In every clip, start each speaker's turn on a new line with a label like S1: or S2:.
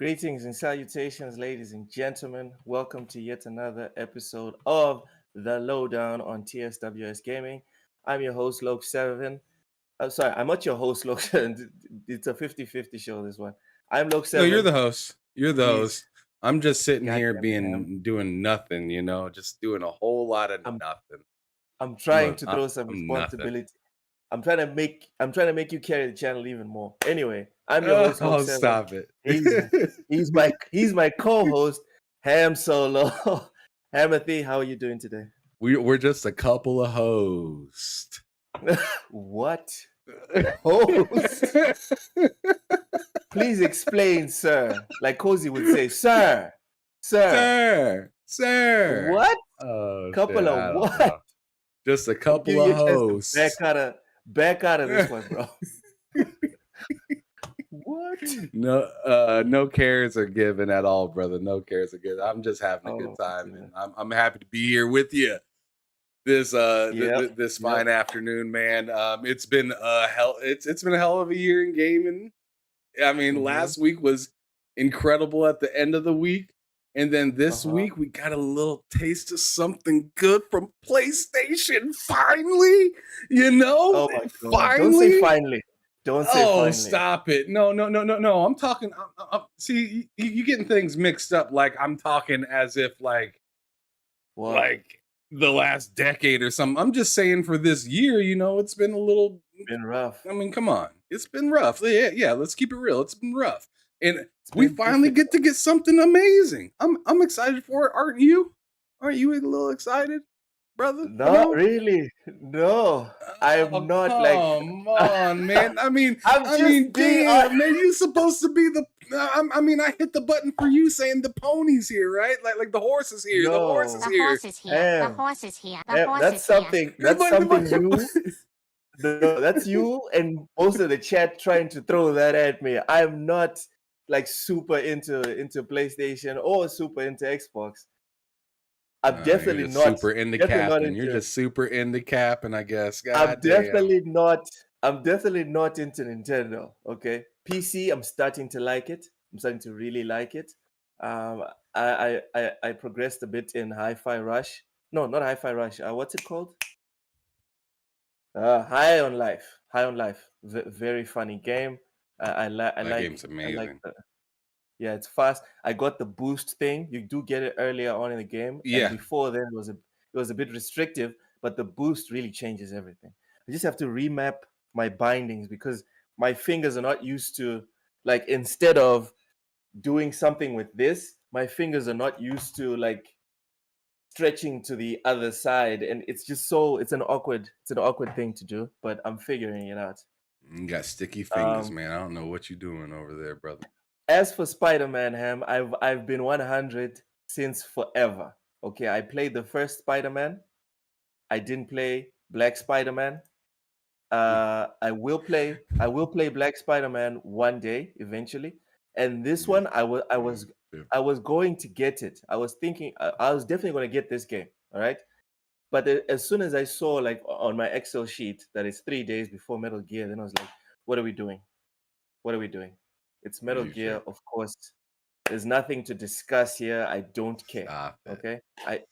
S1: Greetings and salutations, ladies and gentlemen. Welcome to yet another episode of The Lowdown on TSWS Gaming. I'm your host, Loke7. I'm sorry, I'm not your host, Loke7. It's a 50-50 show, this one. I'm Loke7.
S2: No, you're the host. You're the
S1: He's-
S2: host. I'm just sitting here
S1: Goddamn,
S2: doing nothing, just doing a whole lot of
S1: I'm-
S2: nothing.
S1: I'm trying to throw some
S2: I'm nothing.
S1: responsibility. I'm trying to make you carry the channel even more. Anyway, I'm your host,
S2: Oh,
S1: Loke7.
S2: stop it.
S1: He's my co-host, Ham Solo. Hamothy, how are you doing today?
S2: We're just a couple of hosts.
S1: What? Host? Please explain, sir. Like Cozy would say, sir.
S2: Sir.
S1: What?
S2: Oh,
S1: Couple
S2: shit,
S1: of
S2: I don't
S1: what?
S2: know. Just a couple
S1: Give
S2: of
S1: your chance to
S2: hosts.
S1: back out of this one, bro. What?
S2: No cares are given at all, brother. No cares are given. I'm just having a good time,
S1: yeah.
S2: and I'm happy to be here with you this
S1: Yep.
S2: fine afternoon, man. It's been it's been a hell of a year in gaming. I mean, last week was incredible at the end of the week, and then this week we got a little taste of something good from PlayStation. Finally,
S1: Oh my God.
S2: finally.
S1: Don't say finally. Don't say finally.
S2: Stop it! No. I'm talking. See, you getting things mixed up. Like I'm talking as if like the last decade or something. I'm just saying for this year. It's been a little
S1: been rough.
S2: I mean, come on, it's been rough. Yeah. Let's keep it real. It's been rough, and we finally get to get something amazing. I'm excited for it. Aren't you? Aren't you a little excited, brother?
S1: Not really. No, I'm not like.
S2: Come on, man. I mean,
S1: being
S2: damn, man. You're supposed to be the. I hit the button for you saying the pony's here, right? Like the horse is here. The horse is here.
S1: The horse is here. That's something you. No, that's you and most of the chat trying to throw that at me. I'm not like super into PlayStation or super into Xbox. I'm definitely not
S2: super into capping. You're just super into capping, I guess.
S1: I'm definitely not into Nintendo. Okay, PC. I'm starting to like it. I'm starting to really like it. I progressed a bit in Hi-Fi Rush. No, not Hi-Fi Rush. What's it called? High on Life. Very funny game. I like.
S2: That game's amazing.
S1: Yeah, it's fast. I got the boost thing. You do get it earlier on in the game.
S2: Yeah.
S1: And before then, it was a bit restrictive, but the boost really changes everything. I just have to remap my bindings because my fingers are not used to, like, instead of doing something with this, my fingers are not used to like stretching to the other side, and it's an awkward thing to do, but I'm figuring it out.
S2: You got sticky fingers, man. I don't know what you're doing over there, brother.
S1: As for Spider-Man, Ham, I've been 100 since forever. Okay, I played the first Spider-Man. I didn't play Black Spider-Man. I will play Black Spider-Man one day eventually. And this one, I was going to get it. I was thinking I was definitely going to get this game. All right. But as soon as I saw like on my Excel sheet that it's 3 days before Metal Gear, then I was like, what are we doing? It's Metal Gear, of course. There's nothing to discuss here. I don't care. Okay? I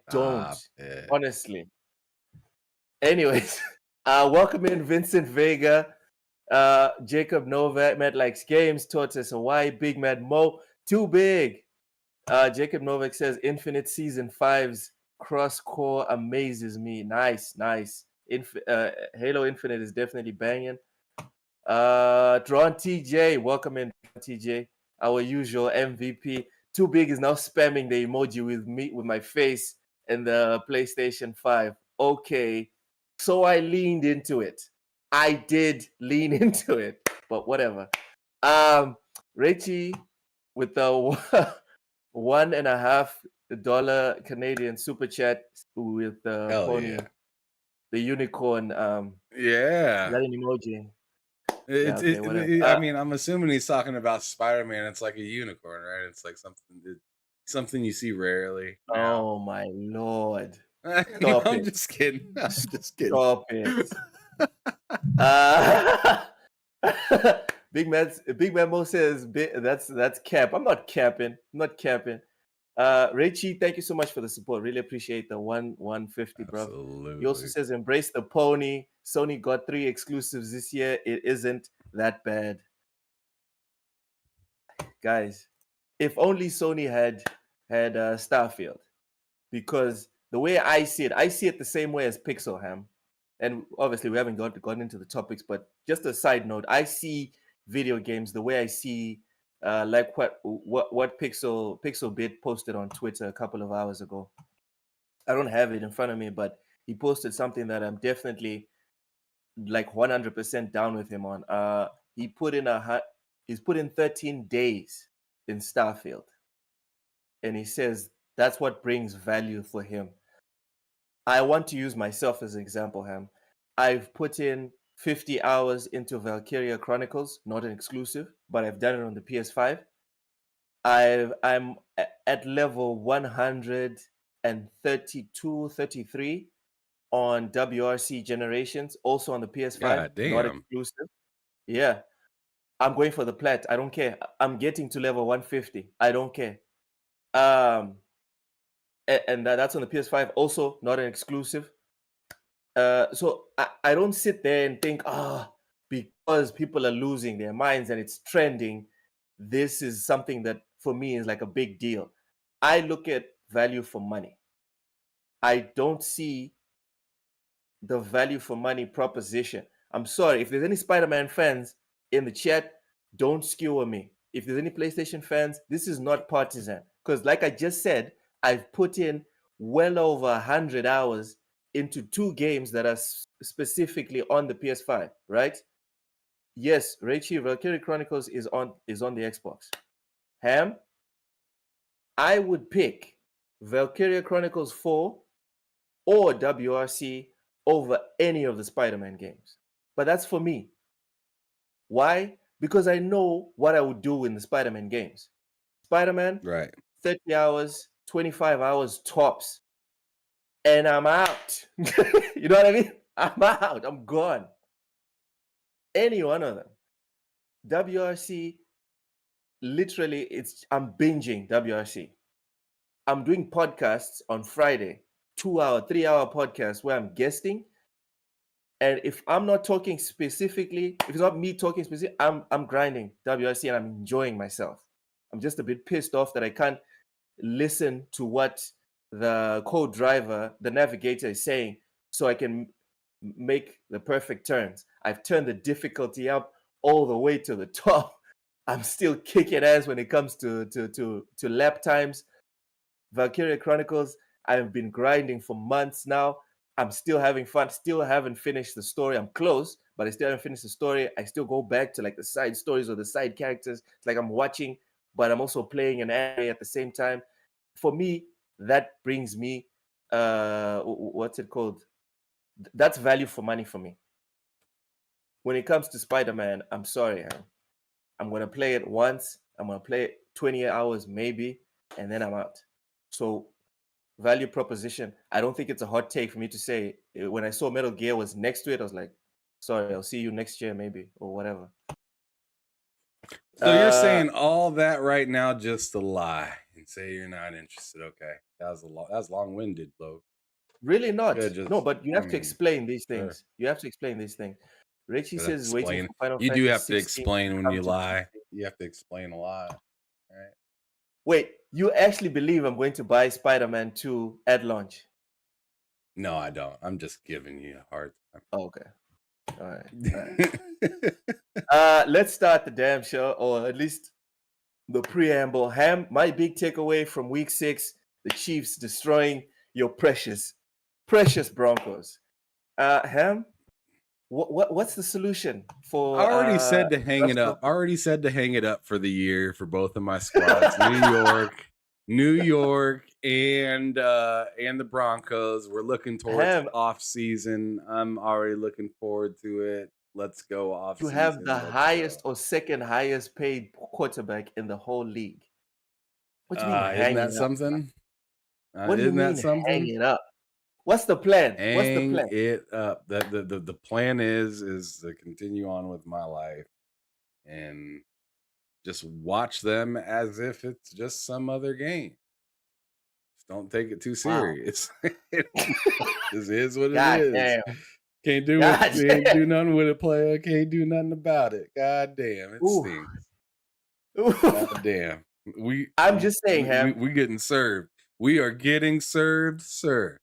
S1: don't. Honestly. Anyways, welcome in Vincent Vega, Jacob Novak, Matt Likes Games, Tortoise Hawaii, Big Mad Mo, Too Big. Jacob Novak says Infinite Season 5's cross-core amazes me. Nice. Halo Infinite is definitely banging. Drawn TJ, welcome in TJ, our usual MVP. Too Big is now spamming the emoji with my face and the PlayStation 5. Okay, so I leaned into it. I did lean into it, but whatever. Richie with the $1.50 Canadian super chat with the pony, the unicorn.
S2: Yeah,
S1: that an emoji.
S2: I mean, I'm assuming he's talking about Spider-Man. It's like a unicorn, right? It's like something you see rarely.
S1: Oh my lord!
S2: I'm just kidding.
S1: Stop it. Big Memo says that's cap. I'm not capping. I'm not capping. Richie, thank you so much for the support. Really appreciate the 150, bro. He also
S2: Absolutely.
S1: says embrace the pony. Sony got 3 exclusives this year. It isn't that bad. Guys, if only Sony had Starfield, because the way I see it the same way as Pixel Ham. And obviously, we haven't gotten into the topics, but just a side note, I see video games the way I see, like what Pixel Bit posted on Twitter a couple of hours ago. I don't have it in front of me, but he posted something that I'm definitely like 100% down with him on. He put in he's put in 13 days in Starfield, and he says that's what brings value for him. I want to use myself as an example, Ham. I've put in 50 hours into Valkyria Chronicles, not an exclusive, but I've done it on the PS5. I'm at level 132, 33 on WRC Generations, also on the PS5,
S2: God
S1: not
S2: damn.
S1: exclusive. Yeah, I'm going for the plat. I don't care. I'm getting to level 150. I don't care. And that's on the PS5, also not an exclusive. So I don't sit there and think, because people are losing their minds and it's trending, this is something that for me is like a big deal. I look at value for money. I don't see the value for money proposition. I'm sorry, if there's any Spider-Man fans in the chat, don't skewer me. If there's any PlayStation fans, this is not partisan. Because like I just said, I've put in well over 100 hours into 2 games that are specifically on the PS5, right? Yes, Raichi Valkyrie Chronicles is on the Xbox. Ham, I would pick Valkyria Chronicles 4 or WRC over any of the Spider-Man games. But that's for me. Why? Because I know what I would do in the Spider-Man games. Spider-Man,
S2: Right.
S1: 30 hours, 25 hours tops. And I'm out. You know what I mean? I'm out. I'm gone. Any one of them. WRC, literally, I'm binging WRC. I'm doing podcasts on Friday, 2-hour, 3-hour podcasts where I'm guesting. And if I'm not talking specifically, if it's not me talking specifically, I'm grinding WRC and I'm enjoying myself. I'm just a bit pissed off that I can't listen to what the co-driver, the navigator is saying, so I can make the perfect turns. I've turned the difficulty up all the way to the top. I'm still kicking ass when it comes to lap times. Valkyria Chronicles, I've been grinding for months now. I'm still having fun. Still haven't finished the story. I'm close, but I still haven't finished the story. I still go back to like the side stories or the side characters. It's like I'm watching, but I'm also playing an anime at the same time. For me, that brings me what's it called? That's value for money for me. When it comes to Spider-Man, I'm sorry, I'm gonna play it once. I'm gonna play it 20 hours maybe, and then I'm out. So value proposition, I don't think it's a hot take for me to say. When I saw Metal Gear was next to it, I was like, sorry, I'll see you next year maybe, or whatever.
S2: So you're saying all that right now just to lie and say you're not interested. Okay. That's long-winded, bro.
S1: Really not.
S2: Just,
S1: No, but you have to explain these things.
S2: Sure.
S1: You have to explain these things. Richie says he's waiting for Final
S2: You
S1: Fantasy
S2: do have to
S1: 16
S2: explain when you lie.
S1: PC.
S2: You have to explain a lie. Right?
S1: Wait, you actually believe I'm going to buy Spider-Man 2 at launch?
S2: No, I don't. I'm just giving you a hard time.
S1: Oh, okay. All right. Let's start the damn show, or at least the preamble. Ham, my big takeaway from week 6, the Chiefs destroying your precious Broncos. Ham, what's the solution for?
S2: I already said to hang it up. I already said to hang it up for the year for both of my squads, New York, and the Broncos. We're looking towards off season. I'm already looking forward to it. Let's go off.
S1: You have the highest or second highest paid quarterback in the whole league. What do you mean hanging
S2: isn't that
S1: up?
S2: something?
S1: What do you mean hang it up? What's the plan?
S2: Hang it up. The plan is to continue on with my life and just watch them as if it's just some other game. Just don't take it too
S1: Wow.
S2: serious. This is what it
S1: God
S2: is.
S1: damn.
S2: Can't do it.
S1: God
S2: Can't
S1: damn.
S2: do nothing with it, player. Can't do nothing about it. God damn, it
S1: Ooh.
S2: stinks.
S1: Ooh.
S2: God damn.
S1: I'm just saying, Ham.
S2: We getting served. We are getting served, sir.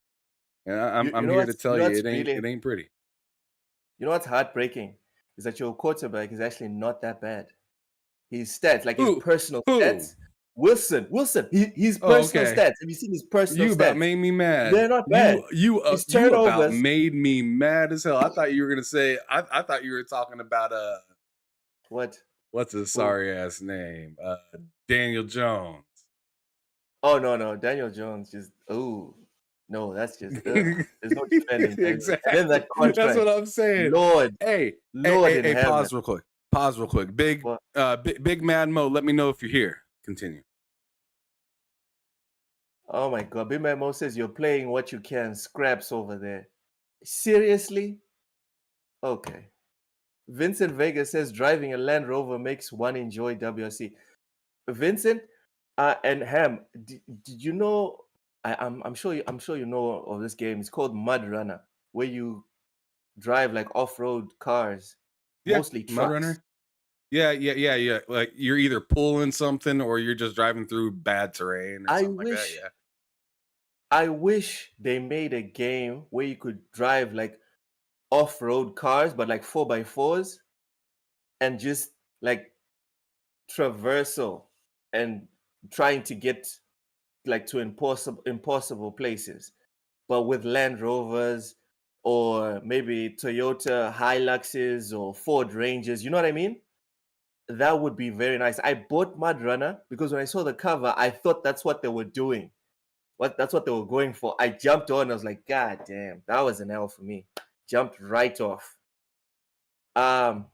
S2: And I'm
S1: You know
S2: here to
S1: what's
S2: tell you,
S1: really
S2: it ain't pretty.
S1: you know what's heartbreaking is that your quarterback is actually not that bad. His stats, like his
S2: Who?
S1: personal
S2: Who?
S1: stats, Wilson, his
S2: Oh,
S1: personal
S2: okay.
S1: stats. Have you seen his personal
S2: You about
S1: stats?
S2: made me mad.
S1: They're not bad. His
S2: You about
S1: turnovers.
S2: made me mad as hell. I thought you were gonna say. I thought you were talking about
S1: What?
S2: what's his
S1: Who?
S2: sorry ass name? Daniel Jones.
S1: Oh no, Daniel Jones just no, that's just ugh. There's no defending Daniel. And then
S2: Exactly.
S1: that
S2: That's what
S1: contract.
S2: I'm saying.
S1: Lord, Lord in
S2: Hey,
S1: heaven.
S2: pause real quick. Pause real quick.
S1: What?
S2: Big Mad Mo, let me know if you're here. Continue.
S1: Oh my God, Big Man Mo says you're playing what you can. Scraps over there. Seriously? Okay. Vincent Vega says driving a Land Rover makes one enjoy WRC. Vincent and Ham, did you know? I'm sure I'm sure you know of this game. It's called Mud Runner, where you drive like off-road cars,
S2: Yeah,
S1: mostly
S2: Mud
S1: trucks.
S2: Runner. Yeah. Like you're either pulling something or you're just driving through bad terrain or
S1: I
S2: something like that.
S1: wish
S2: Yeah.
S1: I wish they made a game where you could drive like off-road cars, but like 4x4s, and just like traversal and trying to get like to impossible places, but with Land Rovers or maybe Toyota Hiluxes or Ford Rangers. You know what I mean? That would be very nice. I bought Mud Runner because when I saw the cover, I thought that's what they were doing. That's what they were going for. I jumped on. I was like, God damn, that was an L for me. Jumped right off. Drawn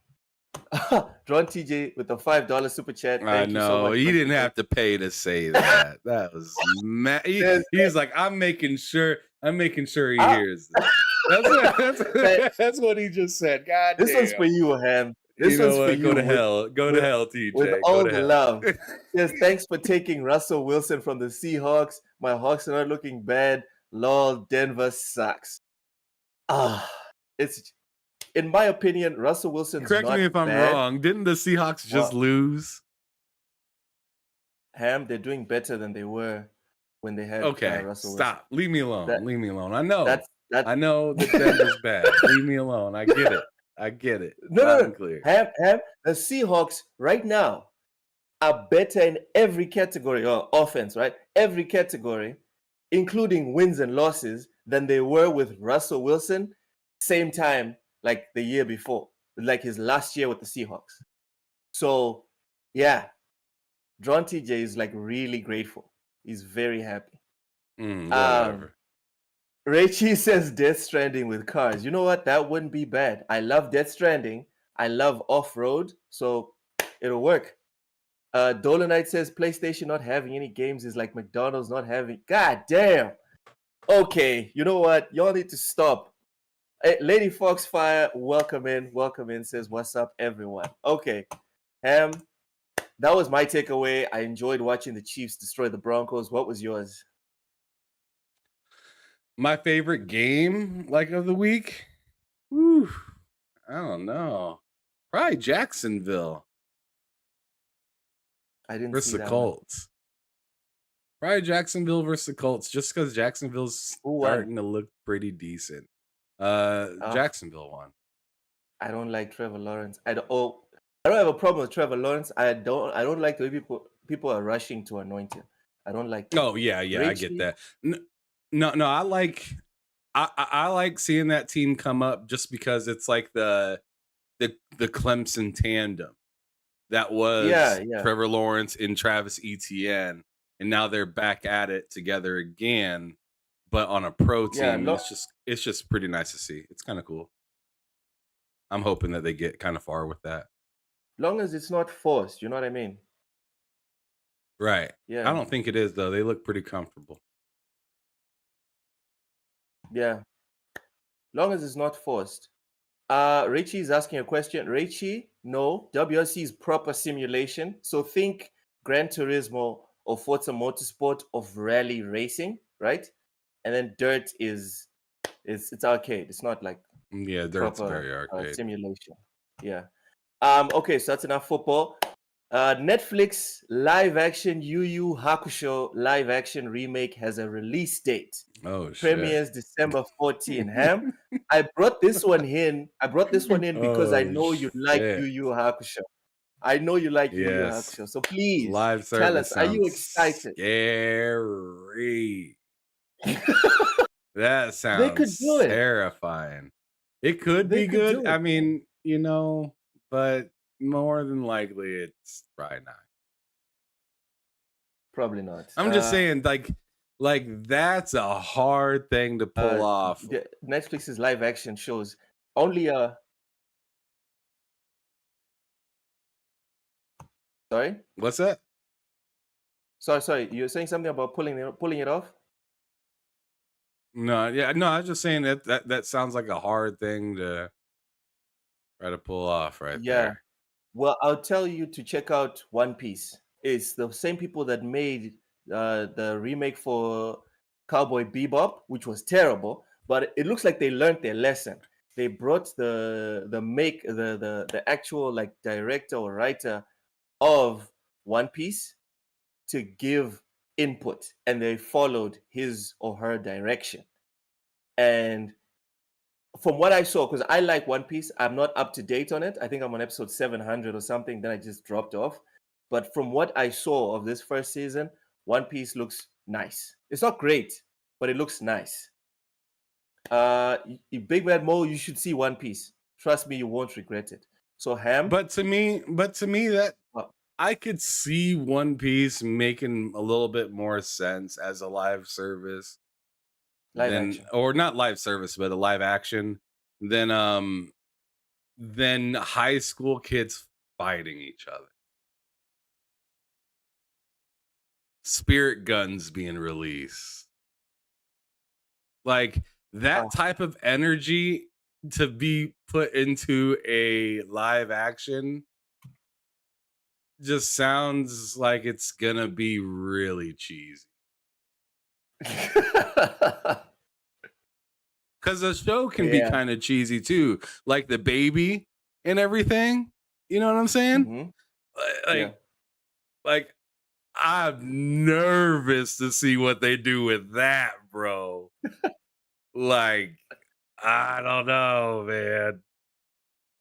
S1: TJ with a $5 super chat.
S2: I
S1: Thank you so
S2: know
S1: much.
S2: he
S1: Drawn
S2: didn't
S1: TJ.
S2: have to pay to say that. That was mad.
S1: There's-
S2: He's like, I'm making sure he
S1: Ah,
S2: hears this. That's what he just said. God
S1: this one's
S2: damn.
S1: for you, Ham.
S2: You
S1: This one's
S2: know
S1: for
S2: what? Go
S1: you
S2: to hell. Go to hell, TJ.
S1: with
S2: Go
S1: all
S2: to
S1: the
S2: hell.
S1: love. Yes, thanks for taking Russell Wilson from the Seahawks. My Hawks are not looking bad. Lol, Denver sucks. It's in my opinion, Russell Wilson's
S2: Correct
S1: not
S2: me if I'm
S1: bad.
S2: wrong. Didn't the Seahawks just lose?
S1: Ham, they're doing better than they were when they had
S2: Okay,
S1: Russell
S2: stop. Leave me alone.
S1: That-
S2: Leave me alone. I know.
S1: Wilson.
S2: I know that Denver's bad. Leave me alone. I get it.
S1: No,
S2: Loud
S1: no,
S2: and clear.
S1: Ham, the Seahawks right now are better in every category or offense, right? Every category, including wins and losses, than they were with Russell Wilson, same time like the year before, like his last year with the Seahawks. So, yeah, John TJ is like really grateful. He's very happy.
S2: Whatever.
S1: Rachie says Death Stranding with cars. You know what? That wouldn't be bad. I love Death Stranding. I love off-road, so it'll work. Dolomite says PlayStation not having any games is like McDonald's not having. God damn. Okay, you know what? Y'all need to stop. Hey, Lady Foxfire, welcome in. Says what's up, everyone. Okay, Ham. That was my takeaway. I enjoyed watching the Chiefs destroy the Broncos. What was yours?
S2: My favorite game of the week? Whew, I don't know. Probably Jacksonville
S1: I didn't
S2: versus
S1: see
S2: the
S1: that one.
S2: Colts. Probably Jacksonville versus the Colts, just because Jacksonville's
S1: Who won?
S2: starting to look pretty decent. Jacksonville won.
S1: I don't like Trevor Lawrence. I don't have a problem with Trevor Lawrence. I don't like the way people are rushing to anoint him. I don't like that.
S2: Oh yeah, I get that. No, I like I like seeing that team come up just because it's like the Clemson tandem that was Trevor Lawrence and Travis Etienne, and now they're back at it together again, but on a pro team. It's just pretty nice to see. It's kind of cool. I'm hoping that they get kind of far with that.
S1: Long as it's not forced, you know what I mean?
S2: Right.
S1: Yeah.
S2: I don't think it is though. They look pretty comfortable.
S1: Yeah. Long as it's not forced. Richie is asking a question. Richie, no, WRC is proper simulation. So think Gran Turismo or Forza Motorsport of rally racing, right? And then Dirt is it's arcade. It's not like
S2: Yeah, Dirt's
S1: proper
S2: very arcade.
S1: simulation. Yeah. Okay, so that's enough football. Netflix live action Yu Yu Hakusho live action remake has a release date.
S2: Oh shit.
S1: Premieres December 14. Ham, I brought this one in. Because I know you like Yu Yu Hakusho. I know you like Yu Yu Hakusho. So please
S2: live
S1: tell us, are you
S2: sounds
S1: excited?
S2: Scary. That
S1: They could
S2: sounds
S1: do it.
S2: terrifying. It could
S1: They
S2: be
S1: could
S2: good.
S1: do it.
S2: I mean, but more than likely it's probably not.
S1: Probably not.
S2: I'm just saying, like that's a hard thing to pull off.
S1: Netflix's live action shows only Sorry?
S2: What's that?
S1: Sorry. You're saying something about pulling it off?
S2: No, I was just saying that sounds like a hard thing to try to pull off right there.
S1: Well, I'll tell you to check out One Piece. It's the same people that made the remake for Cowboy Bebop, which was terrible, but it looks like they learned their lesson. They brought the actual like director or writer of One Piece to give input, and they followed his or her direction. And from what I saw, because I like One Piece, I'm not up to date on it. I think I'm on episode 700 or something. Then I just dropped off. But from what I saw of this first season, One Piece looks nice. It's not great, but it looks nice. Big Bad Mo, you should see One Piece. Trust me, you won't regret it. So Ham.
S2: But to me, that I could see One Piece making a little bit more sense as a live service. Or not live service, but a live action than high school kids fighting each other. Spirit guns being released. Like that type of energy to be put into a live action just sounds like it's gonna be really cheesy. Because the show can be kind of cheesy too, like the baby and everything. You know what I'm saying?
S1: Mm-hmm.
S2: Like I'm nervous to see what they do with that, bro. Like, I don't know, man.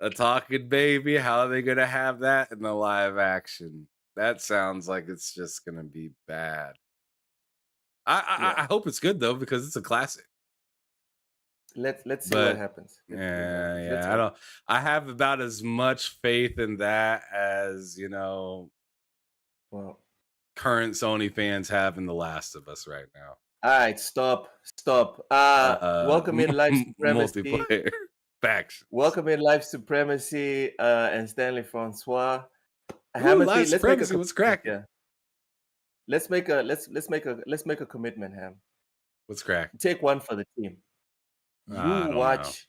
S2: A talking baby, how are they gonna have that in the live action? That sounds like it's just gonna be bad. I hope it's good though, because it's a classic.
S1: Let's see what happens.
S2: I have about as much faith in that as current Sony fans have in The Last of Us right now.
S1: All right, stop. Welcome in Live Supremacy.
S2: Multiplayer faction.
S1: Welcome in Live Supremacy and Stanley Francois.
S2: Live Supremacy, what's cracking?
S1: Yeah. Let's make a commitment, Ham.
S2: What's cracking?
S1: Take one for the team. You watch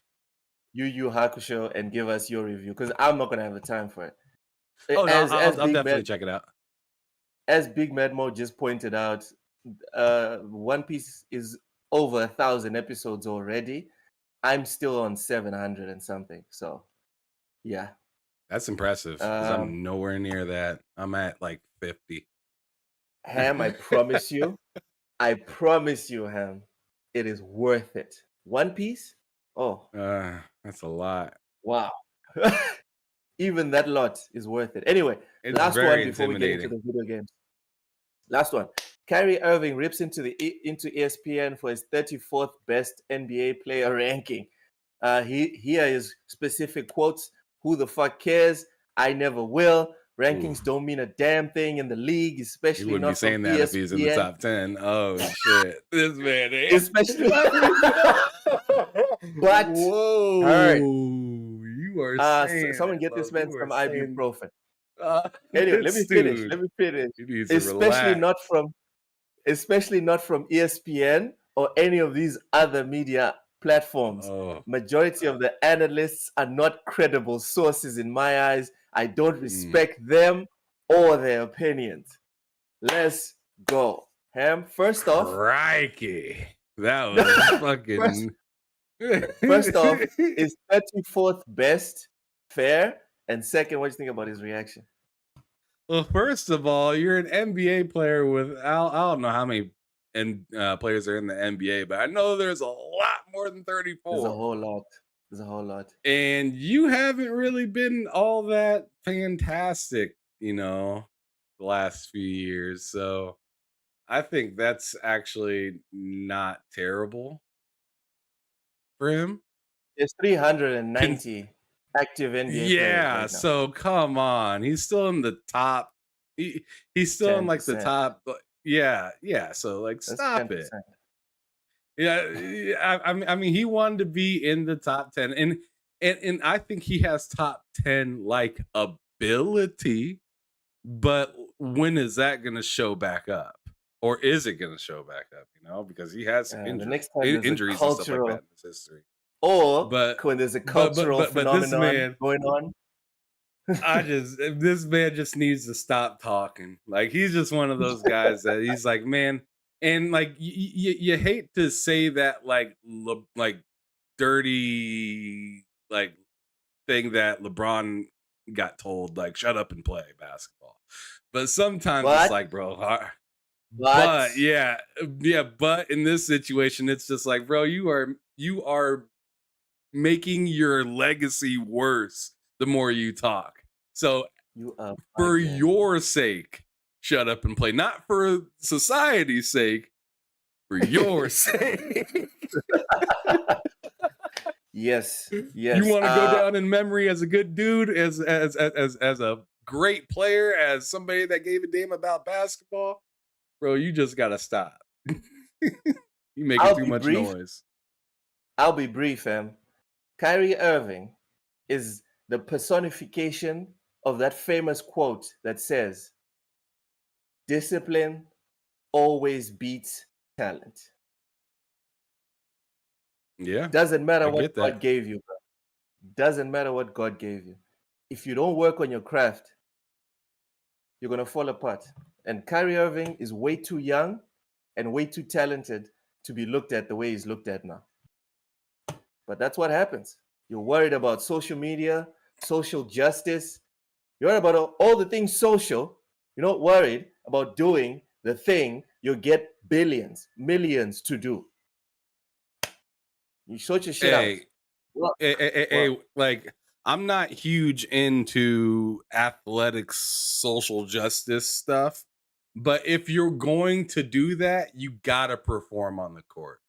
S1: Yu Yu Hakusho and give us your review, because I'm not gonna have the time for it.
S2: I'll definitely check it out.
S1: As Big Madmo just pointed out, One Piece is over 1,000 episodes already. I'm still on 700 and something. So, yeah.
S2: That's impressive, because I'm nowhere near that. I'm at like 50.
S1: Ham, I promise you, Ham, it is worth it. One Piece? Oh.
S2: That's a lot.
S1: Wow. Even that lot is worth it. Anyway, last one before we get into the video games. Last one. Kyrie Irving rips into ESPN for his 34th best NBA player ranking. Here is specific quotes. Who the fuck cares? I never will. Rankings don't mean a damn thing in the league, especially
S2: he wouldn't
S1: not
S2: be saying
S1: from
S2: that
S1: ESPN.
S2: if he's in the top 10. Oh shit. This man
S1: especially but
S2: whoa, you are saying
S1: someone get this man some ibuprofen.
S2: Anyway,
S1: let me finish. Especially not from ESPN or any of these other media platforms.
S2: Oh.
S1: Majority of the analysts are not credible sources in my eyes. I don't respect them or their opinions. Let's go. Ham, first off.
S2: Crikey. That was fucking...
S1: First off, is 34th best fair? And second, what do you think about his reaction?
S2: Well, first of all, you're an NBA player with... I don't know how many players are in the NBA, but I know there's a lot more than 34.
S1: There's a whole lot.
S2: And you haven't really been all that fantastic, the last few years. So I think that's actually not terrible for him.
S1: There's 390 active NBA players right now.
S2: So come on. He's still in the top. He's still 10%. In like the top. Yeah. So like, that's stop 10%. It. Yeah. I mean, he wanted to be in the top 10. And I think he has top 10 like ability, but when is that going to show back up? Or is it going to show back up, because he has some injuries and stuff like that in his history.
S1: Or when there's a cultural phenomenon going on.
S2: This man just needs to stop talking. Like, he's just one of those guys that he's like, man, and like you hate to say that like dirty like thing that LeBron got told, like, shut up and play basketball. But sometimes it's like, bro, but but in this situation, it's just like, bro, you are making your legacy worse the more you talk. So for your sake, shut up and play. Not for society's sake, for your sake.
S1: Yes.
S2: You want to go down in memory as a good dude, as a great player, as somebody that gave a damn about basketball, bro. You just gotta stop. You making too much noise.
S1: I'll be brief, fam. Kyrie Irving is the personification of that famous quote that says, "Discipline always beats talent."
S2: Yeah.
S1: Doesn't matter what God gave you, bro. Doesn't matter what God gave you. If you don't work on your craft, you're going to fall apart. And Kyrie Irving is way too young and way too talented to be looked at the way he's looked at now. But that's what happens. You're worried about social media, social justice. You're worried about all the things social. You're not worried about doing the thing you'll get billions, millions to do. You sort your shit out.
S2: Hey, like, I'm not huge into athletics, social justice stuff, but if you're going to do that, you gotta perform on the court.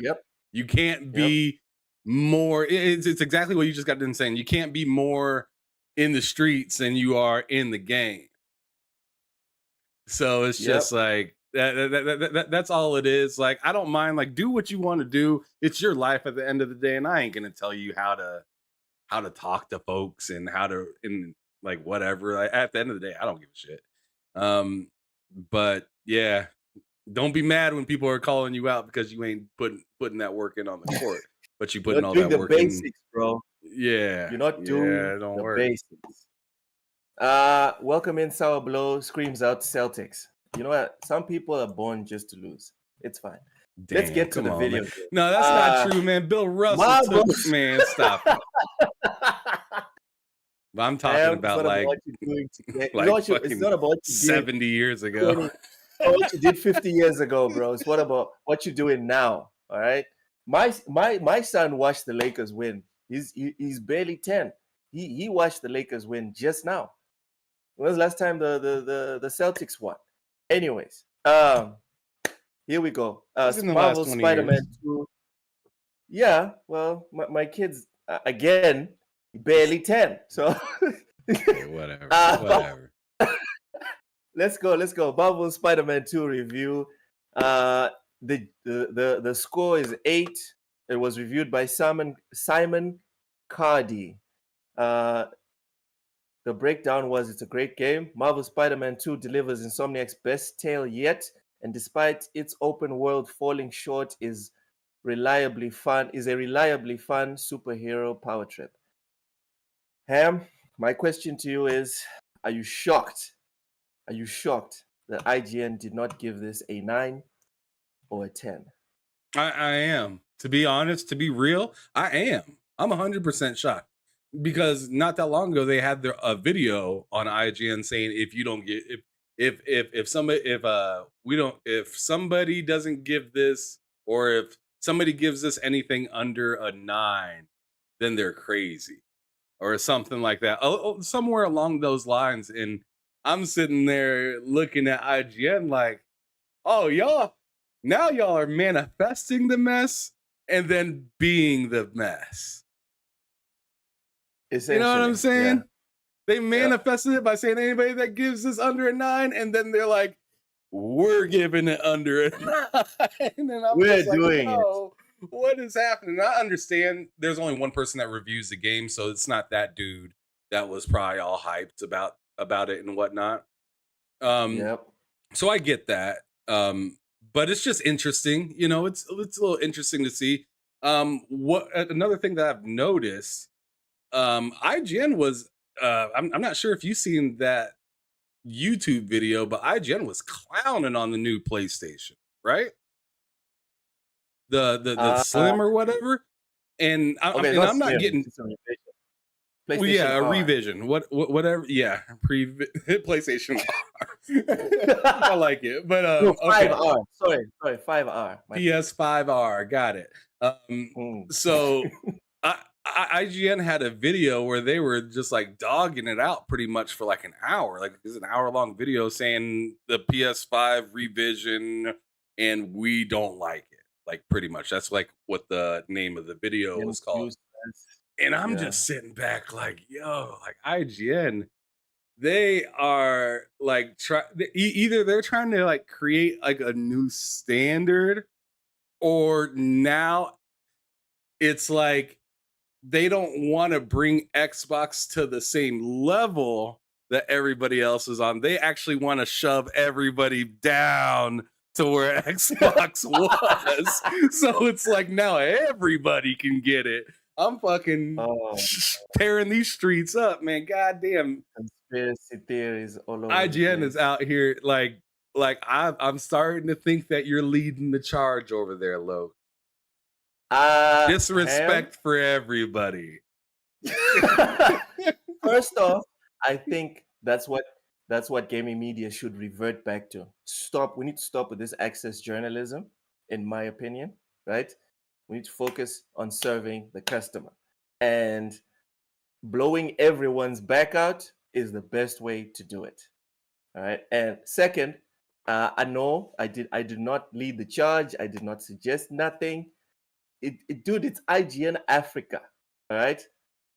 S2: Yep. You can't be more. It's exactly what you just got done saying. You can't be more in the streets than you are in the game. So it's just like that's all it is. Like, I don't mind. Like, do what you want to do. It's your life at the end of the day, and I ain't gonna tell you how to talk to folks and how to like whatever. Like, at the end of the day, I don't give a shit. But yeah, don't be mad when people are calling you out because you ain't putting that work in on the court, but you putting all that work
S1: in. Basics, bro.
S2: Yeah,
S1: you're not doing the basics. Welcome in Sour Blow screams out Celtics. You know what? Some people are born just to lose. It's fine.
S2: Damn,
S1: let's get to the video.
S2: Man. No, that's not true, man. Bill Russell man, stop. But I'm talking about like
S1: what you're doing today.
S2: It's not about what you 70 did years ago.
S1: What you did 50 years ago, bro. It's what about what you're doing now. All right. My son watched the Lakers win. He's barely 10. He watched the Lakers win just now. When was the last time the Celtics won? Anyways, here we go. Marvel Spider-Man 2. Yeah, well, my kids again barely 10. So
S2: okay, whatever.
S1: Let's go. Marvel Spider-Man 2 review. The score is 8. It was reviewed by Simon Cardy. The breakdown was it's a great game. Marvel Spider-Man 2 delivers Insomniac's best tale yet and despite its open world falling short, is a reliably fun superhero power trip. Ham, my question to you is: Are you shocked? Are you shocked that IGN did not give this a 9 or a 10?
S2: I am. To be honest, to be real, I am. I'm 100% shocked because not that long ago they had a video on IGN saying if you don't get if somebody if we don't if somebody doesn't give this, or if somebody gives this anything under a 9, then they're crazy or something like that. Somewhere along those lines. And I'm sitting there looking at IGN like, oh, y'all are manifesting the mess and then being the mess. You know what I'm saying?
S1: Yeah.
S2: They manifested it by saying anybody that gives this under a 9, and then they're like, we're giving it under a 9. And I'm
S1: We're
S2: just like,
S1: doing
S2: no, what is happening? I understand there's only one person that reviews the game, so it's not that dude that was probably all hyped about it and whatnot.
S1: Yep.
S2: So I get that. But it's just interesting, it's a little interesting to see. What another thing that I've noticed, IGN was I'm not sure if you've seen that YouTube video, but IGN was clowning on the new PlayStation, right? The Slim or whatever. And I'm not getting
S1: PlayStation
S2: a
S1: R.
S2: revision. Whatever. Yeah, PlayStation R. I like it, but
S1: No, 5R.
S2: Okay.
S1: Sorry, 5R.
S2: PS5R. Got it. So IGN had a video where they were just like dogging it out pretty much for like an hour. Like it's an hour-long video saying the PS5 revision and we don't like it. Like pretty much. That's like what the name of the video was called. And I'm just sitting back like, yo, like IGN, they are like either they're trying to like create like a new standard, or now it's like they don't want to bring Xbox to the same level that everybody else is on. They actually want to shove everybody down to where Xbox was. So it's like now everybody can get it. I'm fucking tearing these streets up, man. Goddamn.
S1: Conspiracy theories all over.
S2: IGN is out here like I'm starting to think that you're leading the charge over there, Lo. Disrespect for everybody.
S1: First off, I think that's what gaming media should revert back to. We need to stop with this access journalism, in my opinion, right? We need to focus on serving the customer. And blowing everyone's back out is the best way to do it. All right. And second, I know I did not lead the charge. I did not suggest nothing. Dude, it's IGN Africa. All right.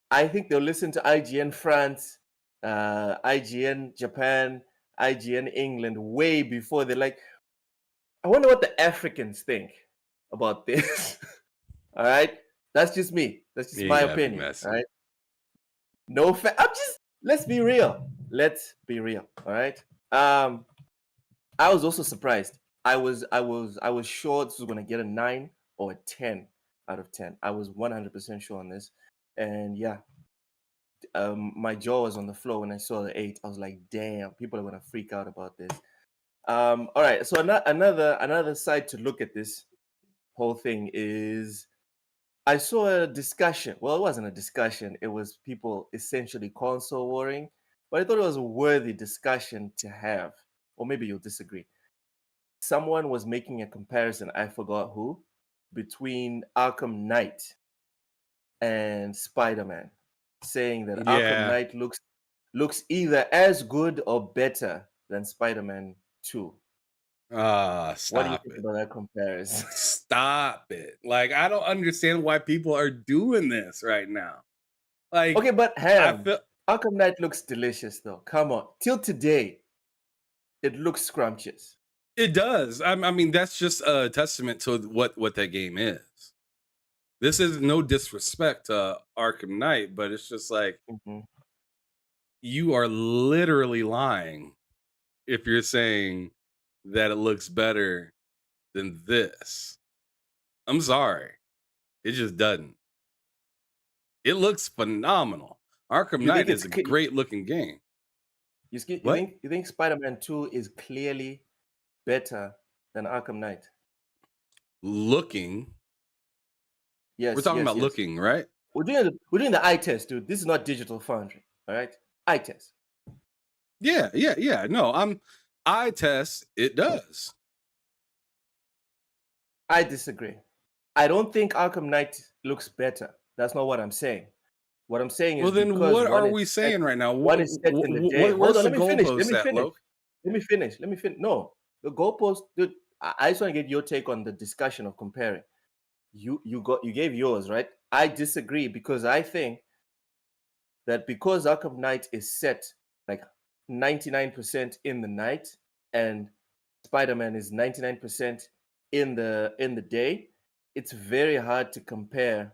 S1: I think they'll listen to IGN France, IGN Japan, IGN England way before they're like, I wonder what the Africans think about this. All right. That's just me. That's just my opinion. All right. Let's be real. Let's be real. All right. I was also surprised. I was sure this was gonna get a 9 or a 10 out of 10. I was 100% sure on this. And yeah, my jaw was on the floor when I saw the 8. I was like, damn, people are gonna freak out about this. All right. So another side to look at this whole thing is I saw a discussion. Well, it wasn't a discussion. It was people essentially console warring. But I thought it was a worthy discussion to have. Or maybe you'll disagree. Someone was making a comparison, I forgot who, between Arkham Knight and Spider-Man, saying that Arkham Knight looks either as good or better than Spider-Man 2.
S2: Stop
S1: What do you think about that comparison?
S2: Stop it. Like, I don't understand why people are doing this right now. Like,
S1: okay, but Arkham Knight looks delicious though. Come on. Till today, it looks scrumptious.
S2: It does. I mean, that's just a testament to what that game is. This is no disrespect to Arkham Knight, but it's just like you are literally lying if you're saying that it looks better than this. I'm sorry. It just doesn't. It looks phenomenal. Arkham
S1: You think
S2: Knight
S1: it's
S2: is a great looking game. What?
S1: you think Spider-Man 2 is clearly better than Arkham Knight?
S2: Looking. We're
S1: Yes,
S2: talking
S1: yes,
S2: about
S1: yes.
S2: looking, right?
S1: We're doing the eye test, dude. This is not Digital Foundry, all right? Eye test.
S2: Yeah. No, eye test, it does.
S1: I disagree. I don't think Arkham Knight looks better. That's not what I'm saying. What I'm saying
S2: Well,
S1: is
S2: then
S1: because
S2: what are we saying right now?
S1: one is set in the day. Hold
S2: Where's
S1: on,
S2: the
S1: let me finish.
S2: goalpost at, Loke?
S1: Let me finish. No, the goalpost, dude. I just want to get your take on the discussion of comparing. You gave yours, right? I disagree because I think that because Arkham Knight is set like 99% in the night and Spider-Man is 99% in the day, it's very hard to compare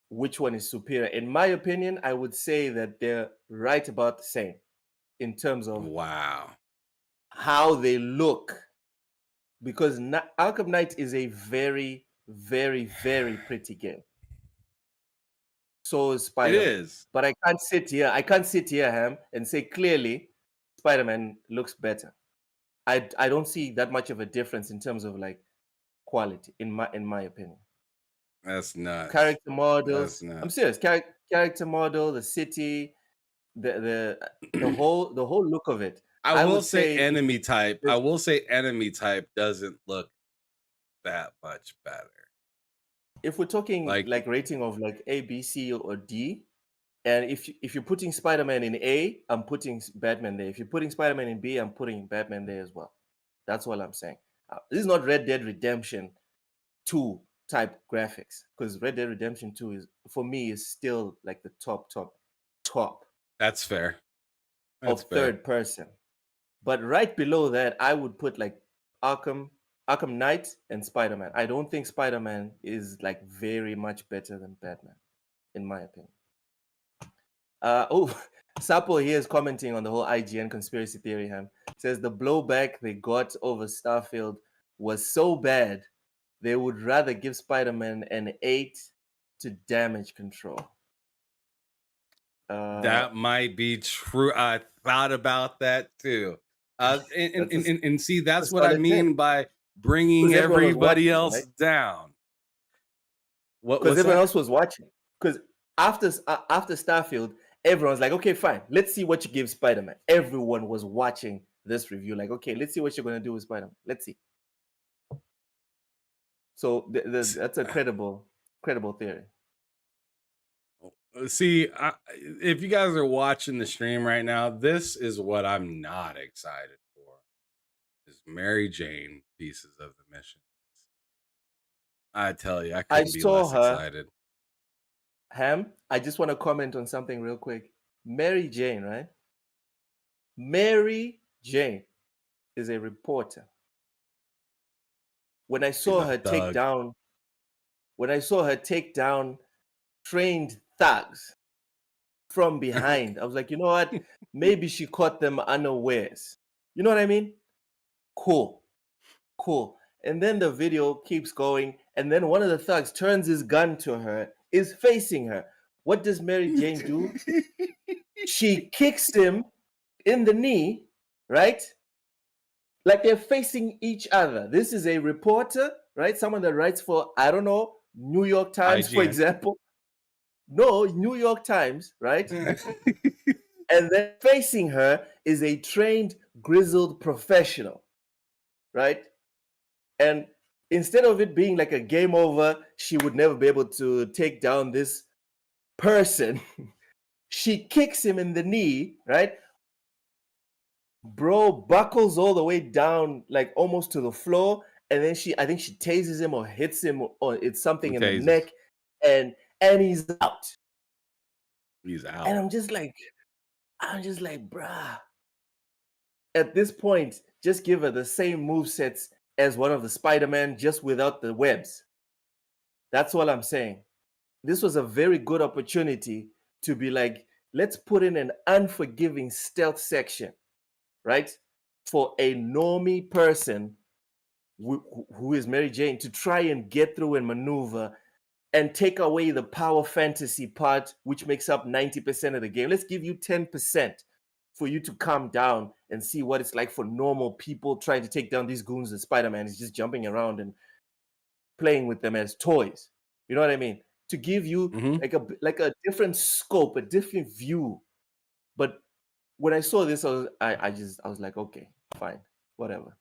S1: which one is superior. In my opinion, I would say that they're right about the same in terms of
S2: Wow.
S1: how they look. Because Arkham Knight is a very, very, very pretty game. So is
S2: It
S1: Spider-Man.
S2: is.
S1: But I can't sit here, Ham, and say clearly Spider-Man looks better. I don't see that much of a difference in terms of like quality, in my opinion.
S2: That's nuts.
S1: Character models.
S2: That's nuts.
S1: I'm serious. Character model, the city, the whole look of it.
S2: I will
S1: would
S2: say enemy
S1: if
S2: type. I will say enemy type doesn't look that much better.
S1: if we're talking like rating of like A, B, C, or D, and if you're putting Spider-Man in A, I'm putting Batman there. If you're putting Spider-Man in B, I'm putting Batman there as well. That's all I'm saying. This is not Red Dead Redemption 2 type graphics, because Red Dead Redemption 2 is, for me, is still like the top.
S2: That's fair.
S1: Of third person. But right below that, I would put like Arkham Knight and Spider-Man. I don't think Spider-Man is like very much better than Batman, in my opinion. Sapo here is commenting on the whole IGN conspiracy theory. Says the blowback they got over Starfield was so bad they would rather give Spider-Man an 8 to damage control.
S2: That might be true. I thought about that too. And see, that's what I mean by bringing everybody else down.
S1: Because everyone else was watching. Because after Starfield, everyone's like, okay, fine, let's see what you give Spider-Man. Everyone was watching this review, like, okay, let's see what you're going to do with Spider-Man. Let's see. So that's a credible theory.
S2: See, if you guys are watching the stream right now, this is what I'm not excited for. Is Mary Jane pieces of the missions. I tell you, I couldn't be less excited.
S1: Ham, I just want to comment on something real quick. Mary Jane, right? Mary Jane is a reporter. When I saw her take down trained thugs from behind, I was like, you know what? Maybe she caught them unawares. You know what I mean? Cool. And then the video keeps going, and then one of the thugs turns his gun to her, is facing her. What does Mary Jane do? She kicks him in the knee, right? Like they're facing each other. This is a reporter, right? Someone that writes for, I don't know, New York Times, for example. No, New York Times, right? And then facing her is a trained, grizzled professional, right? And instead of it being like a game over, she would never be able to take down this person. She kicks him in the knee, right? Bro buckles all the way down, like almost to the floor. And then I think she tases him or hits him, or it's something in the neck. And he's out.
S2: He's out.
S1: And I'm just like, bruh. At this point, just give her the same movesets as one of the Spider-Man, just without the webs. That's all I'm saying. This was a very good opportunity to be like, let's put in an unforgiving stealth section, right? for a normie person who is Mary Jane to try and get through and maneuver and take away the power fantasy part, which makes up 90% of the game. Let's give you 10% for you to calm down and see what it's like for normal people trying to take down these goons, and Spider-Man is just jumping around and playing with them as toys. You know what I mean? To give you
S2: Mm-hmm.
S1: like a different scope, a different view. But when I saw this, I was like, okay, fine, whatever.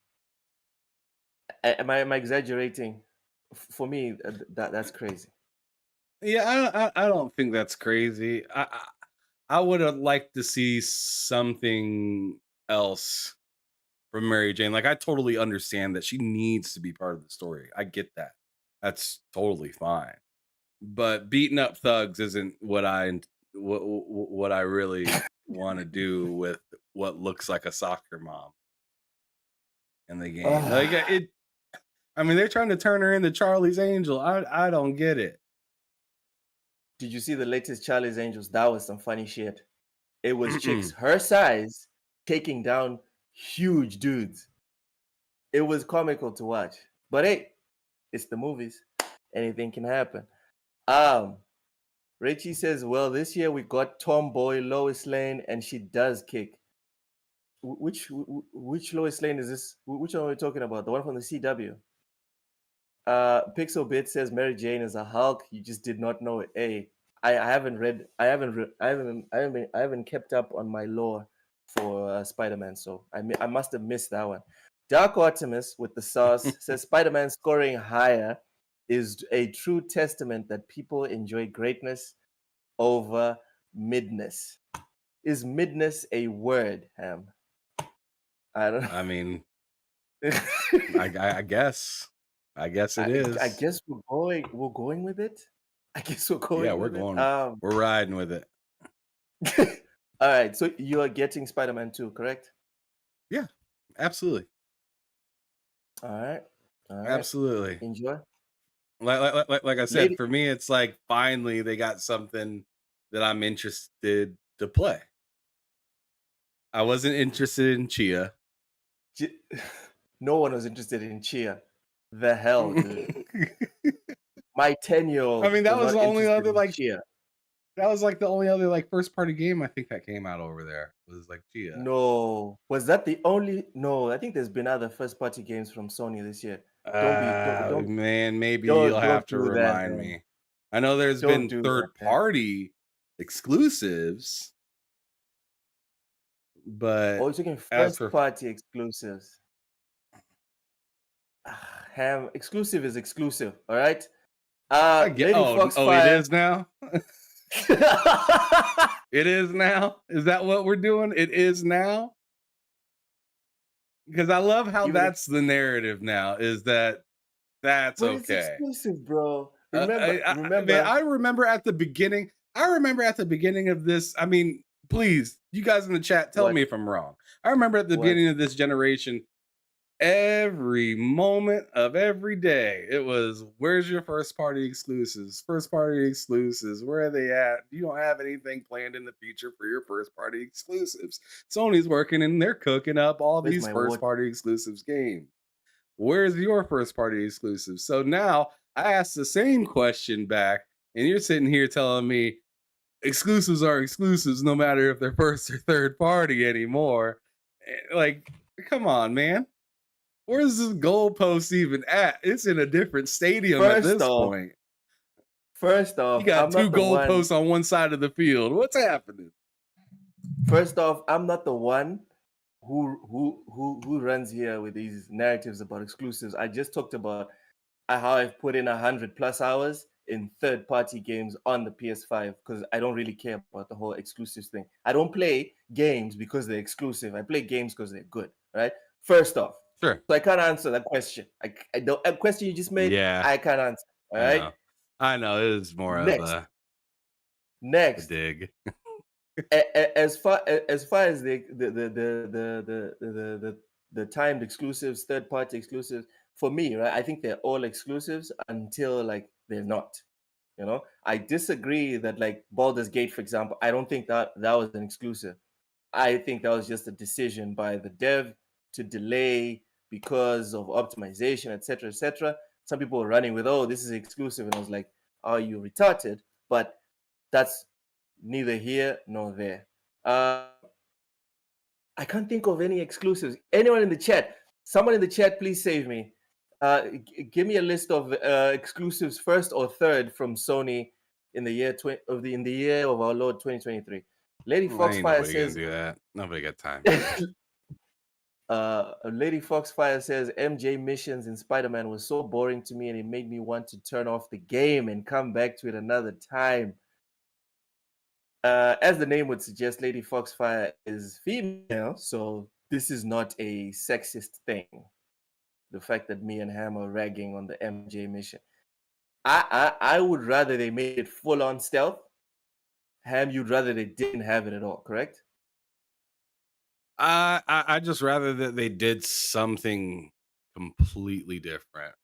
S1: Am I exaggerating? For me, that's crazy.
S2: Yeah, I don't think that's crazy. I would have liked to see something else from Mary Jane. Like, I totally understand that she needs to be part of the story. I get that. That's totally fine. But beating up thugs isn't what I really want to do with what looks like a soccer mom in the game. Like it. I mean, they're trying to turn her into Charlie's Angel. I don't get it.
S1: Did you see the latest Charlie's Angels? That was some funny shit. It was chicks her size taking down huge dudes. It was comical to watch. But hey, it's the movies. Anything can happen. Richie says, well, this year we got Tomboy Lois Lane, and she does kick. Which Lois Lane is this? Which one are we talking about? The one from the CW? Pixel Bit says Mary Jane is a Hulk. You just did not know it. Hey, I haven't read. I haven't kept up on my lore for Spider-Man, so I must have missed that one. Dark Optimus with the sauce says Spider-Man scoring higher is a true testament that people enjoy greatness over midness. Is midness a word, Ham? I don't know.
S2: I mean, I guess. I guess it is.
S1: I guess we're going with it. I guess we're going.
S2: Yeah, we're
S1: with
S2: going.
S1: It.
S2: We're riding with it.
S1: All right. So you are getting Spider-Man 2, correct?
S2: Yeah, absolutely.
S1: All right.
S2: Absolutely.
S1: Enjoy.
S2: Like I said, for me, it's like finally they got something that I'm interested to play. I wasn't interested in Chia.
S1: No one was interested in Chia. The hell, dude. My 10-year-old.
S2: I mean, that was the only other like
S1: Chia.
S2: That was like the only other like first party game I think that came out over there was like Chia.
S1: No, was that the only? No, I think there's been other first party games from Sony this year. Don't
S2: man, maybe you'll have to remind
S1: that,
S2: me. I know there's been third party exclusives, but
S1: you're talking first party exclusives. Ham exclusive is exclusive, all right. Lady Foxfire.
S2: It is now. It is now. Is that what we're doing? It is now. Because I love how that's the narrative now. Is that's
S1: but
S2: okay?
S1: It's exclusive, bro.
S2: Remember, I remember at the beginning. I remember at the beginning of this. I mean, please, you guys in the chat, tell me if I'm wrong. I remember at the beginning of this generation, every moment of every day, it was, where's your first party exclusives? First party exclusives, where are they at? You don't have anything planned in the future for your first party exclusives. Sony's working and they're cooking up all these first party exclusives games. Where's your first party exclusive? So now I asked the same question back, and you're sitting here telling me exclusives are exclusives no matter if they're first or third party anymore. Like, come on, man. Where's this goalpost even at? It's in a different stadium at this point.
S1: First off,
S2: you got two goalposts on one side of the field. What's happening?
S1: First off, I'm not the one who runs here with these narratives about exclusives. I just talked about how I've put in 100+ hours in third-party games on the PS5 because I don't really care about the whole exclusives thing. I don't play games because they're exclusive. I play games because they're good, right? First off,
S2: sure.
S1: So I can't answer that question. A question you just made, I can't answer. All right.
S2: I know it is more of a dig.
S1: As far as the timed exclusives, third party exclusives, for me, right? I think they're all exclusives until like they're not. You know, I disagree that like Baldur's Gate, for example, I don't think that was an exclusive. I think that was just a decision by the dev to delay because of optimization, etc., etc. Some people were running with, "Oh, this is exclusive," and I was like, "Are you retarded?" But that's neither here nor there. I can't think of any exclusives. Anyone in the chat? Someone in the chat, please save me. Give me a list of exclusives, first or third, from Sony in the year in the year of our Lord 2023. Lady Foxfire says,
S2: do that. Nobody got time.
S1: Lady Foxfire says MJ missions in Spider-Man was so boring to me, and it made me want to turn off the game and come back to it another time. As the name would suggest, Lady Foxfire is female, so this is not a sexist thing. The fact that me and Ham are ragging on the MJ mission. I would rather they made it full on stealth. Ham, you'd rather they didn't have it at all, correct?
S2: I just rather that they did something completely different.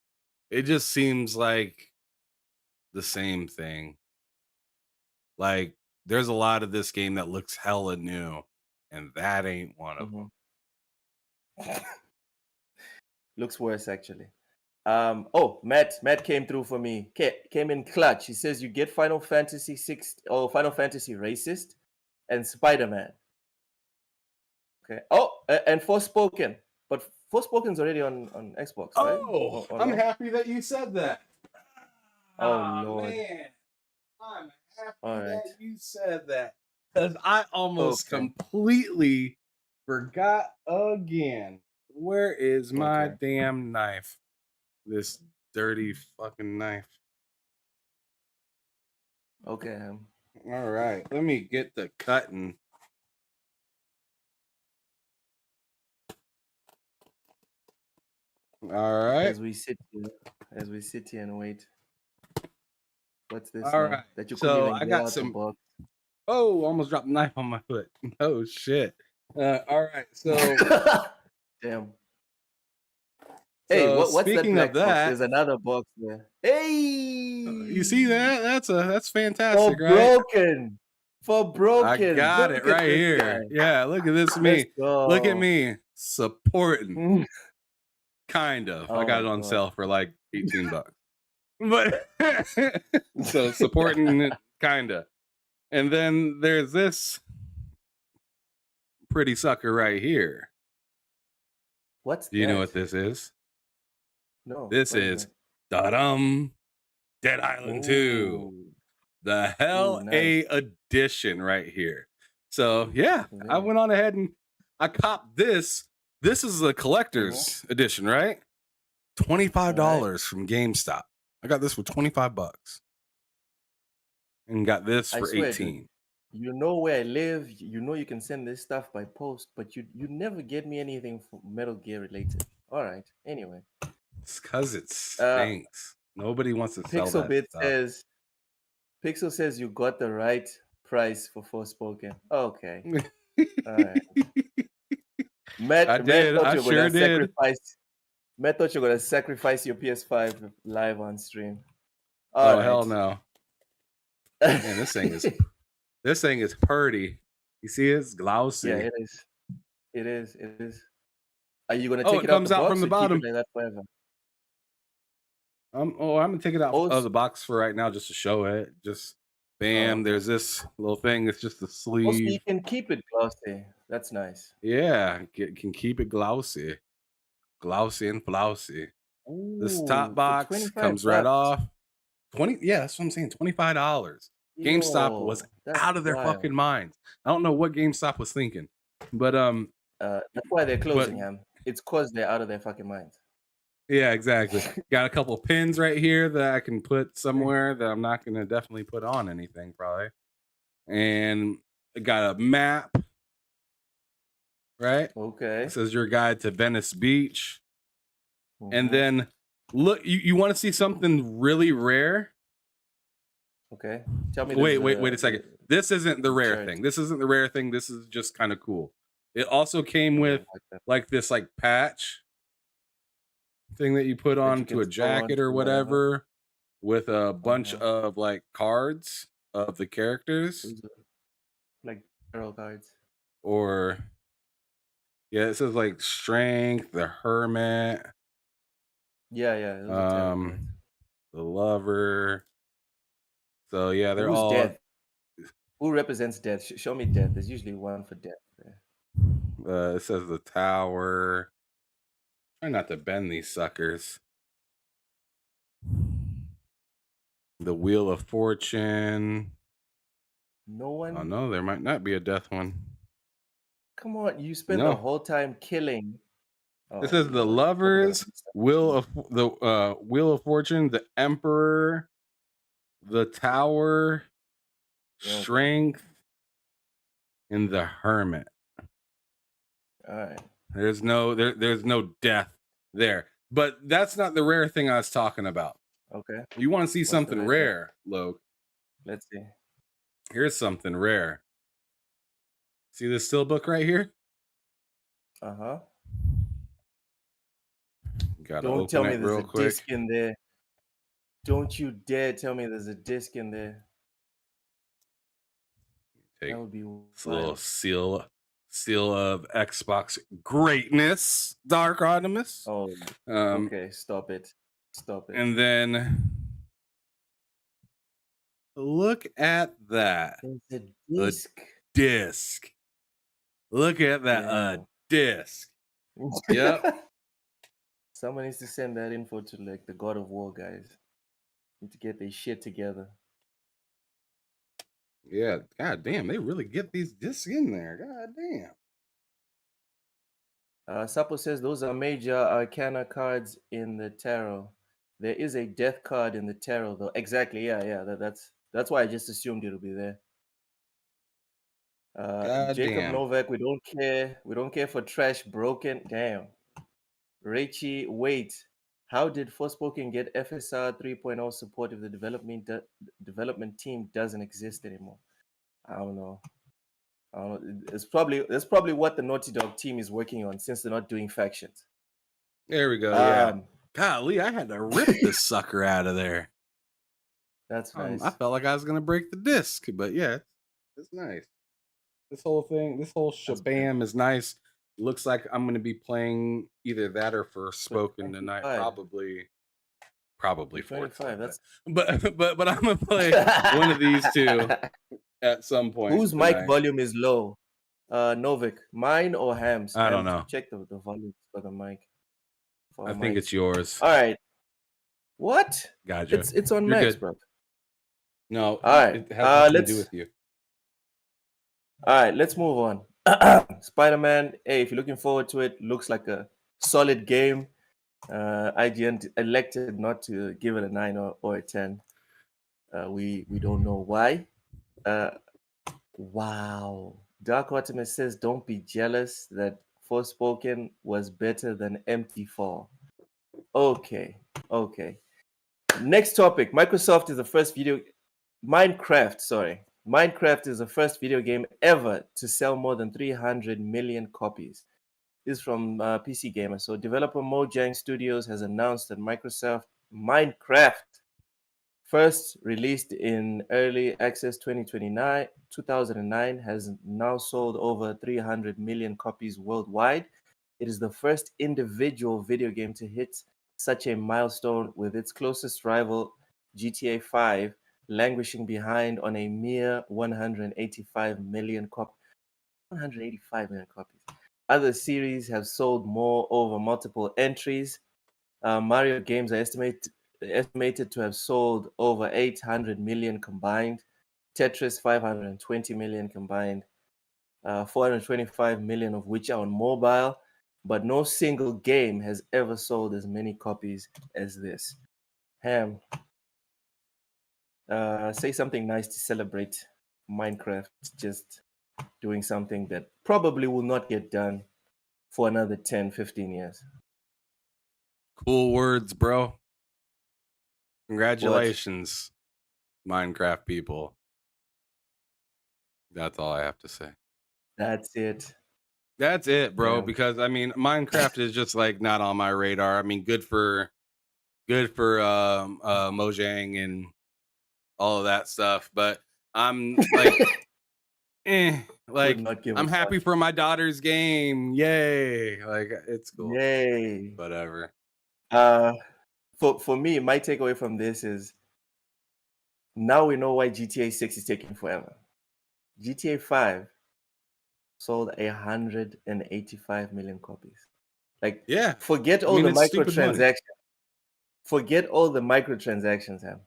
S2: It just seems like the same thing. Like there's a lot of this game that looks hella new, and that ain't one of them.
S1: Looks worse actually. Matt came through for me. Came in clutch. He says you get Final Fantasy 6 or Final Fantasy Racist and Spider-Man. Okay. Oh, and Forspoken. But Forspoken's already on Xbox, right?
S2: Oh, I'm happy that you said that.
S1: Oh Lord.
S2: Man. I'm happy that you said that. Because I almost completely forgot again. Where is my damn knife? This dirty fucking knife.
S1: Okay.
S2: All right. Let me get the cutting. All right.
S1: As we sit here and wait. What's this?
S2: All right.
S1: That you
S2: so I got some. Oh, almost dropped the knife on my foot. Oh shit. All right. So.
S1: Damn.
S2: So
S1: hey, what's
S2: speaking
S1: that
S2: of that,
S1: box? There's another box there. Hey,
S2: you see that? That's fantastic,
S1: for
S2: right?
S1: For broken.
S2: I got it right here. Guy. Yeah, look at this me. Look at me supporting. Kind of. I got it on sale for like $18. But so supporting it kinda. And then there's this pretty sucker right here.
S1: What's
S2: Do you know what this is?
S1: No.
S2: This is da-dum Dead Island 2. The Hell A edition right here. So yeah, I went on ahead and I copped this. This is the collector's edition, right? $25 from GameStop. I got this for $25 and got this for $18.
S1: You know where I live. You know you can send this stuff by post, but you never get me anything from Metal Gear related. All right. Anyway,
S2: it's because it stinks. Nobody wants to sell that stuff.
S1: Pixel says you got the right price for Forspoken. Okay. All right. Matt thought you were gonna sacrifice. Matt thought you were gonna sacrifice your PS5 live on stream.
S2: All right. Hell no. Man, this thing is pretty. You see, it's glossy.
S1: Yeah, it is. It is. Are you gonna take it out the box from the bottom? Keep it like that forever?
S2: I'm gonna take it out of the box for right now just to show it. Just bam, there's this little thing. It's just the sleeve.
S1: Also, you can keep it glossy. That's nice.
S2: Yeah, can keep it glossy. Glossy and flousy.
S1: Ooh,
S2: this top box comes right off. 20, yeah, that's what I'm saying. $25. GameStop was out of their fucking minds. I don't know what GameStop was thinking, but
S1: that's why they're closing them. It's cause they're out of their fucking minds.
S2: Yeah, exactly. Got a couple pins right here that I can put somewhere that I'm not gonna definitely put on anything probably, and I got a map. Right.
S1: Okay.
S2: It says your guide to Venice Beach, and then look. You want to see something really rare?
S1: Okay. Tell me.
S2: Wait a second. This isn't the rare thing. This isn't the rare thing. This is just kind of cool. It also came with like this patch thing that you put on to a jacket or whatever, with a bunch of cards of the characters,
S1: like tarot cards,
S2: or Yeah, it says like strength, the hermit,
S1: Yeah, those are tarot cards.
S2: um, the lover. So yeah, they're
S1: Who's
S2: all.
S1: death? Who represents death? Show me death. There's usually one for death there.
S2: It says the tower. Try not to bend these suckers. The wheel of fortune.
S1: No
S2: Oh
S1: one.
S2: no, there might not be a death one.
S1: Come on, you spend the
S2: No,
S1: whole time killing.
S2: it
S1: Oh
S2: says the
S1: Lord, talk about
S2: lovers, wheel of fortune, the emperor, the tower,
S1: okay.
S2: strength, and the hermit.
S1: All right.
S2: There's no death there. But that's not the rare thing I was talking about.
S1: Okay.
S2: You want to see
S1: What's the
S2: something
S1: rare thing?
S2: rare, Loke?
S1: Let's see.
S2: Here's something rare. See this still book right here?
S1: Uh-huh.
S2: Gotta
S1: Don't
S2: open
S1: tell me
S2: it
S1: there's
S2: real
S1: a
S2: quick.
S1: disc in there. Don't you dare tell me there's a disc in there. That
S2: Take
S1: would be
S2: this little
S1: wild.
S2: seal of Xbox greatness, Dark Artemis.
S1: Oh,
S2: Um,
S1: okay. Stop it. Stop it.
S2: and then look at that.
S1: There's a
S2: A
S1: disc.
S2: disc. Look at that. A
S1: Damn.
S2: disc. Yep.
S1: Someone needs to send that info to like the God of War guys. Need to get their shit together.
S2: Yeah. God damn, they really get these discs in there. God damn.
S1: Sapo says those are major arcana cards in the tarot. There is a death card in the tarot, though. Exactly. Yeah. That's why I just assumed it'll be there.
S2: God
S1: Jacob
S2: damn.
S1: Novak, we don't care. We don't care for trash broken. Damn. Rachie, wait. How did Forspoken get FSR 3.0 support if the development team doesn't exist anymore? I don't know. It's probably that's probably what the Naughty Dog team is working on since they're not doing factions.
S2: There we go. Yeah.
S1: Um,
S2: Golly, I had to rip this sucker out of there.
S1: that's
S2: I
S1: nice.
S2: felt like I was gonna break the disc, but yeah, it's nice. This whole thing, this whole
S1: That's good.
S2: shabam is nice. Looks like I'm gonna be playing either that or for
S1: So
S2: Spoken tonight.
S1: 25.
S2: Probably
S1: 25.
S2: Forza,
S1: That's
S2: but I'm gonna play one of these two at some point
S1: whose mic
S2: tonight.
S1: volume is low? Novik, mine or Ham's?
S2: I don't
S1: Ham,
S2: know.
S1: check the volume for the mic. For
S2: I
S1: our
S2: think it's
S1: mics.
S2: yours.
S1: All right. What?
S2: Gotcha.
S1: It's on
S2: You're
S1: max,
S2: good.
S1: bro.
S2: No,
S1: All right.
S2: it has nothing to do
S1: Let's
S2: with you.
S1: all right, let's move on. Spider-Man, hey, if you're looking forward to it, looks like a solid game. IGN elected not to give it a 9 or a 10. We don't know why. Wow. Dark Optimus says, don't be jealous that Forspoken was better than MT4. Okay. Next topic. Microsoft is the first Minecraft is the first video game ever to sell more than 300 million copies. This is from PC Gamer. So developer Mojang Studios has announced that Microsoft Minecraft, first released in early access 2009, has now sold over 300 million copies worldwide. It is the first individual video game to hit such a milestone, with its closest rival, GTA 5, languishing behind on a mere 185 million copies. 185 million copies. Other series have sold more over multiple entries. Mario games are estimated to have sold over 800 million combined. Tetris 520 million combined. 425 million of which are on mobile. But no single game has ever sold as many copies as this. Ham, say something nice to celebrate Minecraft just doing something that probably will not get done for another 10, 15 years.
S2: Cool words, bro.
S1: What?
S2: Congratulations, Minecraft people. That's all I have to say.
S1: That's it.
S2: That's it, bro.
S1: Damn.
S2: Because I mean, Minecraft is just like not on my radar. I mean, good for Mojang and all of that stuff. But I'm like, Like,
S1: not give a
S2: I'm happy
S1: fuck.
S2: for my daughter's game. Yay. Like, it's cool.
S1: Yay.
S2: Whatever.
S1: For me, my takeaway from this is now we know why GTA 6 is taking forever. GTA 5 sold 185 million copies. Like,
S2: Yeah.
S1: forget
S2: I
S1: all
S2: mean,
S1: the
S2: it's stupid money.
S1: microtransactions. Forget all the microtransactions, Ham.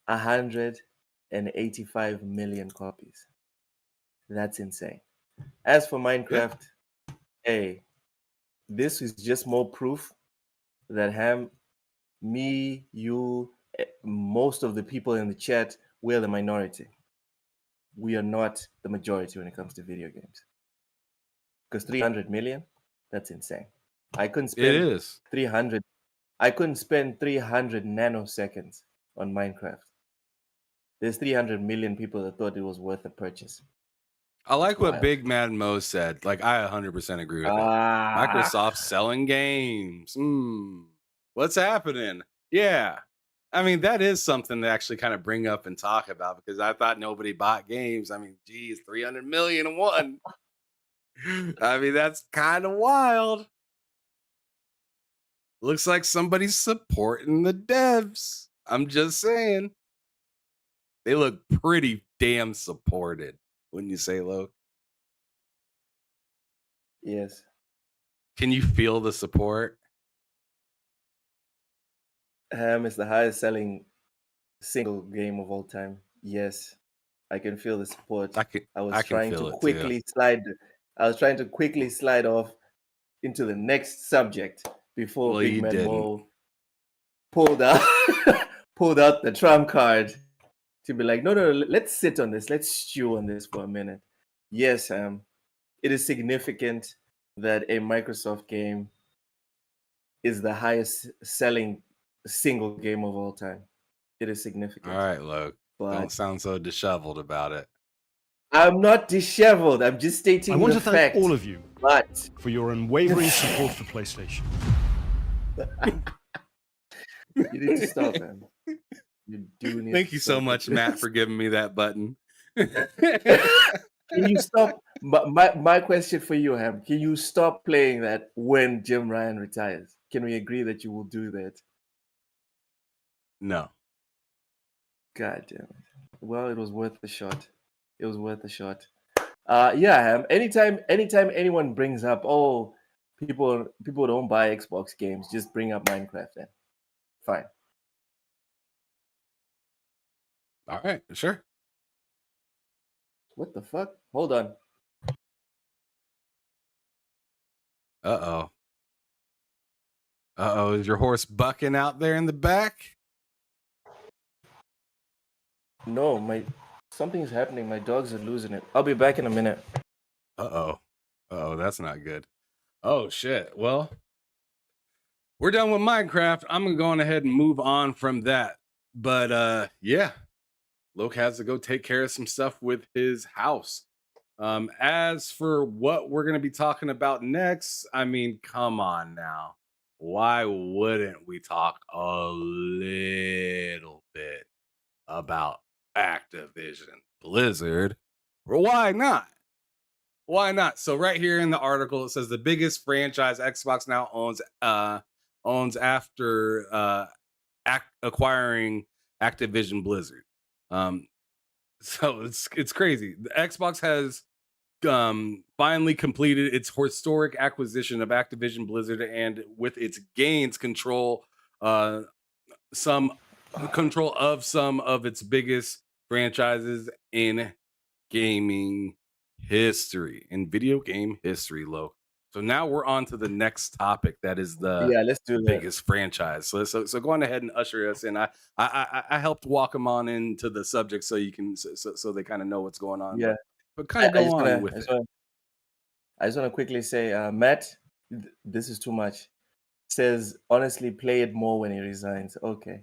S1: 185 million copies. That's insane. As for Minecraft, hey, this is just more proof that Ham, me, you, most of the people in the chat, we're the minority. We are not the majority when it comes to video games. Because 300 million, that's insane. I couldn't
S2: It
S1: spend
S2: is.
S1: 300. I couldn't spend 300 nanoseconds on Minecraft. There's 300 million people that thought it was worth a purchase.
S2: I like what
S1: Wild.
S2: Big Mad Mo said. Like, I 100% agree with that.
S1: Ah,
S2: Microsoft's selling games. What's happening? Yeah. I mean, that is something to actually kind of bring up and talk about because I thought nobody bought games. I mean, geez, 300 million and one. I mean, that's kind of wild. Looks like somebody's supporting the devs. I'm just saying. They look pretty damn supported, wouldn't you say, Lo?
S1: yes.
S2: Can you feel the support?
S1: Ham is the highest selling single game of all time. Yes. I can feel the support. I was trying to quickly slide off into the next subject before Big Man Mo pulled out the trump card to be like, no, let's sit on this. Let's stew on this for a minute. Yes, it is significant that a Microsoft game is the highest selling single game of all time. It is significant.
S2: All right, Luke. Don't sound so disheveled about it.
S1: I'm not disheveled. I'm just stating
S3: I want
S1: the
S3: to thank
S1: fact.
S3: all of you
S1: But
S3: for your unwavering support for PlayStation.
S1: You need to stop, man. You do need
S2: Thank
S1: to
S2: you so
S1: stop
S2: much,
S1: it.
S2: Matt, for giving me that button.
S1: Can you stop? My question for you, Ham, can you stop playing that when Jim Ryan retires? Can we agree that you will do that?
S2: No.
S1: God damn it. Well, it was worth the shot. It was worth the shot. Yeah, Ham. Anytime anyone brings up, oh, people don't buy Xbox games, just bring up Minecraft then. Fine.
S2: All right, sure.
S1: What the fuck? Hold on.
S2: Uh-oh. Uh-oh, is your horse bucking out there in the back?
S1: No, something's happening. My dogs are losing it. I'll be back in a minute.
S2: Uh-oh. Uh-oh, that's not good. Oh, shit. Well, we're done with Minecraft. I'm going to go on ahead and move on from that. But, yeah. Loke has to go take care of some stuff with his house. As for what we're going to be talking about next, I mean, come on now. Why wouldn't we talk a little bit about Activision Blizzard? Or why not? Why not? So right here in the article, it says the biggest franchise Xbox now owns after acquiring Activision Blizzard. So it's crazy. The Xbox has finally completed its historic acquisition of Activision Blizzard, and with its gains, control of some of its biggest franchises in gaming history, in video game history, Lo. So now we're on to the next topic. That is
S1: let's do that.
S2: biggest franchise. So go on ahead and usher us in. I helped walk them on into the subject so you can so they kind of know what's going on.
S1: Yeah,
S2: but kind of go on with it.
S1: I just want to quickly say, Matt, this is too much. Says honestly, play it more when he resigns. Okay.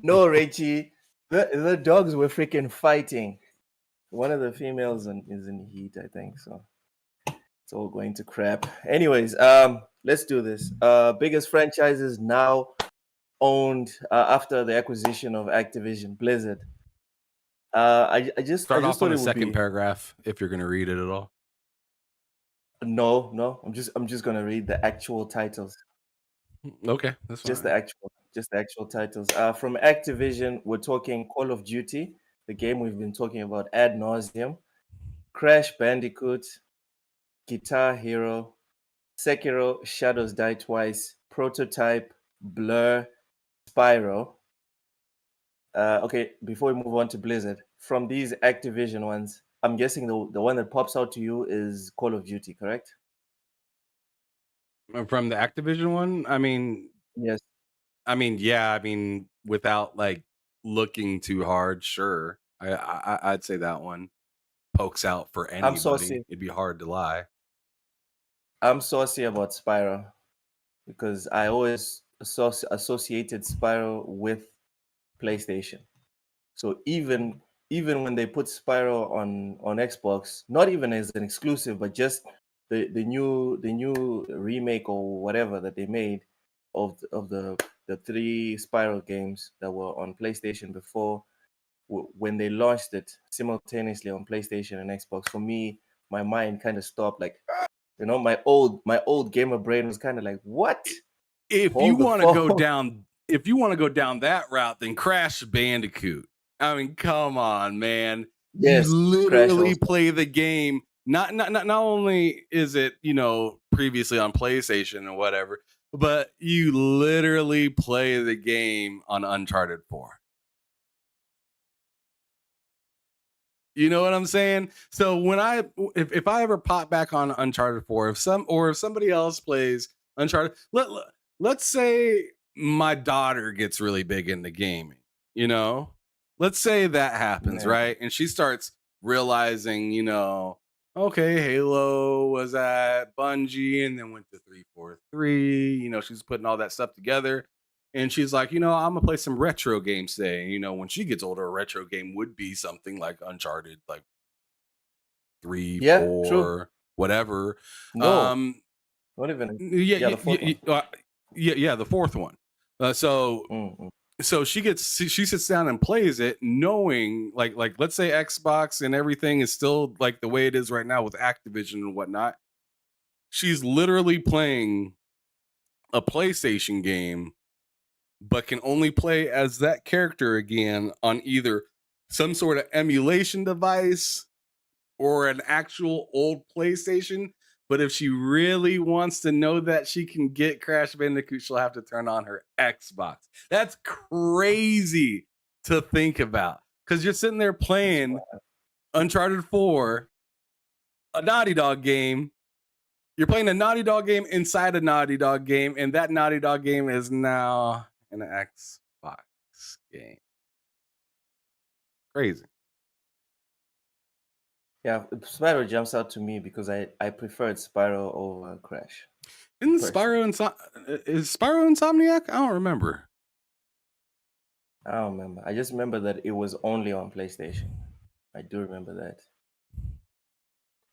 S1: No, Richie, the dogs were freaking fighting. One of the females is in heat, I think. So it's all going to crap. Anyways, let's do this. Biggest franchises now owned after the acquisition of Activision Blizzard. I just
S2: Start off
S1: thought
S2: on the
S1: it would
S2: second
S1: be
S2: paragraph if you're gonna read it at all.
S1: no. I'm just gonna read the actual titles.
S2: Okay, that's
S1: Just
S2: fine.
S1: just the actual titles. From Activision, we're talking Call of Duty, the game we've been talking about ad nauseum. Crash Bandicoot, Guitar Hero, Sekiro, Shadows Die Twice, Prototype, Blur, Spyro. Okay, before we move on to Blizzard, from these Activision ones, I'm guessing the one that pops out to you is Call of Duty, correct?
S2: From the Activision one,
S1: Yes.
S2: yeah, without like looking too hard, sure. I'd say that one pokes out for
S1: I'm
S2: anybody.
S1: saucy.
S2: It'd be hard to lie.
S1: I'm saucy about Spyro because I always associated Spyro with PlayStation. So even when they put Spyro on Xbox, not even as an exclusive, but just the new remake or whatever that they made of the three Spyro games that were on PlayStation before, when they launched it simultaneously on PlayStation and Xbox, for me, my mind kind of stopped. Like, my old gamer brain was kind of like, what?
S2: If you
S1: Hold the
S2: want to go
S1: phone.
S2: down that route, then Crash Bandicoot. Come on, man.
S1: Yes,
S2: You
S1: Crash
S2: literally
S1: also.
S2: play the game. Not only is it, previously on PlayStation or whatever, but you literally play the game on Uncharted 4. You know what I'm saying? So when if I ever pop back on Uncharted 4, if somebody else plays Uncharted, let's say my daughter gets really big into gaming, let's say that happens,
S1: Yeah.
S2: right? And she starts realizing, okay, Halo was at Bungie and then went to 343, she's putting all that stuff together. And she's like, I'm gonna play some retro games today. When she gets older, a retro game would be something like Uncharted, like 3,
S1: Yeah, true.
S2: 4, whatever.
S1: No, not even. Yeah, the fourth one.
S2: The fourth one. So
S1: Mm.
S2: she sits down and plays it, knowing like let's say Xbox and everything is still like the way it is right now with Activision and whatnot. She's literally playing a PlayStation game, but can only play as that character again on either some sort of emulation device or an actual old PlayStation. But if she really wants to know that she can get Crash Bandicoot, she'll have to turn on her Xbox. That's crazy to think about, because you're sitting there playing Uncharted 4, a Naughty Dog game. You're playing a Naughty Dog game inside a Naughty Dog game, and that Naughty Dog game is now an Xbox game. Crazy.
S1: Yeah, Spyro jumps out to me because I preferred Spyro over Crash.
S2: Isn't Spyro is Spyro Insomniac? I don't remember.
S1: I don't remember. I just remember that it was only on PlayStation. I do remember that.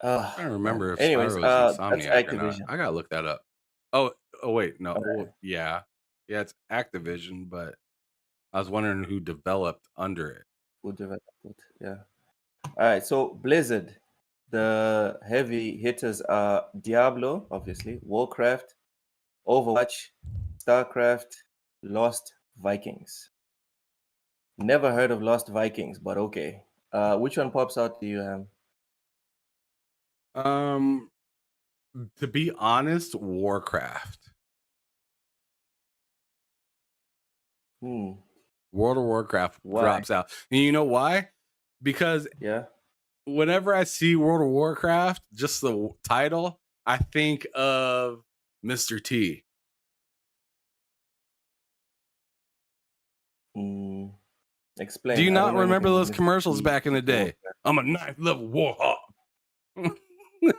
S2: I don't remember if
S1: Anyways,
S2: Spyro is
S1: that's
S2: Insomniac or not.
S1: Activision.
S2: I gotta look that up. Oh wait, no.
S1: Okay.
S2: Oh, yeah, it's Activision, but I was wondering who developed under it.
S1: Who developed it? Yeah. All right. So Blizzard, the heavy hitters are Diablo, obviously, Warcraft, Overwatch, StarCraft, Lost Vikings. Never heard of Lost Vikings, but okay. Which one pops out to you,
S2: To be honest, Warcraft. World of Warcraft drops out. And you know why? Because whenever I see World of Warcraft, just the title, I think of Mr. T.
S1: Explain.
S2: Do you not remember those commercials back in the day? I'm a 9th level warhawk.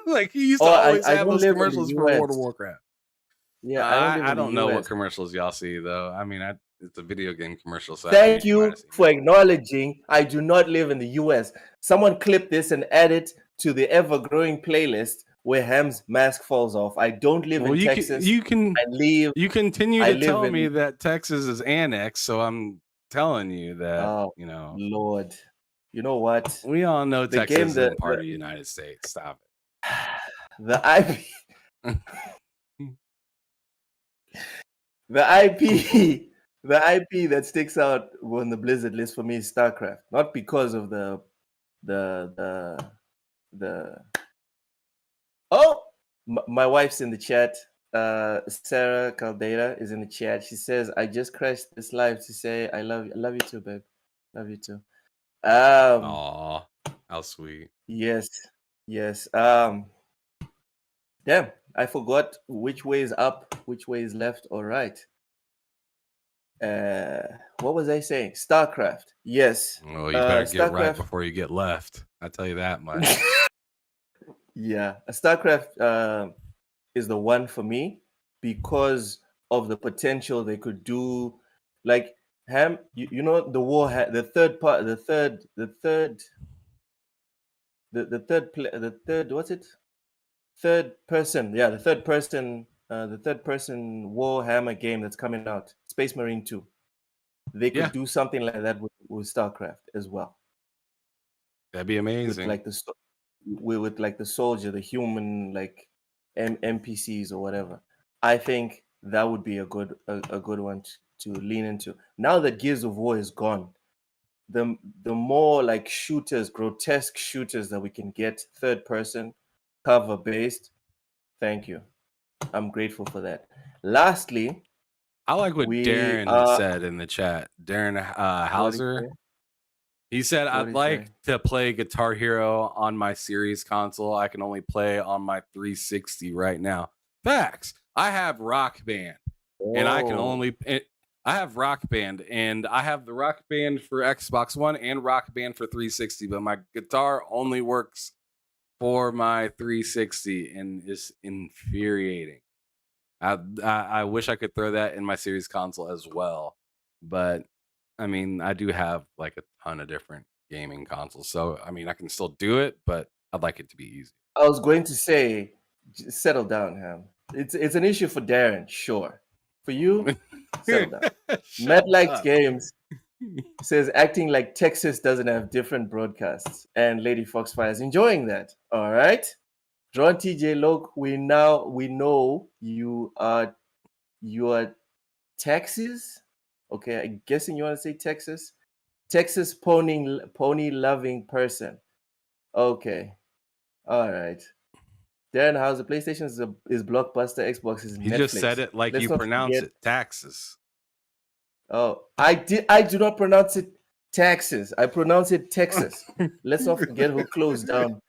S2: Like he used to always have those commercials for World of Warcraft.
S1: Yeah,
S2: I don't know what commercials y'all see though. It's a video game commercial. So
S1: thank you for acknowledging I do not live in the US. Someone clip this and add it to the ever-growing playlist where Ham's mask falls off. I don't live in Texas.
S2: You continue to tell me that Texas is annexed, so I'm telling you that,
S1: Lord. You know what?
S2: We all know
S1: The
S2: Texas
S1: game
S2: isn't part of the United States. Stop
S1: the IP
S2: it.
S1: the IP the IP that sticks out on the Blizzard list for me is StarCraft. Not because of the oh, my wife's in the chat. Sarah Caldera is in the chat. She says, "I just crashed this live to say I love you too, babe. Love you too."
S2: Aw, how sweet.
S1: Yes, yes. Damn, I forgot which way is up, which way is left or right. What was I saying? StarCraft. Yes.
S2: Well, you better get right
S1: StarCraft.
S2: before you get left. I tell you that much.
S1: Yeah, StarCraft is the one for me because of the potential they could do. Like Ham, you know the war had the third part, the third what's it? Third person, yeah, the third person Warhammer game that's coming out, Space Marine 2. They could
S2: Yeah.
S1: do something like that with StarCraft as well.
S2: That'd be amazing.
S1: With like the soldier, the human, like NPCs or whatever. I think that would be a good one to lean into. Now that Gears of War is gone, the more like shooters, grotesque shooters that we can get, third person, cover based. Thank you. I'm grateful for that. Lastly,
S2: I like what Darren said in the chat. Darren Hauser. He said, "I'd like to play Guitar Hero on my series console. I can only play on my 360 right now." Facts. I have Rock Band, and I can only. I have Rock Band, and I have the Rock Band for Xbox One and Rock Band for 360. But my guitar only works for my 360, and it's infuriating. I wish I could throw that in my series console as well, but I mean, I do have like a ton of different gaming consoles, so I mean, I can still do it, but I'd like it to be easy.
S1: I was going to say, settle down, Ham. It's an issue for Darren, sure. For you, settle down. Matt Likes Games says acting like Texas doesn't have different broadcasts, and Lady Foxfire is enjoying that. All right, John TJ Loke, we know you are Texas. Okay, I'm guessing you want to say Texas. Texas pony loving person. Okay, all right. Darren, how's the PlayStation is Blockbuster, Xbox is Netflix.
S2: He just said it like you pronounce it, Taxes.
S1: Oh, I do not pronounce it Texas. I pronounce it Texas. Let's not forget who closed down.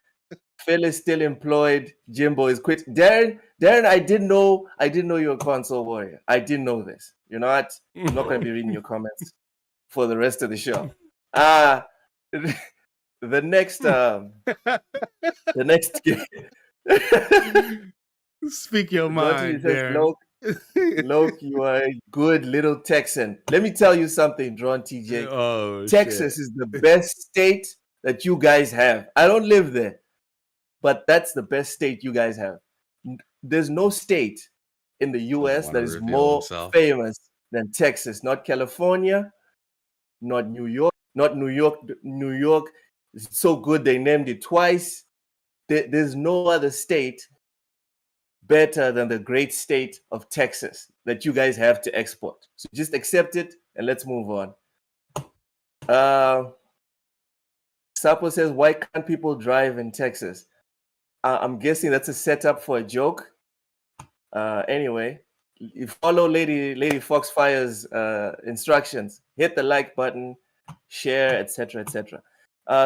S1: Phil is still employed. Jimbo is quit. Darren, I didn't know you're a console warrior. I didn't know this. You know what? I'm not going to be reading your comments for the rest of the show. The next game.
S2: Speak your mind, Darren.
S1: Loke, you are a good little Texan. Let me tell you something, Drawn TJ.
S2: Oh,
S1: Texas is the best state that you guys have. I don't live there, but that's the best state you guys have. There's no state in the U.S. that is more famous than Texas. Not California, not New York, New York is so good they named it twice. There's no other state better than the great state of Texas that you guys have to export. So just accept it and let's move on. Sapo says, why can't people drive in Texas? I'm guessing that's a setup for a joke. Anyway, you follow Lady Foxfire's instructions. Hit the like button, share, etc., etc.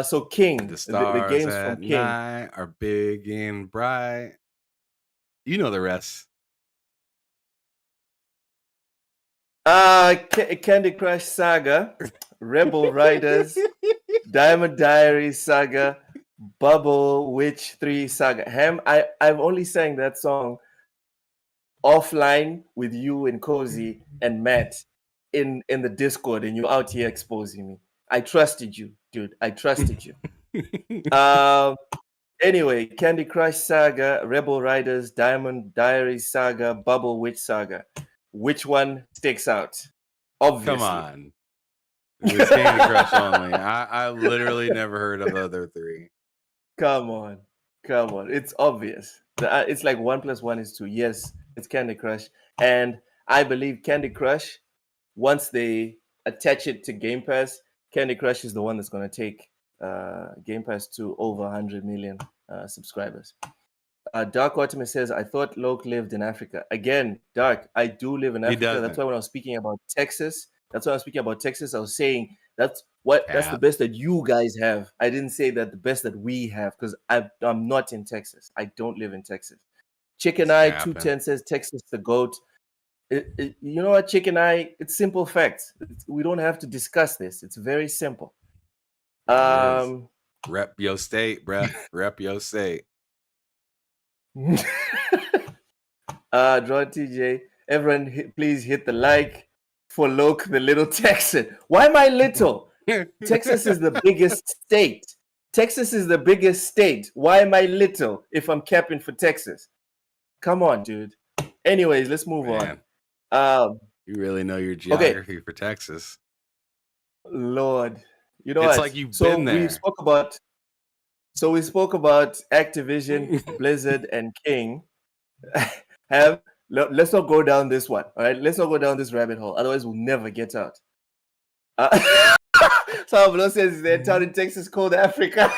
S1: So King,
S2: the stars
S1: the games
S2: at
S1: from King
S2: night are big and bright. You know the rest.
S1: Candy Crush Saga, Rebel Riders, Diamond Diaries Saga, Bubble Witch 3 Saga. Ham, I've only sang that song offline with you and Cozy and Matt in the Discord, and you're out here exposing me. I trusted you, dude. I trusted you. Anyway, Candy Crush Saga, Rebel Riders, Diamond Diaries Saga, Bubble Witch Saga. Which one sticks out? Obviously.
S2: Come on. It was Candy Crush only. I literally never heard of the other three.
S1: Come on. It's obvious. It's like 1+1 is 2. Yes, it's Candy Crush. And I believe Candy Crush, once they attach it to Game Pass, Candy Crush is the one that's going to take Game Pass to over 100 million subscribers. Dark Optimus says, I thought Loke lived in Africa. Again, Dark, I do live in Africa.
S2: doesn't.
S1: That's why when I was speaking about Texas, I was saying that's the best that you guys have. I didn't say that the best that we have, because I'm not in Texas. I don't live in Texas. Chicken Eye 210 says Texas the GOAT. You know what, Chicken Eye? It's simple facts. We don't have to discuss this. It's very simple.
S2: Rep your state, bruh. Rep your state.
S1: Draw TJ. Everyone, please hit the like for Loke, the little Texan. Why am I little? Texas is the biggest state. Why am I little if I'm capping for Texas? Come on, dude. Anyways, let's move on.
S2: You really know your geography for Texas.
S1: Lord, you know
S2: it's
S1: what?
S2: like you've been there.
S1: We spoke about Activision, Blizzard, and King. Let's not go down this one. All right, let's not go down this rabbit hole. Otherwise, we'll never get out. Salvador says their town in Texas called Africa.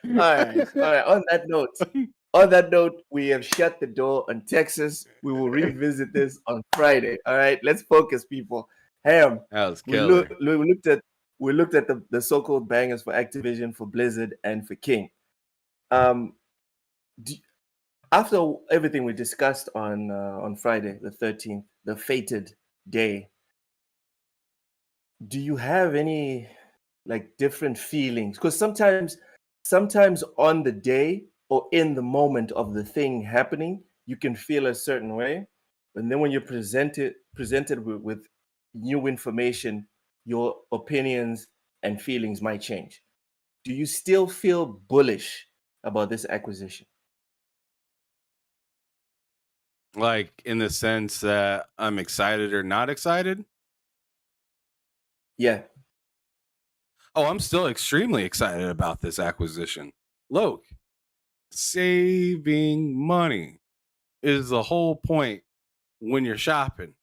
S1: All right. On that note, we have shut the door on Texas. We will revisit this on Friday. All right, let's focus, people. Ham.
S2: That was killer.
S1: We looked at the so-called bangers for Activision, for Blizzard, and for King. After everything we discussed on Friday, the 13th, the fated day, do you have any like different feelings? Because sometimes on the day or in the moment of the thing happening, you can feel a certain way, and then when you're presented with new information, your opinions and feelings might change. Do you still feel bullish about this acquisition?
S2: Like in the sense that I'm excited or not excited?
S1: Yeah.
S2: Oh, I'm still extremely excited about this acquisition. Look, saving money is the whole point when you're shopping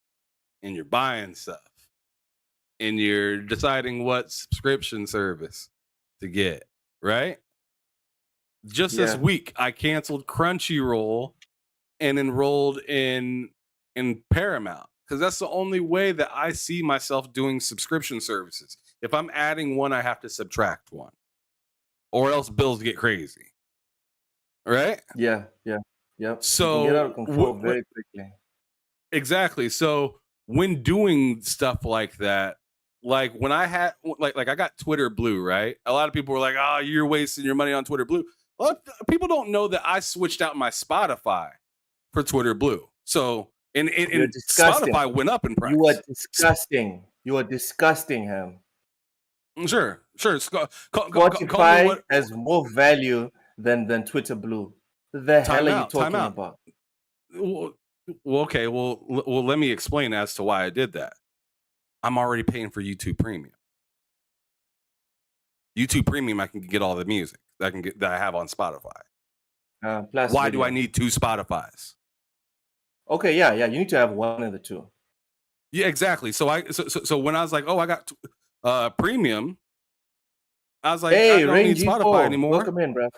S2: and you're buying stuff and you're deciding what subscription service to get, right? Just this week, I canceled Crunchyroll and enrolled in Paramount, because that's the only way that I see myself doing subscription services. If I'm adding one, I have to subtract one, or else bills get crazy. Right?
S1: Yeah.
S2: So
S1: you can get out of control very quickly.
S2: Exactly. So when doing stuff like that, like when I had like I got Twitter Blue, right? A lot of people were like, "Oh, you're wasting your money on Twitter Blue." Well, people don't know that I switched out my Spotify for Twitter Blue. So and Spotify went up in price.
S1: You are disgusting, Ham.
S2: Sure.
S1: Spotify has more value than Twitter Blue. The hell are you talking about?
S2: Well, okay. Well, let me explain as to why I did that. I'm already paying for YouTube Premium. YouTube Premium, I can get all the music that I have on Spotify. Why do I need two Spotifys?
S1: Okay, yeah. You need to have one of the two.
S2: Yeah, exactly. So when I was like, oh, I got Premium, I was like, I don't need Spotify anymore.
S1: Welcome in, bro.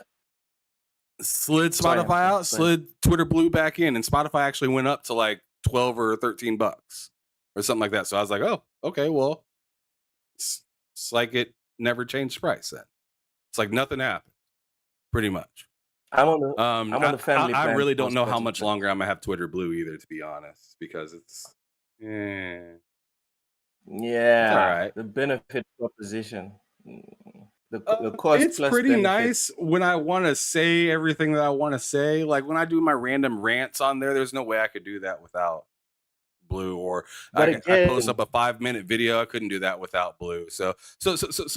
S2: Slid Spotify out, slid Twitter Blue back in, and Spotify actually went up to like $12 or $13 or something like that. So I was like, oh, okay, well, it's like it never changed price then. It's like nothing happened, pretty much.
S1: I'm on the family plan.
S2: I really don't know how much longer I'm gonna have Twitter Blue either, to be honest, because it's
S1: yeah,
S2: it's all right.
S1: The benefit proposition. The cost
S2: it's
S1: plus
S2: pretty
S1: benefit.
S2: nice when I want to say everything that I want to say. Like when I do my random rants on there's no way I could do that without Blue. Or I post up a 5-minute video. I couldn't do that without Blue. So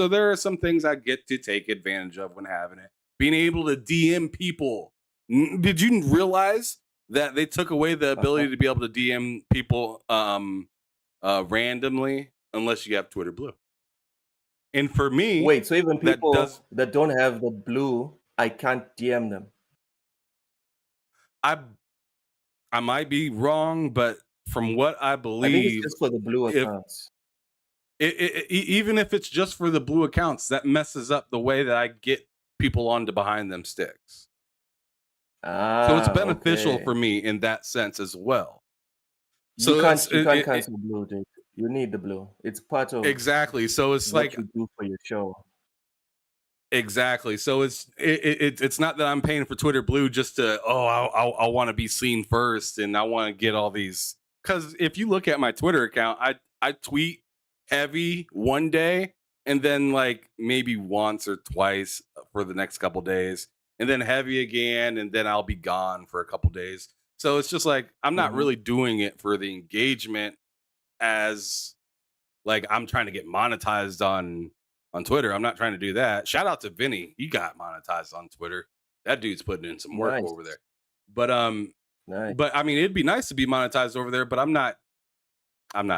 S2: there are some things I get to take advantage of when having it. Being able to DM people Did you realize that they took away the ability to be able to DM people randomly unless you have Twitter Blue? And for me,
S1: Wait, so even
S2: that
S1: people
S2: does
S1: that don't have the blue, I can't DM them.
S2: I might be wrong, but from what I
S1: I think it's
S2: believe,
S1: just for the blue
S2: if
S1: accounts.
S2: even if it's just for the blue accounts, that messes up the way that I get people onto behind them sticks. So it's beneficial
S1: Okay.
S2: for me in that sense as well.
S1: You
S2: So
S1: can't cancel blue, dude. You need the blue. It's part of
S2: exactly. So it's
S1: what
S2: like
S1: you do for your show.
S2: exactly. So it's not that I'm paying for Twitter Blue just to I want to be seen first and I want to get all these, because if you look at my Twitter account, I tweet heavy one day and then like maybe once or twice for the next couple days and then heavy again and then I'll be gone for a couple days. So it's just like I'm not really doing it for the engagement as like I'm trying to get monetized on Twitter. I'm not trying to do that. Shout out to Vinny. He got monetized on Twitter. That dude's putting in some work
S1: Nice.
S2: over there. But
S1: Nice.
S2: but I mean it'd be nice to be monetized over there, but I'm not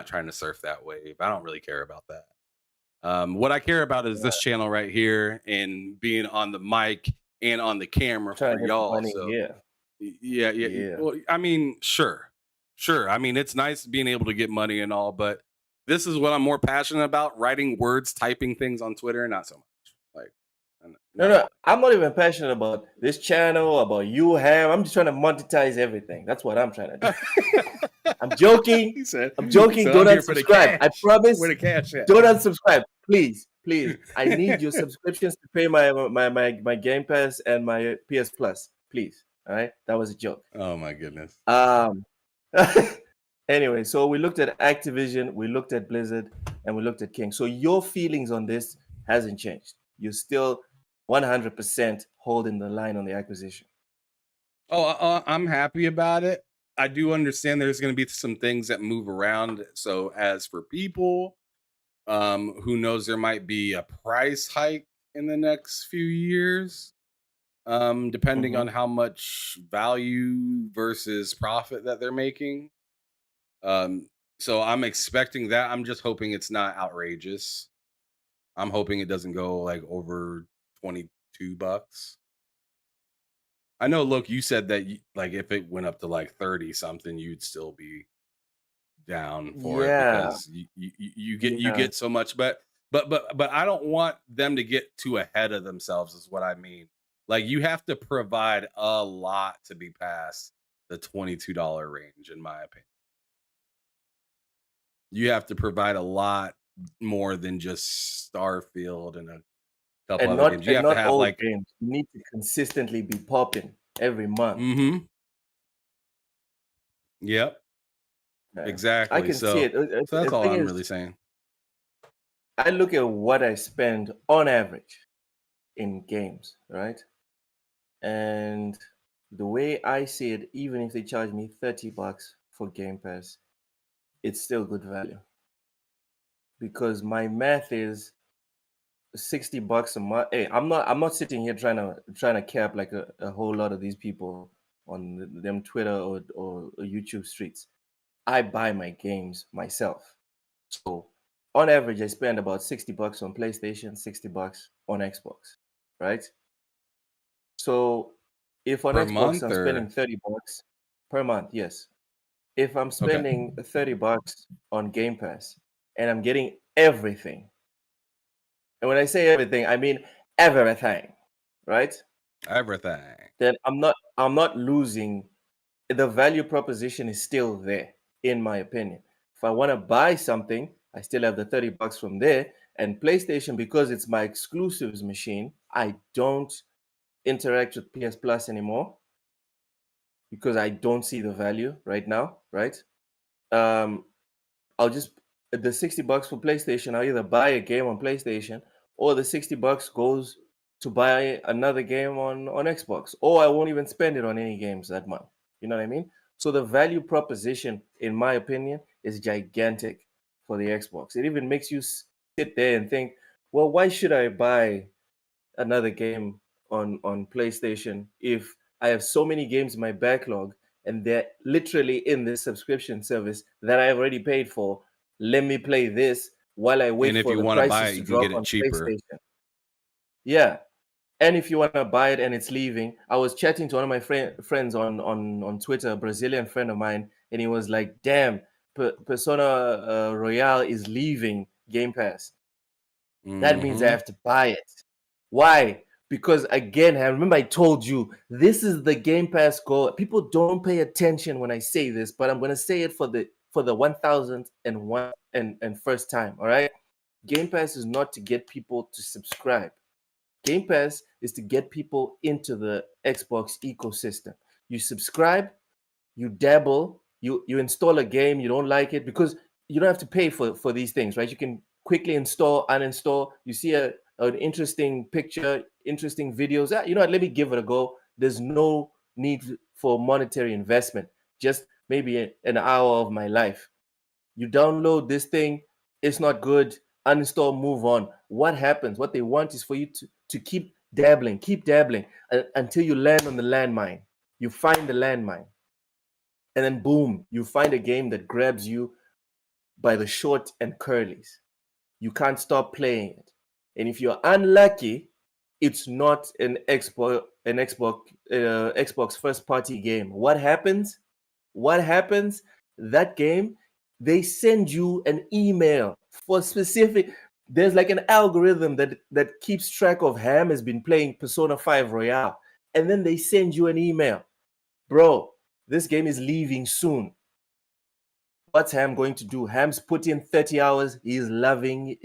S2: trying to surf that wave. I don't really care about that. What I care about is this channel right here and being on the mic and on the camera
S1: Trying
S2: for
S1: to get
S2: y'all.
S1: money,
S2: So
S1: yeah.
S2: yeah. Well, I mean, sure. I mean, it's nice being able to get money and all, but this is what I'm more passionate about: writing words, typing things on Twitter, not so much. Like,
S1: No, I'm not even passionate about this channel, about you, Ham. I'm just trying to monetize everything. That's what I'm trying to do. I'm joking.
S2: He said,
S1: I'm joking.
S2: so
S1: Don't
S2: I'm here for the
S1: unsubscribe. I
S2: cash.
S1: promise.
S2: Where the cash at?
S1: Don't unsubscribe, please. I need your subscriptions to pay my Game Pass and my PS Plus, please. All right, that was a joke.
S2: Oh my goodness.
S1: Anyway, so we looked at Activision, we looked at Blizzard, and we looked at King. So your feelings on this hasn't changed. You're still 100% holding the line on the acquisition.
S2: Oh, I'm happy about it. I do understand there's going to be some things that move around. So as for people, who knows, there might be a price hike in the next few years, depending on how much value versus profit that they're making. So I'm expecting that. I'm just hoping it's not outrageous. I'm hoping it doesn't go like over $22. I know, look, you said that like if it went up to like 30 something, you'd still be down for it because you get so much, but I don't want them to get too ahead of themselves is what I mean. Like you have to provide a lot to be past the $22 range, in my opinion. You have to provide a lot more than just Starfield and a couple other games. You have to have
S1: all
S2: like
S1: games. You need to consistently be popping every month.
S2: Yep.
S1: Yeah.
S2: Exactly.
S1: I can see it.
S2: So that's all I'm really saying.
S1: I look at what I spend on average in games, right? And the way I see it, even if they charge me $30 for Game Pass, it's still good value. Because my math is $60 a month. Hey, I'm not sitting here trying to cap like a whole lot of these people on them Twitter or YouTube streets. I buy my games myself. So on average, I spend about $60 on PlayStation, $60 on Xbox, right? So if on
S2: Per
S1: Xbox
S2: month
S1: I'm spending $30 per month, yes. If I'm spending $30 on Game Pass and I'm getting everything, and when I say everything, I mean everything, right?
S2: Everything.
S1: Then I'm not losing. The value proposition is still there, in my opinion. If I want to buy something, I still have the $30 from there. And PlayStation, because it's my exclusives machine, I don't interact with PS Plus anymore because I don't see the value right now, right? I'll just the $60 for PlayStation, I'll either buy a game on PlayStation or the $60 goes to buy another game on Xbox, or I won't even spend it on any games that month. You know what I mean? So the value proposition, in my opinion, is gigantic for the Xbox. It even makes you sit there and think, well, why should I buy another game on PlayStation if I have so many games in my backlog, and they're literally in this subscription service that I've already paid for. Let me play this while I wait
S2: And if
S1: for
S2: you
S1: the
S2: want to buy
S1: prices
S2: it,
S1: to
S2: you can
S1: drop
S2: get it
S1: on
S2: cheaper.
S1: PlayStation. Yeah. And if you want to buy it and it's leaving, I was chatting to one of my friends on Twitter, a Brazilian friend of mine, and he was like, damn, Persona Royale is leaving Game Pass. That means I have to buy it. Why? Because again, I remember I told you this is the Game Pass goal. People don't pay attention when I say this, but I'm gonna say it for the 1001 and first time. All right. Game Pass is not to get people to subscribe. Game Pass is to get people into the Xbox ecosystem. You subscribe, you dabble, you install a game, you don't like it, because you don't have to pay for these things, right? You can quickly install, uninstall. You see an interesting picture, interesting videos. You know what? Let me give it a go. There's no need for monetary investment. Just maybe an hour of my life. You download this thing, it's not good, uninstall, move on. What happens? What they want is for you to keep dabbling until you land on the landmine. You find the landmine, and then boom, you find a game that grabs you by the short and curlies. You can't stop playing it. And if you're unlucky, it's not an Xbox first party game. What happens? What happens? That game, they send you an email for specific. There's like an algorithm that keeps track of Ham has been playing Persona 5 Royale, and then they send you an email, bro. This game is leaving soon. What's Ham going to do? Ham's put in 30 hours. He's loving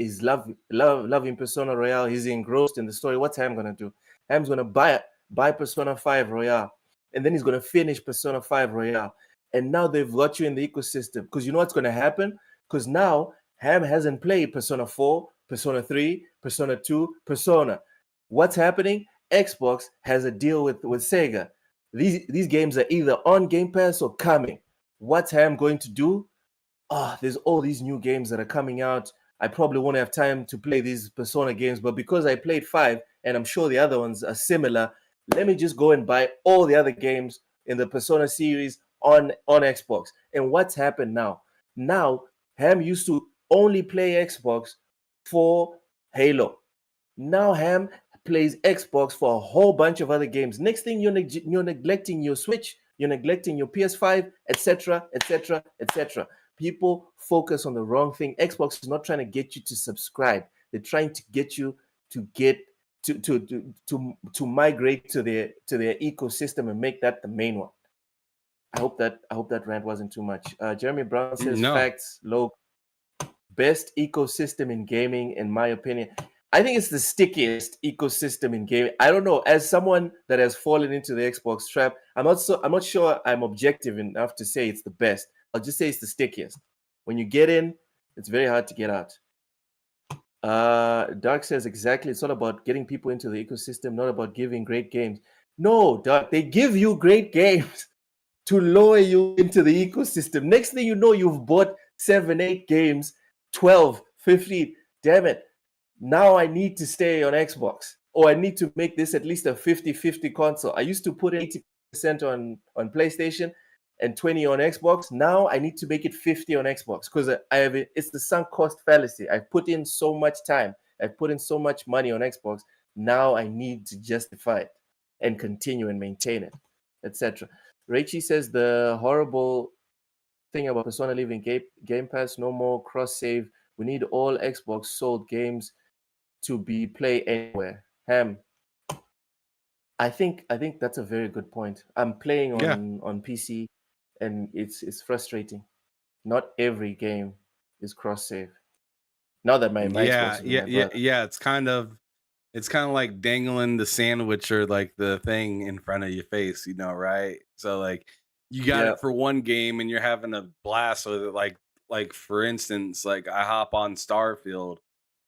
S1: Persona Royale. He's engrossed in the story. What's Ham gonna do? Ham's gonna buy Persona 5 Royale, and then he's gonna finish Persona 5 Royale. And now they've got you in the ecosystem. Because you know what's gonna happen? Because now Ham hasn't played Persona 4, Persona 3, Persona 2, Persona. What's happening? Xbox has a deal with Sega. These games are either on Game Pass or coming. What's Ham going to do? There's all these new games that are coming out. I probably won't have time to play these Persona games, but because I played 5 and I'm sure the other ones are similar, let me just go and buy all the other games in the Persona series on Xbox. And what's happened now? Now, Ham used to only play Xbox for Halo. Now Ham plays Xbox for a whole bunch of other games. Next thing, you're neglecting your Switch, you're neglecting your PS5, etc., etc., etc. People focus on the wrong thing. Xbox is not trying to get you to subscribe. They're trying to get you to get to migrate to their ecosystem and make that the main one. I hope that rant wasn't too much. Jeremy Brown says
S2: No.
S1: facts, low. Best ecosystem in gaming, in my opinion. I think it's the stickiest ecosystem in gaming. I don't know. As someone that has fallen into the Xbox trap, I'm not sure I'm objective enough to say it's the best. I'll just say it's the stickiest. When you get in, it's very hard to get out. Dark says exactly. It's all about getting people into the ecosystem, not about giving great games. No, Dark, they give you great games to lower you into the ecosystem. Next thing you know, you've bought 7, 8 games, 12, 15. Damn it. Now I need to stay on Xbox, or I need to make this at least a 50-50 console. I used to put 80% on PlayStation and 20 on Xbox. Now I need to make it 50 on Xbox because it's the sunk cost fallacy. I've put in so much time. I've put in so much money on Xbox. Now I need to justify it and continue and maintain it, etc. Raichi says the horrible thing about Persona leaving Game Pass, no more cross save. We need all Xbox sold games to be play anywhere. Ham, I think that's a very good point. I'm playing on PC, and it's frustrating. Not every game is cross save. Now that my Xbox is with my brother.
S2: It's kind of like dangling the sandwich or like the thing in front of your face, right? So like you got it for one game and you're having a blast with it. Like for instance, like I hop on Starfield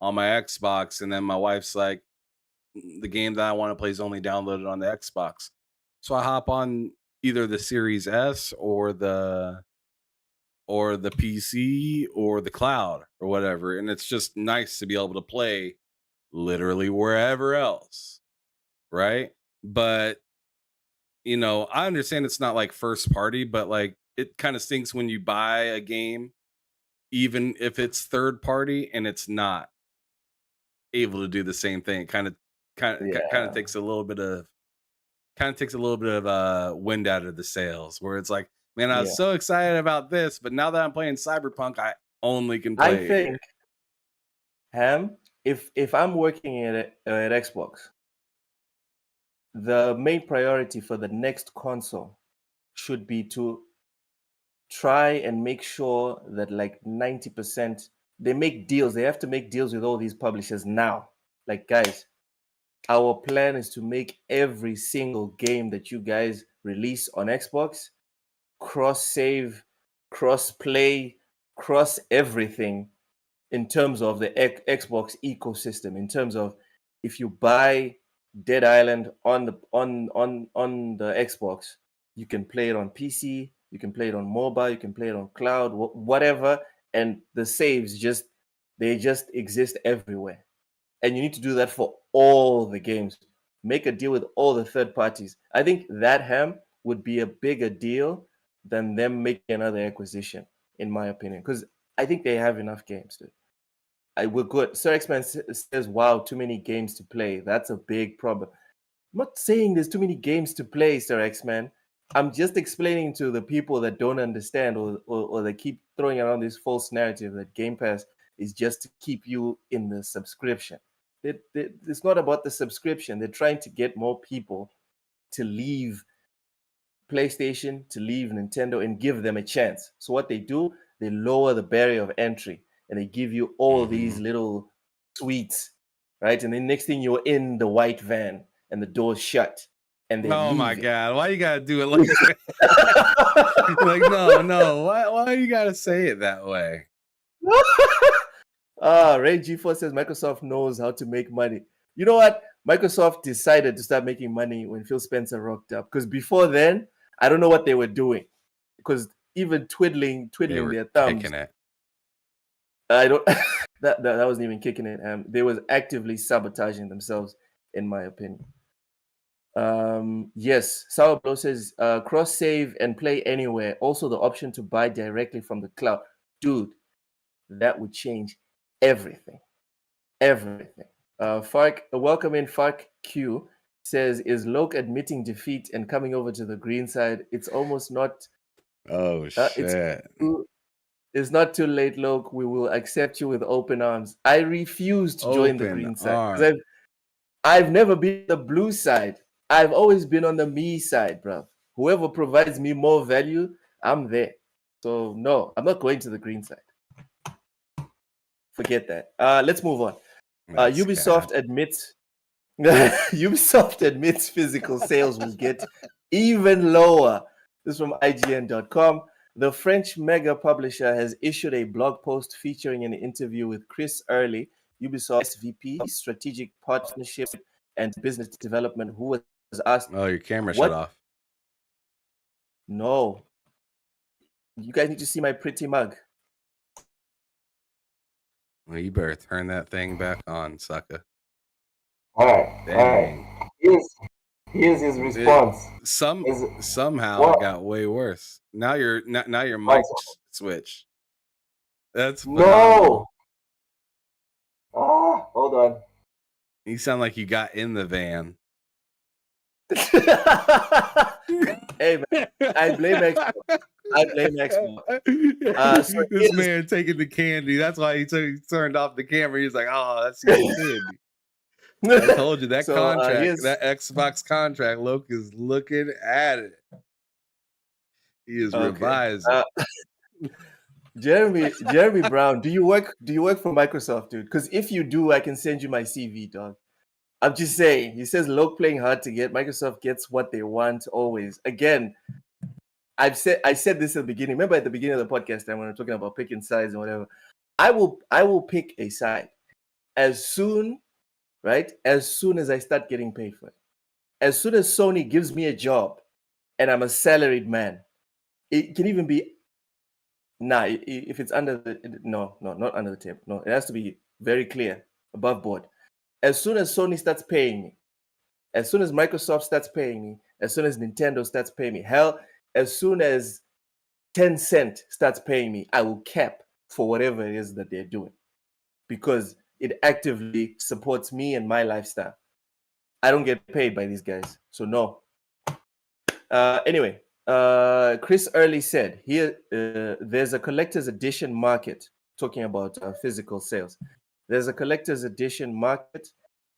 S2: on my Xbox, and then my wife's like, the game that I want to play is only downloaded on the Xbox. So I hop on either the Series S or the PC or the cloud or whatever. And it's just nice to be able to play literally wherever else. Right. But you know, I understand it's not like first party, but like it kind of stinks when you buy a game, even if it's third party, and it's not able to do the same thing. It kind of
S1: Yeah,
S2: takes a little bit of wind out of the sails, where it's like, man, I was
S1: yeah.
S2: so excited about this, but now that I'm playing Cyberpunk, I only can
S1: I
S2: play.
S1: think, Ham, if I'm working at Xbox, the main priority for the next console should be to try and make sure that like 90% they make deals. They have to make deals with all these publishers now. Like, guys, our plan is to make every single game that you guys release on Xbox cross save, cross play, cross everything in terms of the Xbox ecosystem. In terms of if you buy Dead Island on the Xbox, you can play it on PC, you can play it on mobile, you can play it on cloud, whatever, and the saves just exist everywhere. And you need to do that for all the games. Make a deal with all the third parties. I think that would be a bigger deal than them making another acquisition, in my opinion, because I think they have enough games. Dude. We're good. Sir X-Man says, wow, too many games to play. That's a big problem. I'm not saying there's too many games to play, Sir X-Man. I'm just explaining to the people that don't understand or they keep throwing around this false narrative that Game Pass is just to keep you in the subscription. It's not about the subscription. They're trying to get more people to leave PlayStation, to leave Nintendo, and give them a chance. So what they do, they lower the barrier of entry and they give you all these little sweets, right? And then next thing you're in the white van and the door's shut and they're
S2: Oh my
S1: leaving.
S2: god, why you gotta do it like that? Like, no, why you gotta say it that way?
S1: Ray G4 says Microsoft knows how to make money. You know what? Microsoft decided to start making money when Phil Spencer rocked up. Because before then, I don't know what they were doing. Because even twiddling
S2: They were
S1: their thumbs,
S2: kicking it.
S1: I don't. that wasn't even kicking it. They was actively sabotaging themselves, in my opinion. Yes, Sour Blow says cross save and play anywhere. Also, the option to buy directly from the cloud, dude. That would change everything. Everything. Fark, welcome in. Fark Q says, "Is Loke admitting defeat and coming over to the green side? It's almost not.
S2: Oh shit!
S1: It's not too late, Loke. We will accept you with open arms. I refuse to join the green side because I've never been the blue side. I've always been on the me side, bro. Whoever provides me more value, I'm there. So no, I'm not going to the green side. Forget that. Let's move on. Ubisoft admits physical sales will get even lower. This is from IGN.com. The French mega publisher has issued a blog post featuring an interview with Chris Early, Ubisoft SVP, Strategic Partnership and Business Development, who was asked,
S2: Oh, your camera shut off.
S1: No. You guys need to see my pretty mug.
S2: Well, you better turn that thing back on, sucker.
S4: All right. Here's his response.
S2: Somehow it got way worse. Now your mic switch. That's phenomenal.
S4: No. Oh, hold on.
S2: You sound like you got in the van.
S1: Hey man, I blame Xbox.
S2: This man taking the candy. That's why he turned off the camera. He's like, "Oh, that's candy." I told you that contract, that Xbox contract. Loke is looking at it. He is revising.
S1: Jeremy Brown, do you work for Microsoft, dude? Because if you do, I can send you my CV, dog. I'm just saying. He says Loke playing hard to get. Microsoft gets what they want always. Again, I said this at the beginning. Remember at the beginning of the podcast, when we were talking about picking sides and whatever. I will pick a side as soon as I start getting paid for it. As soon as Sony gives me a job and I'm a salaried man, it can even be if it's under the not under the table. No, it has to be very clear, above board. As soon as Sony starts paying me, as soon as Microsoft starts paying me, As soon as Nintendo starts paying me, hell, as soon as Tencent starts paying me, I will cap for whatever it is that they're doing because it actively supports me and my lifestyle. I don't get paid by these guys, so no. Anyway, Chris Early said here there's a collector's edition market. Talking about physical sales, there's a collector's edition market.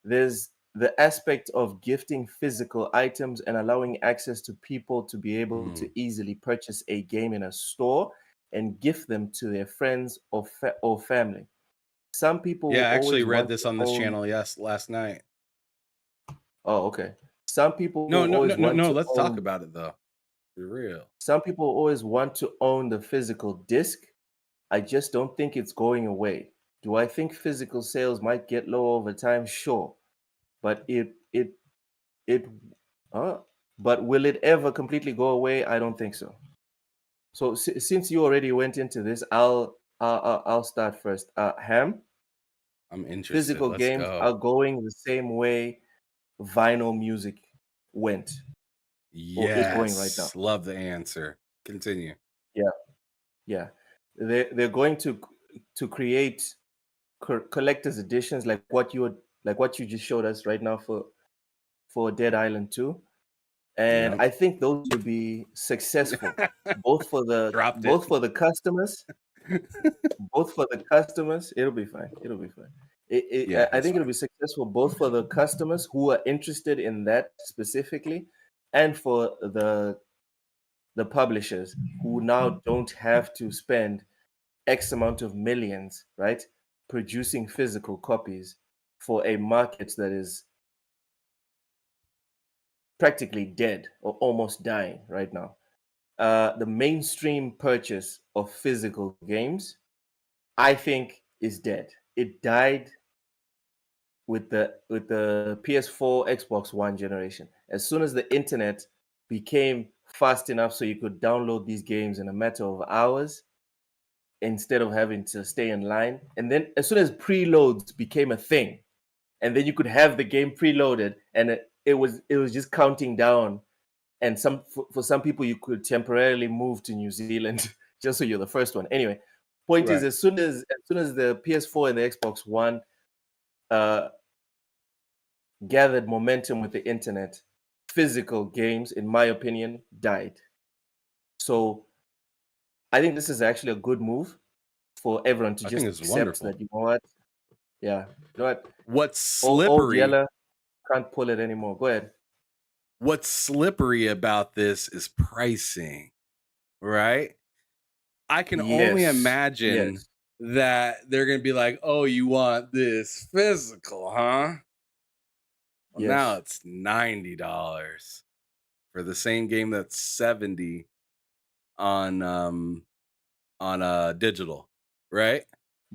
S1: There's the aspect of gifting physical items and allowing access to people to be able to easily purchase a game in a store and gift them to their friends or family. Some people
S2: Yeah, I actually
S1: always
S2: read
S1: want
S2: this
S1: to
S2: on this
S1: own.
S2: channel last night.
S1: Oh, okay. Some people
S2: No,
S1: always want to
S2: let's
S1: own.
S2: talk about it though. For real.
S1: Some people always want to own the physical disc. I just don't think it's going away. Do I think physical sales might get low over time? Sure, but it uh, but will it ever completely go away? I don't think so. So since you already went into this, I'll start first. Ham,
S2: I'm interested.
S1: physical
S2: Let's
S1: games
S2: go.
S1: are going the same way vinyl music went or is going right now.
S2: Yes. Love the answer. Continue.
S1: Yeah, they're going to create collector's editions like what you just showed us right now for Dead Island 2, and
S2: Yep.
S1: I think those will be successful both for the
S2: Dropped it.
S1: customers. Both for the customers, it'll be fine. It'll be fine.
S2: Yeah,
S1: I
S2: it's
S1: think it'll
S2: fine.
S1: be successful both for the customers who are interested in that specifically, and for the publishers who now don't have to spend X amount of millions, right, producing physical copies for a market that is practically dead or almost dying right now. The mainstream purchase of physical games, I think, is dead. It died with the PS4, Xbox One generation. As soon as the internet became fast enough so you could download these games in a matter of hours instead of having to stay in line, and then as soon as preloads became a thing, and then you could have the game preloaded, and it was just counting down. And for some people, you could temporarily move to New Zealand just so you're the first one. Anyway, point is,
S2: Right.
S1: as soon as the PS4 and the Xbox One gathered momentum with the internet, physical games, in my opinion, died. So I think this is actually a good move for everyone to
S2: I
S1: just
S2: think it's
S1: accept
S2: wonderful.
S1: that, you know what? Yeah, you know what?
S2: What's
S1: Old
S2: slippery?
S1: Yeller can't pull it anymore. Go ahead.
S2: What's slippery about this is pricing, right? I can only imagine
S1: Yes.
S2: that they're going to be like, "Oh, you want this physical, huh?" Well, now
S1: Yes.
S2: it's $90 for the same game that's 70 on digital, right?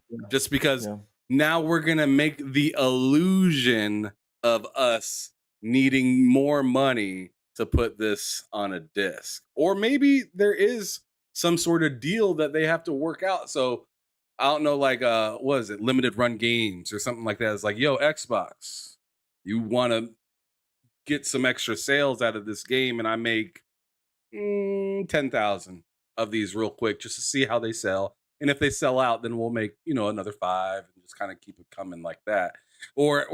S1: Yeah.
S2: Just because
S1: Yeah.
S2: now we're going to make the illusion of us needing more money to put this on a disc. Or maybe there is some sort of deal that they have to work out. So I don't know, like what is it, limited run games or something like that. It's like, yo, Xbox, you want to get some extra sales out of this game, and I make 10,000 of these real quick just to see how they sell. And if they sell out, then we'll make, another 5 and just kind of keep it coming like that. Or,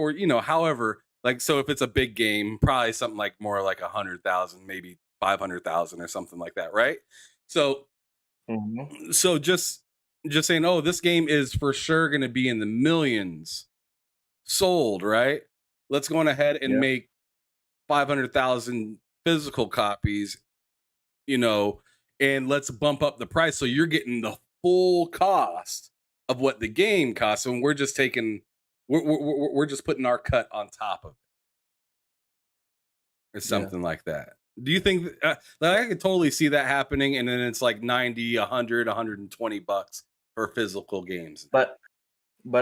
S2: however, like, so if it's a big game, probably something like more like 100,000, maybe 500,000 or something like that. Right. So,
S1: Mhm.
S2: so just saying, oh, this game is for sure going to be in the millions sold. Right. Let's go on ahead and
S1: Yeah.
S2: make 500,000 physical copies, and let's bump up the price so you're getting the full cost of what the game costs, and we're just we're just putting our cut on top of it, or
S1: Yeah.
S2: something like that. Do you think like I could totally see that happening, and then it's like 90, 100, 120 bucks for physical games,
S1: But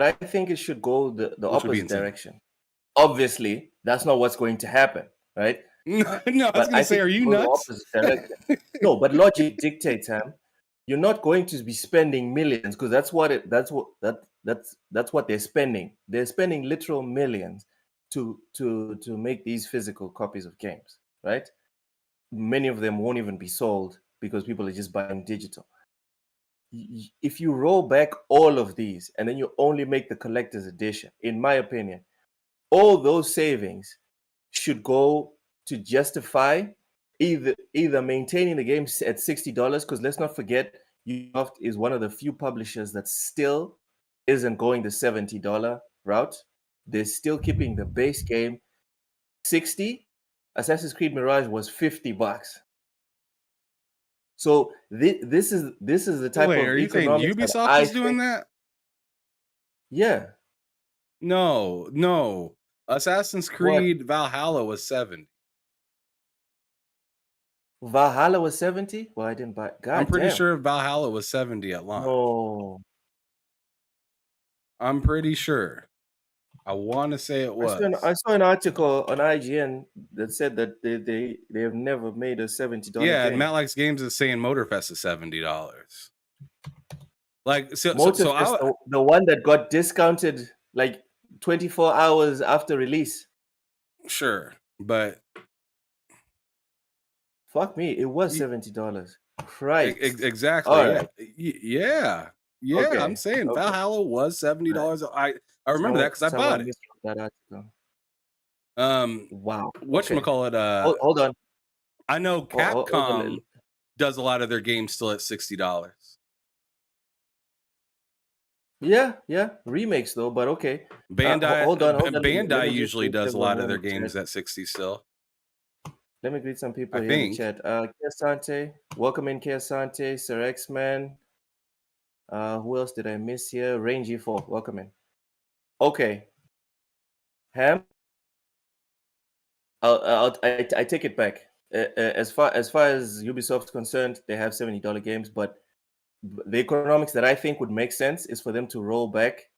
S1: I think it should go the
S2: which would be
S1: opposite
S2: insane.
S1: direction. Obviously, that's not what's going to happen, right?
S2: No, I was
S1: But
S2: gonna
S1: I
S2: say,
S1: think
S2: are
S1: it
S2: you
S1: should go the
S2: nuts?
S1: opposite direction. No, but logic dictates, Ham. You're not going to be spending millions because that's what they're spending. They're spending literal millions to make these physical copies of games, right? many of them won't even be sold because people are just buying digital. If you roll back all of these and then you only make the collector's edition, in my opinion, all those savings should go to justify either maintaining the game at $60, because let's not forget Ubisoft is one of the few publishers that still isn't going the $70 route. They're still keeping the base game 60. Assassin's Creed Mirage was $50. So this is the type
S2: Wait,
S1: of
S2: are you saying
S1: economics that
S2: Ubisoft
S1: I
S2: is doing
S1: think,
S2: that?
S1: yeah.
S2: No. Assassin's
S1: What?
S2: Creed Valhalla was 70.
S1: Valhalla was 70? Well, I didn't buy. God
S2: I'm pretty
S1: damn.
S2: sure Valhalla was 70 at launch.
S1: No.
S2: I'm pretty sure. I want to say it was.
S1: I saw an article on IGN that said that they have never made a $70
S2: Yeah,
S1: game.
S2: Matt Likes Games is saying Motorfest is $70. Like
S1: Motorfest, the one that got discounted like 24 hours after release.
S2: Sure, but
S1: Fuck me, it was $70. Christ.
S2: Exactly.
S1: All right.
S2: Yeah.
S1: Okay.
S2: I'm saying
S1: Okay.
S2: Valhalla was $70. I remember that because I bought it.
S1: That article. Wow.
S2: Whatchamacallit,
S1: Hold on.
S2: I know
S1: Hold on.
S2: Capcom does a lot of their games still at $60.
S1: Yeah, remakes though, but okay.
S2: Bandai,
S1: hold on.
S2: Bandai usually does a lot of their games at 60 still.
S1: Let me greet some people here in the chat. Kiasante, welcome in Kiasante, Sir X-Man. Who else did I miss here? Rangy 4, welcome in. Okay. Ham, I take it back. As far as Ubisoft's concerned, they have $70 games, but the economics that I think would make sense is for them to roll back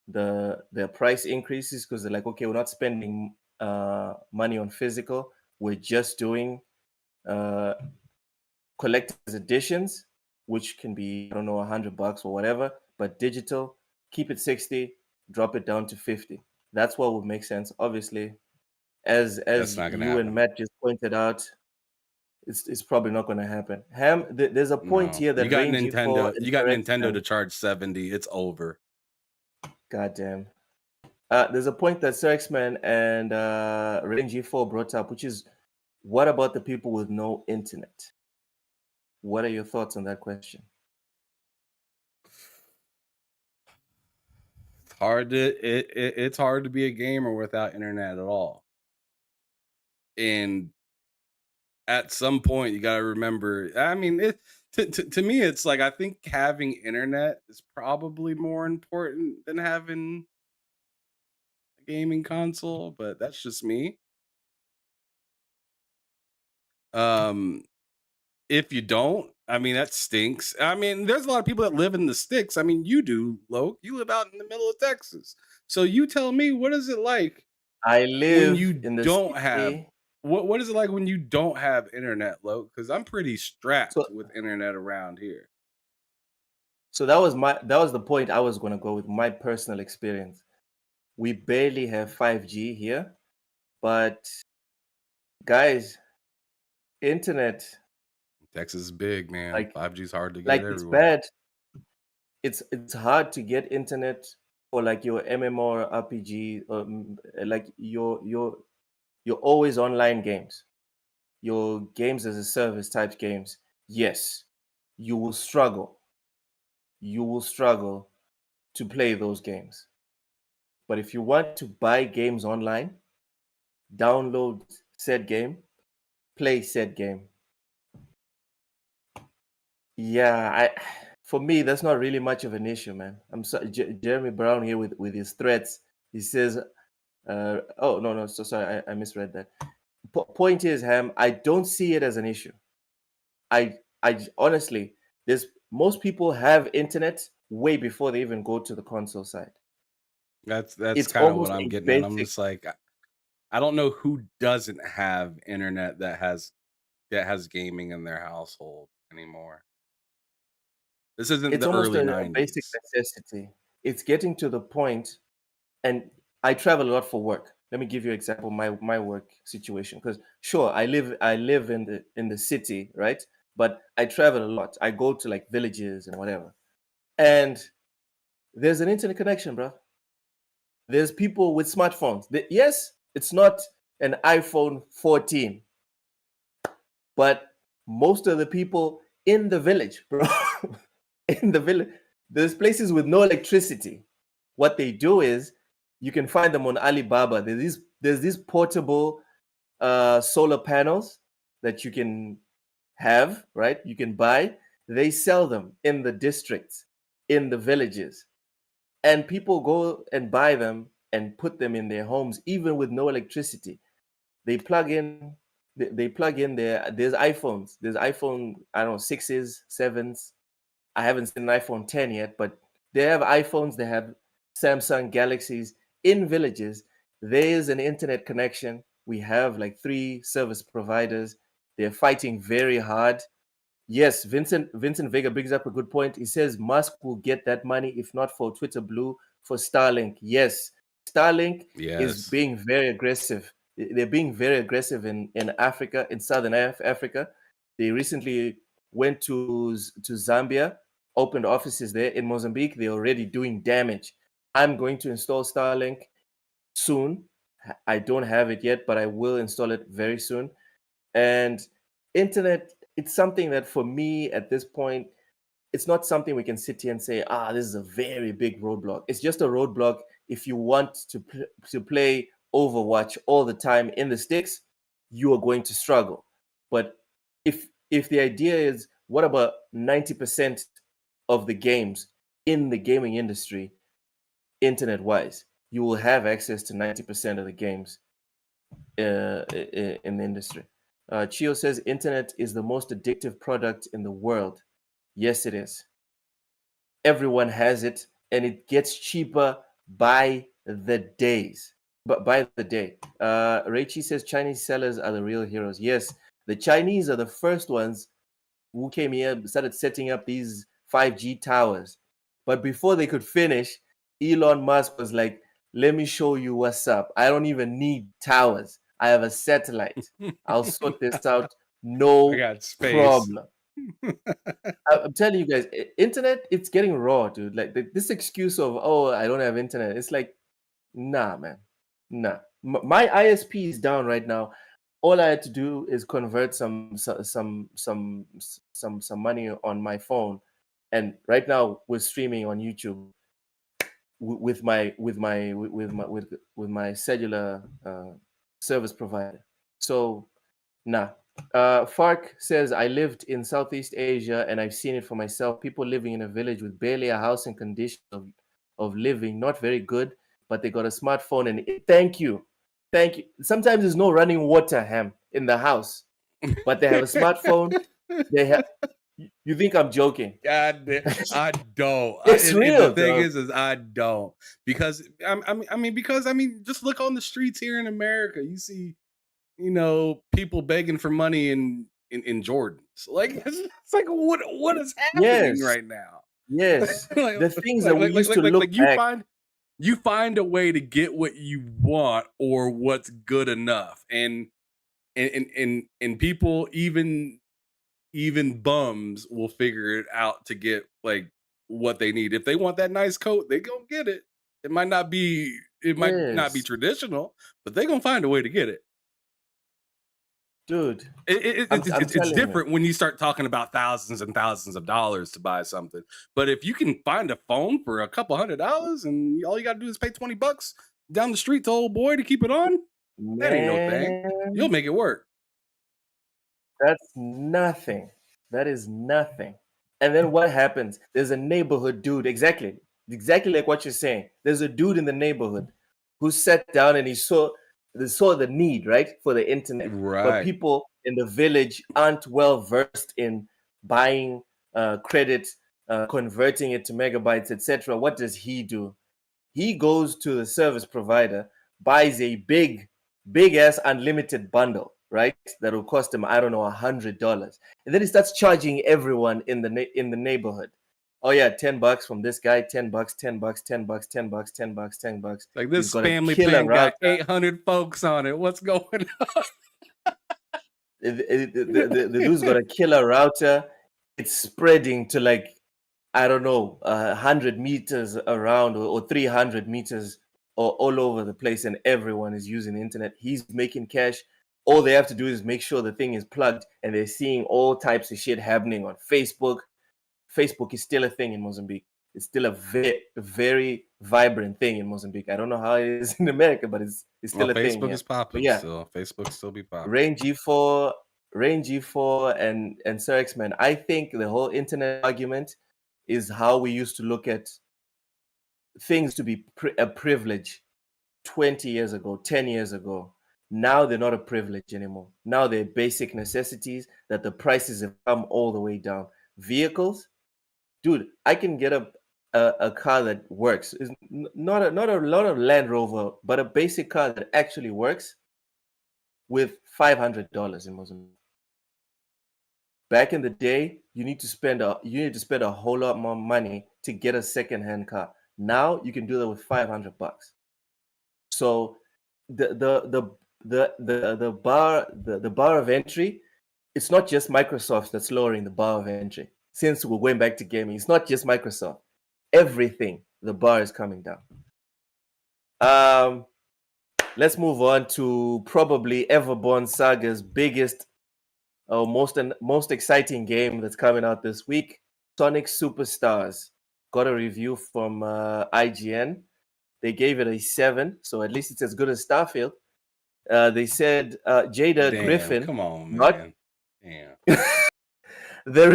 S1: the price increases, because they're like, okay, we're not spending money on physical, we're just doing collector's editions, which can be, I don't know, $100 or whatever, but digital, keep it 60, drop it down to 50. That's what would make sense. Obviously, as you and Matt just pointed out, it's probably not going to happen. Ham, there's a point here that
S2: you got Nintendo to charge 70. It's over.
S1: Goddamn. There's a point that Sir X-Man and Rangy 4 brought up, which is, what about the people with no internet? What are your thoughts on that question?
S2: It's hard to be a gamer without internet at all. And at some point, you got to remember, I mean, to me, it's like, I think having internet is probably more important than having a gaming console, but that's just me. If you don't, I mean, that stinks. I mean, there's a lot of people that live in the sticks. I mean, you do, Loke. You live out in the middle of Texas. So you tell me, what is it like?
S1: I live
S2: when you
S1: in the
S2: don't
S1: city.
S2: have what is it like when you don't have internet, Loke? Because I'm pretty strapped with internet around here.
S1: So that was the point I was going to go with, my personal experience. We barely have 5G here, but guys, internet.
S2: Texas is big, man.
S1: Like,
S2: 5G is hard to get
S1: like
S2: everywhere.
S1: It's bad. It's hard to get internet for like your MMO or RPG, like your always online games, your games as a service type games. Yes, you will struggle. You will struggle to play those games. But if you want to buy games online, download said game, play said game. Yeah, for me, that's not really much of an issue, man. I'm sorry, Jeremy Brown here with his threats. He says, "Oh no, so sorry, I misread that." Point is, Ham, I don't see it as an issue. I honestly, most people have internet way before they even go to the console side.
S2: That's kind of what I'm getting at. I'm just like, I don't know who doesn't have internet that has gaming in their household anymore. This isn't the early 90s.
S1: A basic necessity. It's getting to the point, and I travel a lot for work. let me give you an example. My work situation, because sure, I live in the city, right? But I travel a lot. I go to like villages and whatever, and there's an internet connection, bro. There's people with smartphones. Yes, it's not an iPhone 14, but most of the people in the village, bro, in the village, there's places with no electricity. What they do is you can find them on Alibaba. There's these portable solar panels that you can have, right? You can buy. They sell them in the districts, in the villages, and people go and buy them and put them in their homes, even with no electricity. They plug in. They plug in there's iPhones. There's iPhone, I don't know, 6s, 7s. I haven't seen an iPhone 10 yet, but they have iPhones, they have Samsung Galaxies in villages. There is an internet connection. We have like 3 service providers. They're fighting very hard. Yes, Vincent Vega brings up a good point. He says Musk will get that money if not for Twitter Blue, for Starlink. Yes, Starlink is
S2: Yes.
S1: being very aggressive. They're being very aggressive in Africa, in Southern Africa. They recently went to Zambia, opened offices there. In Mozambique, they're already doing damage. I'm going to install Starlink soon. I don't have it yet, but I will install it very soon. And internet, it's something that for me at this point, it's not something we can sit here and say, this is a very big roadblock. It's just a roadblock if you want to play Overwatch all the time in the sticks, you are going to struggle. But if the idea is, what about 90% of the games in the gaming industry, internet-wise, you will have access to 90% of the games in the industry. Chio says internet is the most addictive product in the world. Yes, it is. Everyone has it, and it gets cheaper by the days. But by the day, Reichi says Chinese sellers are the real heroes. Yes, the Chinese are the first ones who came here, started setting up these 5G towers. But before they could finish, Elon Musk was like, let me show you what's up. I don't even need towers. I have a satellite. I'll sort this out. No
S2: I got space.
S1: problem. I'm telling you guys, internet, it's getting raw, dude. Like this excuse of, I don't have internet. It's like, nah, man. Nah. My ISP is down right now. All I had to do is convert some money on my phone, and right now we're streaming on YouTube with my cellular service provider. So, nah. Fark says, I lived in Southeast Asia and I've seen it for myself. People living in a village with barely a house and conditions of living, not very good, but they got a smartphone and thank you. Sometimes there's no running water, in the house, but they have a smartphone. They have. You think I'm joking?
S2: God, I don't.
S1: It's real.
S2: The thing is I don't, because I mean, just look on the streets here in America. You see, people begging for money in Jordans. Like, it's like, what is happening right now?
S1: Yes,
S2: like,
S1: the things that we used to look back.
S2: You find a way to get what you want or what's good enough, and people, even bums, will figure it out to get like what they need. If they want that nice coat, they gonna get it. It might not be traditional, but they gonna find a way to get it.
S1: Dude,
S2: it's different when you start talking about thousands and thousands of dollars to buy something. But if you can find a phone for a couple $100 and all you got to do is pay $20 down the street to old boy to keep it on, that ain't no thing. You'll make it work.
S1: That's nothing. That is nothing. And then what happens? There's a neighborhood dude, exactly like what you're saying. There's a dude in the neighborhood who sat down and he saw the need, right, for the internet.
S2: Right.
S1: But people in the village aren't well versed in buying credit, converting it to megabytes, etc. What does he do? He goes to the service provider, buys a big ass unlimited bundle, right? That will cost him, I don't know, $100, and then he starts charging everyone in the neighborhood. oh yeah, $10 from this guy, $10, $10, $10, $10, $10.
S2: Like
S1: He's
S2: this
S1: got a
S2: family
S1: killer
S2: plan got
S1: router.
S2: 800 folks on it. What's going on?
S1: The dude's got a killer router. It's spreading to like, I don't know, 100 meters around or 300 meters or all over the place, and everyone is using the internet. He's making cash. All they have to do is make sure the thing is plugged, and they're seeing all types of shit happening on Facebook. Facebook is still a thing in Mozambique. It's still a very vibrant thing in Mozambique. I don't know how it is in America, but it's still a thing.
S2: Facebook
S1: Yeah.
S2: is popping
S1: But yeah,
S2: still. Facebook still be popping.
S1: Rain G4, and Sir X-Men. I think the whole internet argument is how we used to look at things to be a privilege 20 years ago, 10 years ago. Now they're not a privilege anymore. Now they're basic necessities that the prices have come all the way down. Vehicles, dude, I can get a car that works. It's not a lot of Land Rover, but a basic car that actually works with $500 in Mozambique. Back in the day, you need to spend a whole lot more money to get a second-hand car. Now you can do that with $500. So the bar of entry, it's not just Microsoft that's lowering the bar of entry. Since we're going back to gaming, it's not just Microsoft. Everything, the bar is coming down. Let's move on to probably Everborn Saga's biggest, most exciting game that's coming out this week. Sonic Superstars. Got a review from IGN. They gave it a 7, so at least it's as good as Starfield. They said Jada Griffin.
S2: Come on, man. Damn.
S1: The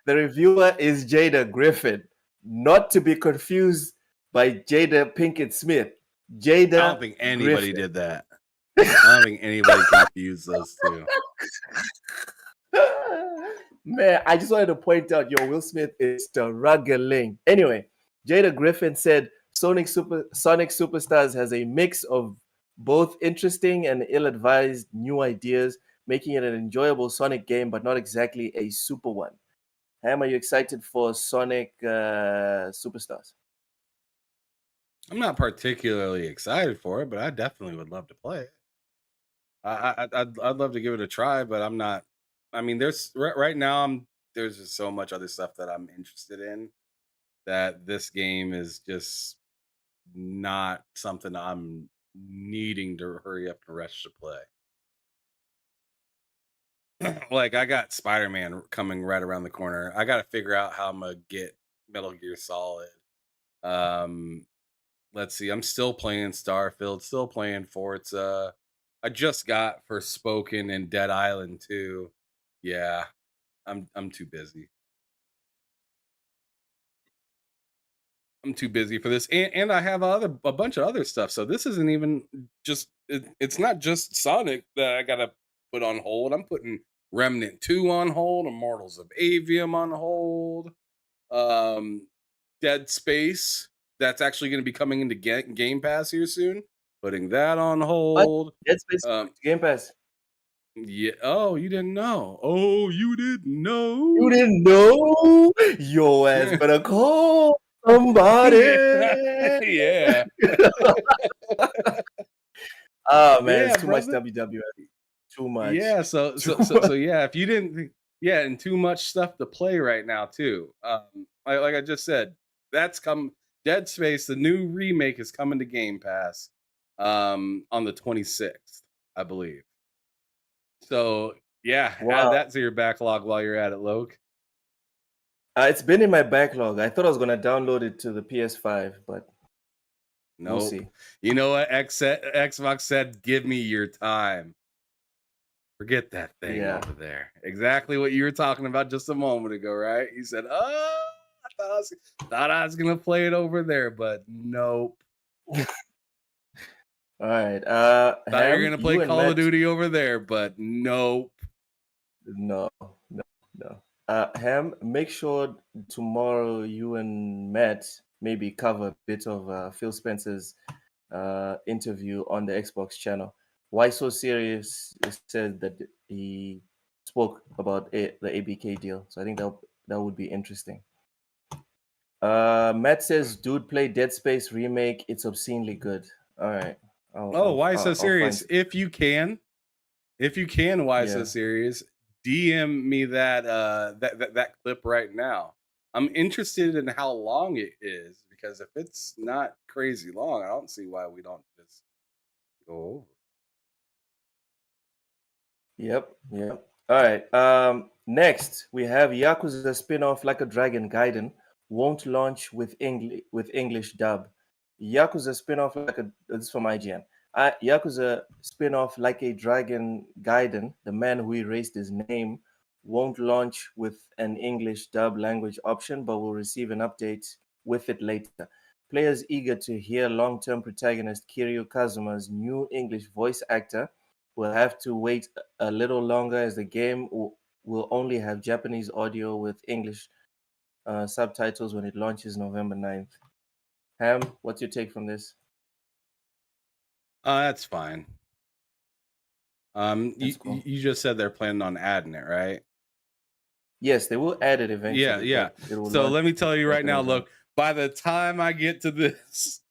S1: reviewer is Jada Griffin, not to be confused by Jada Pinkett Smith. Jada.
S2: I don't think anybody did that. I don't think anybody confused those two.
S1: Man, I just wanted to point out, Will Smith is struggling. Anyway, Jada Griffin said Sonic Superstars has a mix of both interesting and ill-advised new ideas, making it an enjoyable Sonic game, but not exactly a super one. Ham, are you excited for Sonic Superstars?
S2: I'm not particularly excited for it, but I definitely would love to play it. I'd love to give it a try, but I'm not. I mean, there's right now. There's just so much other stuff that I'm interested in that this game is just not something I'm needing to hurry up and rush to play. Like I got Spider-Man coming right around the corner. I got to figure out how I'm gonna get Metal Gear Solid. Let's see. I'm still playing Starfield, still playing Forza. I just got Forspoken and Dead Island 2. Yeah, I'm too busy. I'm too busy for this, and I have a bunch of other stuff. So this isn't even just. It's not just Sonic that I gotta put on hold. I'm putting Remnant 2 on hold, Immortals of Avium on hold, Dead Space. That's actually going to be coming into Game Pass here soon. Putting that on hold.
S1: What? Dead Space Game Pass.
S2: Yeah. Oh, you didn't know. Oh, you didn't know.
S1: You didn't know? Your ass better call somebody.
S2: Yeah.
S1: Oh man,
S2: Yeah,
S1: it's too
S2: brother.
S1: much WWF. Too much.
S2: Yeah. So yeah. If you didn't, yeah, and too much stuff to play right now too. Like I just said, that's come. Dead Space, the new remake, is coming to Game Pass on the 26th, I believe. So yeah,
S1: Wow.
S2: add that to your backlog while you're at it, Loke.
S1: It's been in my backlog. I thought I was gonna download it to the PS5, but
S2: Nope.
S1: we'll see.
S2: You know what? Xbox said, "Give me your time." Forget that thing over there. Exactly what you were talking about just a moment ago, right? You said, "Oh, I thought I was gonna play it over there, but nope."
S1: All right.
S2: Thought you were gonna play Call of Duty over there, but nope.
S1: No. Ham, make sure tomorrow you and Matt maybe cover a bit of Phil Spencer's interview on the Xbox channel. Why So Serious said that he spoke about the ABK deal. So I think that would be interesting. Matt says, "Dude, play Dead Space remake. It's obscenely good." All right.
S2: Why so
S1: I'll
S2: serious?
S1: find.
S2: If you can, why so
S1: Yeah.
S2: serious? DM me that clip right now. I'm interested in how long it is, because if it's not crazy long, I don't see why we don't just go over.
S1: Yep. All right. Next we have Yakuza spin-off Like a Dragon Gaiden won't launch with English dub. Yakuza spin-off like a this is from IGN. Yakuza spin-off Like a Dragon Gaiden, the man who erased his name, won't launch with an English dub language option, but will receive an update with it later. Players eager to hear long-term protagonist Kiryu Kazuma's new English voice actor will have to wait a little longer, as the game will only have Japanese audio with English subtitles when it launches November 9th. Ham, what's your take from this?
S2: That's fine.
S1: That's cool.
S2: You just said they're planning on adding it, right?
S1: Yes, they will add it eventually.
S2: Yeah.
S1: but it will
S2: So
S1: launch
S2: let me tell you right now,
S1: November
S2: look, by the time I get to this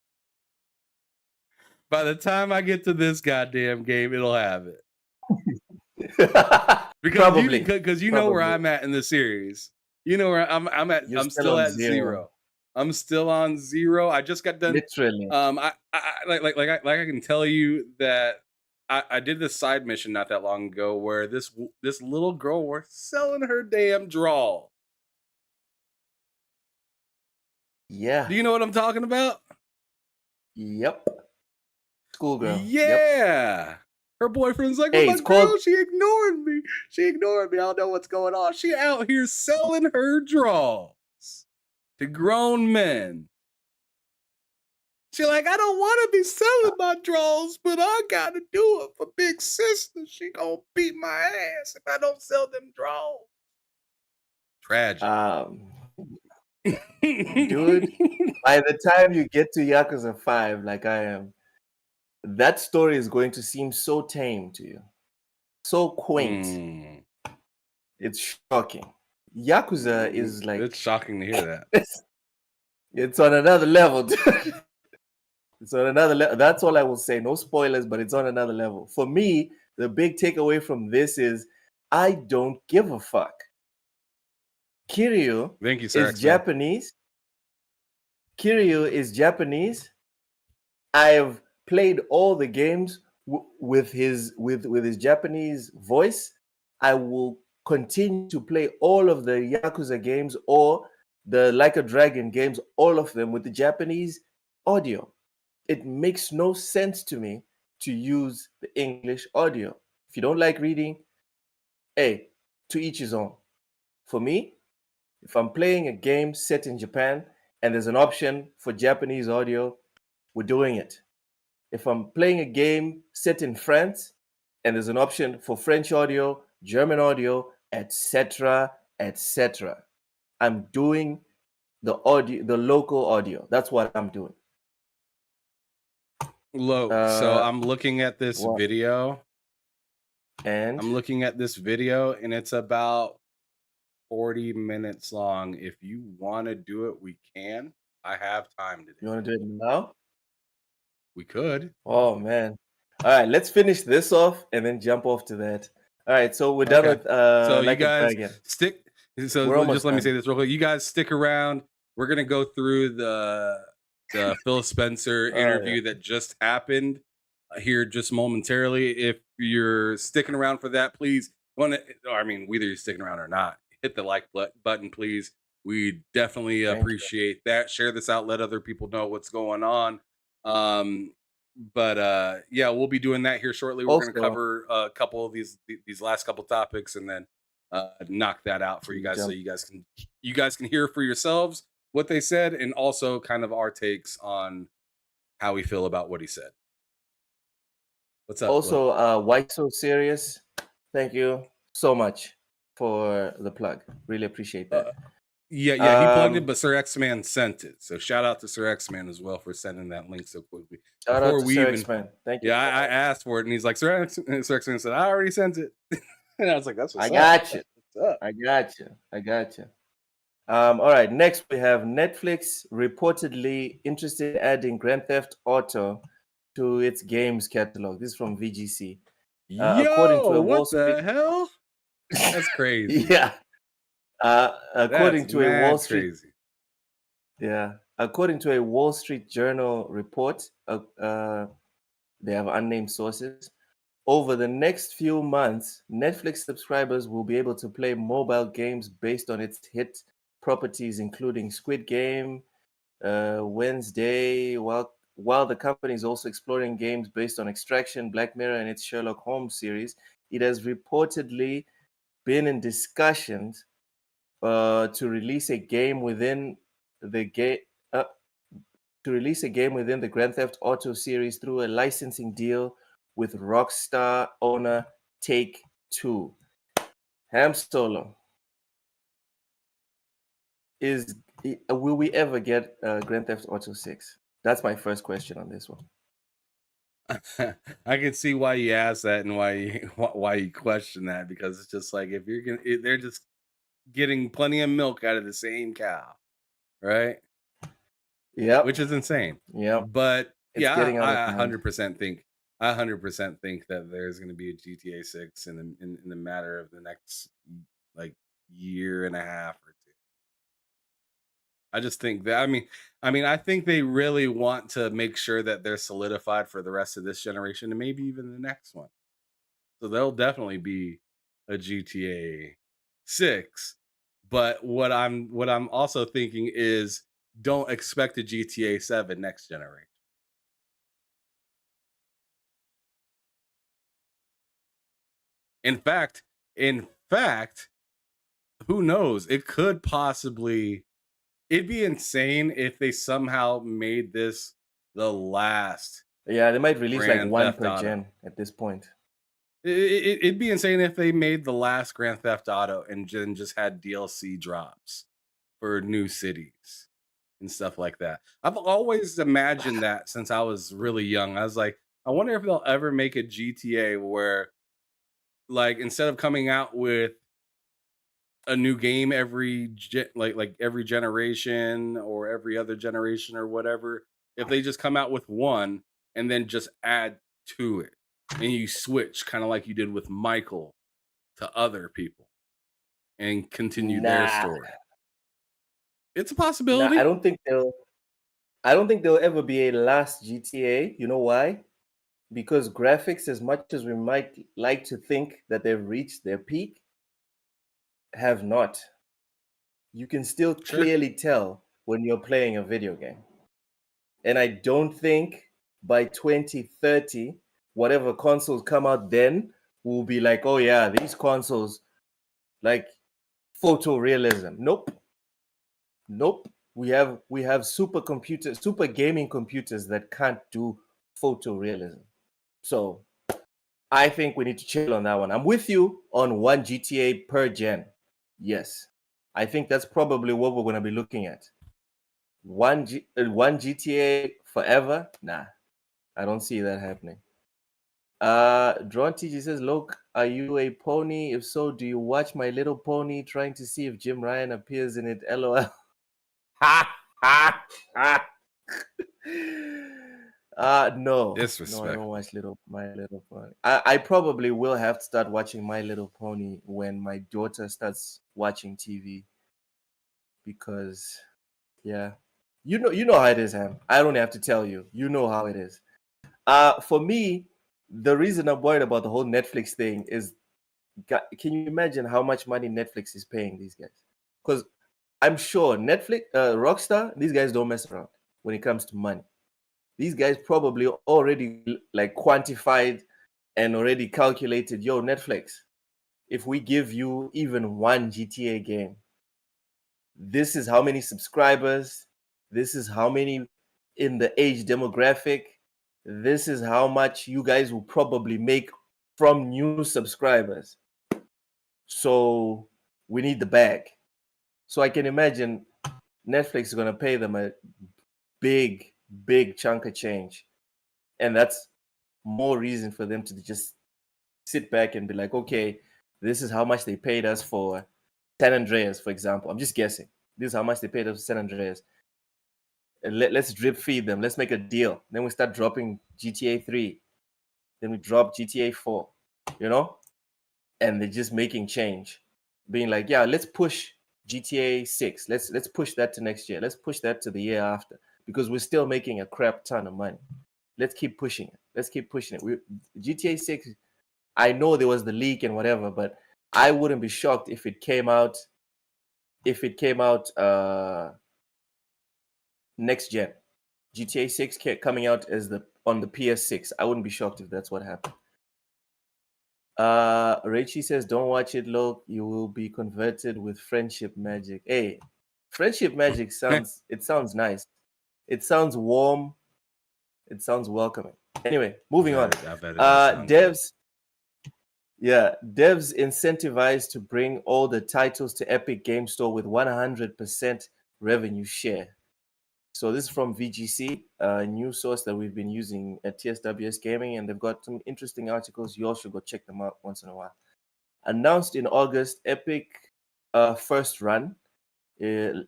S2: goddamn game, it'll have it.
S1: 9th.
S2: Because you know where
S1: Probably.
S2: I'm at in the series. You know where I'm at.
S1: You're
S2: I'm
S1: still
S2: still
S1: on
S2: at 0. I'm still on 0. I just got done.
S1: Literally.
S2: I I can tell you that I did this side mission not that long ago where this little girl was selling her damn draw.
S1: Yeah.
S2: Do you know what I'm talking about?
S1: Yep. Schoolgirl.
S2: Yeah.
S1: Yep.
S2: Her boyfriend's like,
S1: Hey,
S2: well,
S1: it's
S2: my girl,
S1: called-
S2: she ignored me. I don't know what's going on. She out here selling her draws to grown men. She like, I don't want to be selling my draws, but I gotta do it for big sister. She gonna beat my ass if I don't sell them draws. Tragic.
S1: Dude, by the time you get to Yakuza 5, like I am, that story is going to seem so tame to you, so quaint. It's shocking. Yakuza is like,
S2: it's shocking to hear that.
S1: It's on another level, dude. It's on another level. That's all I will say. No spoilers, but it's on another level. For me, the big takeaway from this is I don't give a fuck. Kiryu
S2: Thank you, sir.
S1: is Japanese. Kiryu is Japanese. I've played all the games with his Japanese voice. I will continue to play all of the Yakuza games or the Like a Dragon games, all of them with the Japanese audio. It makes no sense to me to use the English audio. If you don't like reading, hey, to each his own. For me, if I'm playing a game set in Japan and there's an option for Japanese audio, we're doing it. If I'm playing a game set in France and there's an option for French audio, German audio, etc., etc., I'm doing the audio, the local audio. That's what I'm doing.
S2: So I'm looking at this video.
S1: And
S2: it's about 40 minutes long. If you want to do it, we can. I have time today.
S1: You want to do it now?
S2: We could.
S1: Oh man. All right, let's finish this off and then jump off to that. All right, so we're done with
S2: so
S1: Like
S2: you guys
S1: Dragon.
S2: stick. So
S1: We're almost
S2: just let me
S1: done.
S2: say this real quick. You guys stick around. We're gonna go through the Phil Spencer interview that just happened here just momentarily. If you're sticking around for that, please whether you're sticking around or not, hit the like button, please. We definitely appreciate that. Share this out. Let other people know what's going on. Yeah, we'll be doing that here shortly. We're going to cover a couple of these last couple topics and then knock that out for you guys, so you guys can hear for yourselves what they said and also kind of our takes on how we feel about what he said. What's up?
S1: Also, Why So Serious? Thank you so much for the plug. Really appreciate that.
S2: Yeah, he plugged it, but Sir X-Man sent it. So shout out to Sir X-Man as well for sending that link so quickly.
S1: Shout out to Sir X-Man. Thank you.
S2: Yeah, I asked for it, and he's like, Sir X-Man said, I already sent it. And I was like, that's what's
S1: I got you. I got you. All right. Next, we have Netflix reportedly interested in adding Grand Theft Auto to its games catalog. This is from VGC. According to
S2: Yo,
S1: a Wall
S2: what
S1: Street,
S2: the hell? That's crazy.
S1: yeah.
S2: That's
S1: According to a Wall
S2: mad
S1: Street,
S2: crazy.
S1: yeah. According to a Wall Street Journal report, they have unnamed sources. Over the next few months, Netflix subscribers will be able to play mobile games based on its hit properties, including Squid Game, Wednesday, while the company is also exploring games based on Extraction, Black Mirror, and its Sherlock Holmes series. It has reportedly been in discussions to release a game within the game. To release a game within the Grand Theft Auto series through a licensing deal with Rockstar owner Take Two. Ham Solo, is will we ever get Grand Theft Auto 6? That's my first question on this one.
S2: I can see why you asked that and why you question that, because it's just like, if you're gonna, they're just getting plenty of milk out of the same cow, right?
S1: Yep.
S2: Which is insane.
S1: Yep.
S2: But
S1: It's
S2: yeah,
S1: getting out of
S2: I
S1: hand.
S2: 100% think I 100% think that there's going to be a GTA 6 in the matter of the next like year and a half or two. I just think that I think they really want to make sure that they're solidified for the rest of this generation and maybe even the next one. So there'll definitely be a GTA 6. But what I'm also thinking is, don't expect a GTA 7 next generation. In fact, in fact, who knows? It could possibly, it'd be insane if they somehow made this the last
S1: Yeah, they might release like
S2: Grand
S1: one
S2: Theft
S1: per
S2: Auto.
S1: gen at this point.
S2: It'd be insane if they made the last Grand Theft Auto and then just had DLC drops for new cities and stuff like that. I've always imagined that since I was really young. I was like, I wonder if they'll ever make a GTA where, like, instead of coming out with a new game like every generation or every other generation or whatever, if they just come out with one and then just add to it, and you switch kind of like you did with Michael to other people and continue their
S1: Nah,
S2: story. It's a
S1: nah,
S2: possibility.
S1: I don't think there'll ever be a last GTA. You know why? Because graphics, as much as we might like to think that they've reached their peak, have not. You can still
S2: Sure.
S1: clearly tell when you're playing a video game. And I don't think by 2030, whatever consoles come out then will be like, oh yeah, these consoles like photorealism. Nope. Nope. We have super gaming computers that can't do photorealism. So I think we need to chill on that one. I'm with you on one GTA per gen. Yes. I think that's probably what we're going to be looking at. One GTA forever? Nah, I don't see that happening. Drawn TG says, look, are you a pony? If so, do you watch My Little Pony, trying to see if Jim Ryan appears in it? LOL. Ha ha ha. No, I don't watch My Little Pony. I probably will have to start watching My Little Pony when my daughter starts watching TV, because yeah, you know how it is, Ham. I don't have to tell you. You know how it is. For me, the reason I'm worried about the whole Netflix thing is, can you imagine how much money Netflix is paying these guys? Because I'm sure Netflix, Rockstar, these guys don't mess around when it comes to money. These guys probably already like quantified and already calculated, yo, Netflix, if we give you even one GTA game, this is how many subscribers, this is how many in the age demographic, this is how much you guys will probably make from new subscribers. So we need the bag. So I can imagine Netflix is going to pay them a big, big chunk of change. And that's more reason for them to just sit back and be like, okay, this is how much they paid us for San Andreas, for example. I'm just guessing. This is how much they paid us for San Andreas. And let's drip feed them. Let's make a deal. Then we start dropping GTA 3. Then we drop GTA 4, you know? And they're just making change. Being like, yeah, let's push GTA 6. Let's push that to next year. Let's push that to the year after. Because we're still making a crap ton of money. Let's keep pushing it. Let's keep pushing it. GTA 6, I know there was the leak and whatever, but I wouldn't be shocked if it came out next gen. GTA 6 coming out as on the PS6. I wouldn't be shocked if that's what happened. Rachie says, don't watch it, look, you will be converted with friendship magic. Hey, friendship magic sounds nice. It sounds warm. It sounds welcoming. Anyway, moving on.
S2: I bet it does sound
S1: devs incentivized to bring all the titles to Epic Game Store with 100% revenue share. So this is from VGC, a news source that we've been using at TSWS Gaming, and they've got some interesting articles. You all should go check them out once in a while. Announced in August, Epic First Run. The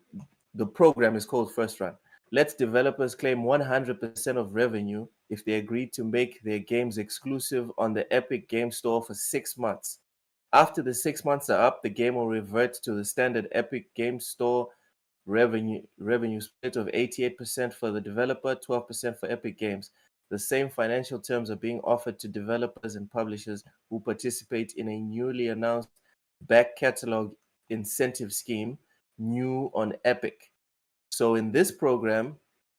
S1: program is called First Run. Lets developers claim 100% of revenue if they agree to make their games exclusive on the Epic Game Store for 6 months. After the 6 months are up, the game will revert to the standard Epic Game Store revenue split of 88% for the developer, 12% for Epic Games. The same financial terms are being offered to developers and publishers who participate in a newly announced back catalog incentive scheme, new on Epic. So in this program,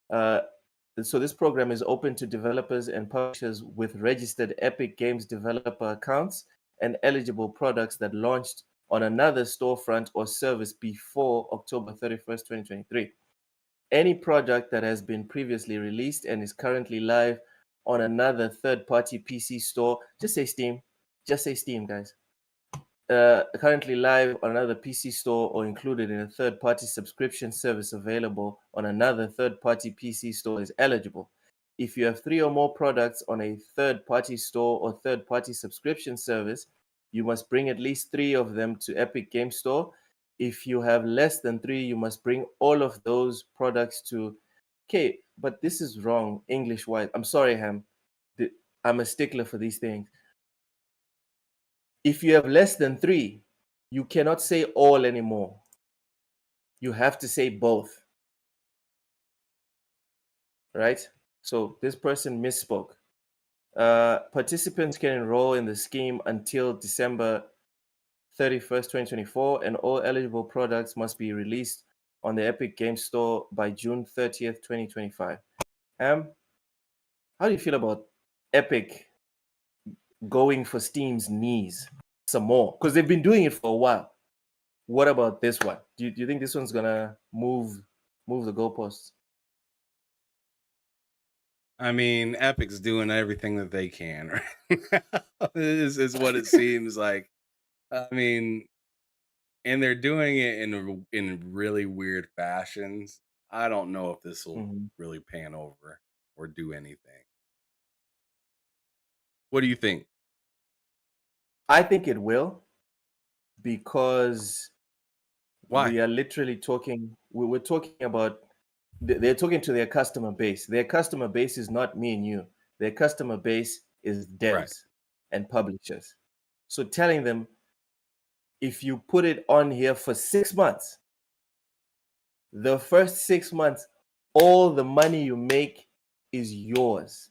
S1: this program is open to developers and publishers with registered Epic Games developer accounts and eligible products that launched on another storefront or service before October 31st, 2023. Any product that has been previously released and is currently live on another third-party PC store, just say Steam, guys. Currently live on another PC store or included in a third-party subscription service available on another third-party PC store is eligible. If you have 3 or more products on a third-party store or third-party subscription service, you must bring at least 3 of them to Epic Game Store. If you have less than 3, you must bring all of those products to... Okay, but this is wrong English-wise. I'm sorry, Ham. I'm a stickler for these things. If you have less than 3, you cannot say all anymore. You have to say both. Right? So this person misspoke. Participants can enroll in the scheme until December 31st, 2024, and all eligible products must be released on the Epic Games Store by June 30th, 2025. How do you feel about Epic going for Steam's knees some more? Because they've been doing it for a while. What about this one? Do you think this one's gonna move the goalposts?
S2: I mean, Epic's doing everything that they can, right? is what it seems like. I mean, and they're doing it in really weird fashions. I don't know if this will really pan over or do anything. What do you think?
S1: I think it will, because
S2: Why?
S1: we are literally talking. We're talking about. They're talking to their customer base. Their customer base is not me and you. Their customer base is devs and publishers. So telling them, if you put it on here for 6 months, the first 6 months, all the money you make is yours.